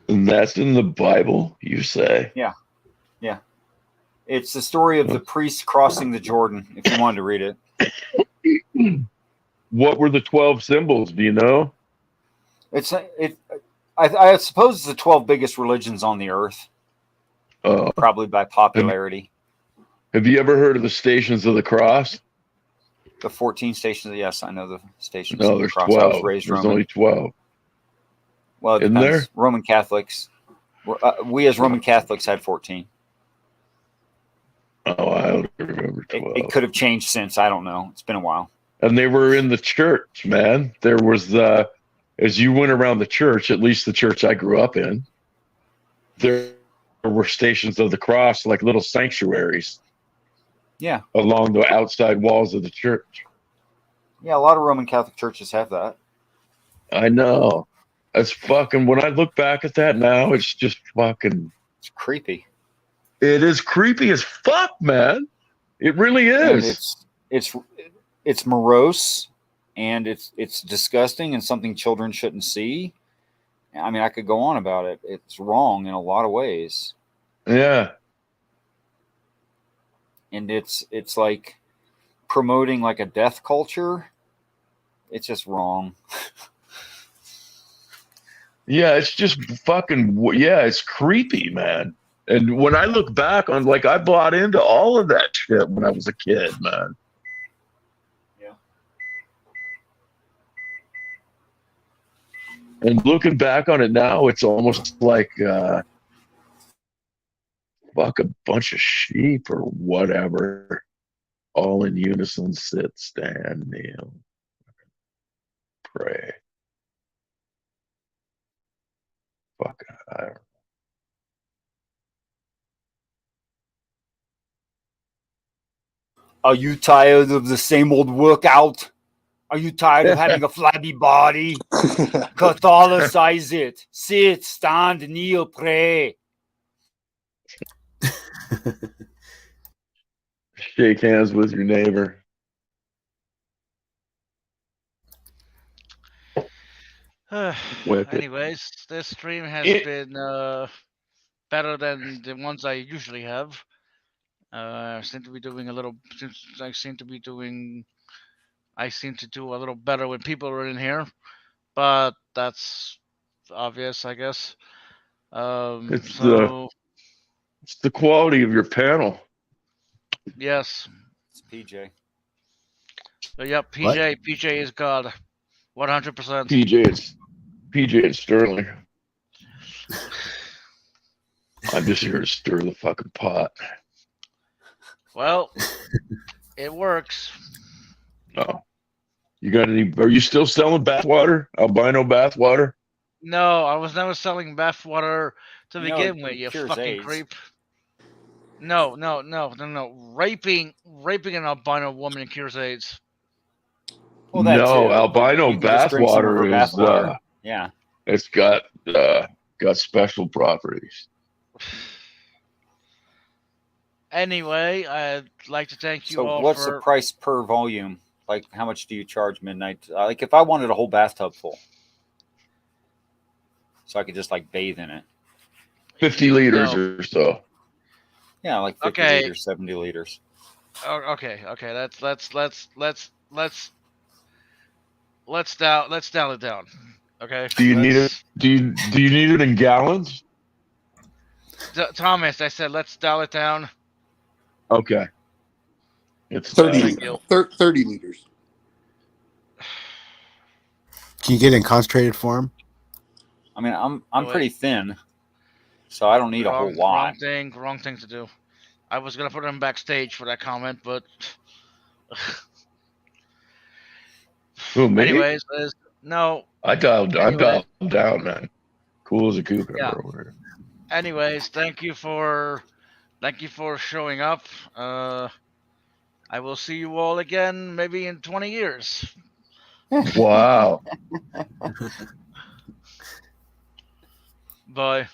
And that's in the Bible, you say? Yeah. Yeah. It's the story of the priest crossing the Jordan, if you wanted to read it. What were the 12 symbols? Do you know? I suppose it's the 12 biggest religions on the earth, probably by popularity. Have you ever heard of the Stations of the Cross? The 14 stations. Yes, I know the stations. No, of the there's cross. 12. I was raised There's Roman. only 12. Well, it Isn't depends. there? Roman Catholics. We as Roman Catholics had 14. Oh, I don't remember 12. It could have changed since. I don't know. It's been a while. And they were in the church, man. There was as you went around the church, at least the church I grew up in, there were Stations of the Cross, like little sanctuaries. Yeah. Along the outside walls of the church. Yeah, a lot of Roman Catholic churches have that. I know. That's fucking, when I look back at that now, it's just fucking. It's creepy. It is creepy as fuck, man. It really is. And it's morose, and it's disgusting, and something children shouldn't see. I mean, I could go on about it. It's wrong in a lot of ways. Yeah. And it's like promoting like a death culture. It's just wrong. Yeah, it's just fucking, yeah, it's creepy, man. And when I look back on, like, I bought into all of that shit when I was a kid, man. Yeah. And looking back on it now, it's almost like, fuck, a bunch of sheep or whatever, all in unison, sit, stand, kneel, pray. Fuck, I don't know. Are you tired of the same old workout? Are you tired of having a flabby body? Catholicize it. Sit, stand, kneel, pray. Shake hands with your neighbor. Anyways, this stream has been better than the ones I usually have. I seem to be doing a little. I seem to do a little better when people are in here, but that's obvious, I guess. It's the quality of your panel. Yes. It's PJ. Yep, PJ is God, 100%. PJ and Sterling. I'm just here to stir the fucking pot. Well, it works. Oh, you got any? Are you still selling bathwater? Albino bathwater? No, I was never selling bathwater to begin with. You fucking AIDS. creep. No. Raping an albino woman cures AIDS. Well, that no, too, albino bathwater is bathwater. Yeah. It's got got special properties. Anyway, I'd like to thank you So all what's for. the price per volume? Like, how much do you charge Midnight? Like, if I wanted a whole bathtub full, so I could just like bathe in it. 50 liters or so. Yeah, like 50 Okay. liters, 70 liters. Oh, okay. Let's dial it down. Okay. Do you need it? Do you need it in gallons? Thomas, I said let's dial it down. Okay. It's 30, 30 liters. Can you get it in concentrated form? I mean, I'm pretty thin, so I don't need a whole lot. Wrong thing to do. I was gonna put him backstage for that comment, but Who, me? anyways, no. I dialed down, man. Cool as a cucumber Yeah. over here. Anyways, thank you for showing up. I will see you all again maybe in 20 years. Wow. Bye.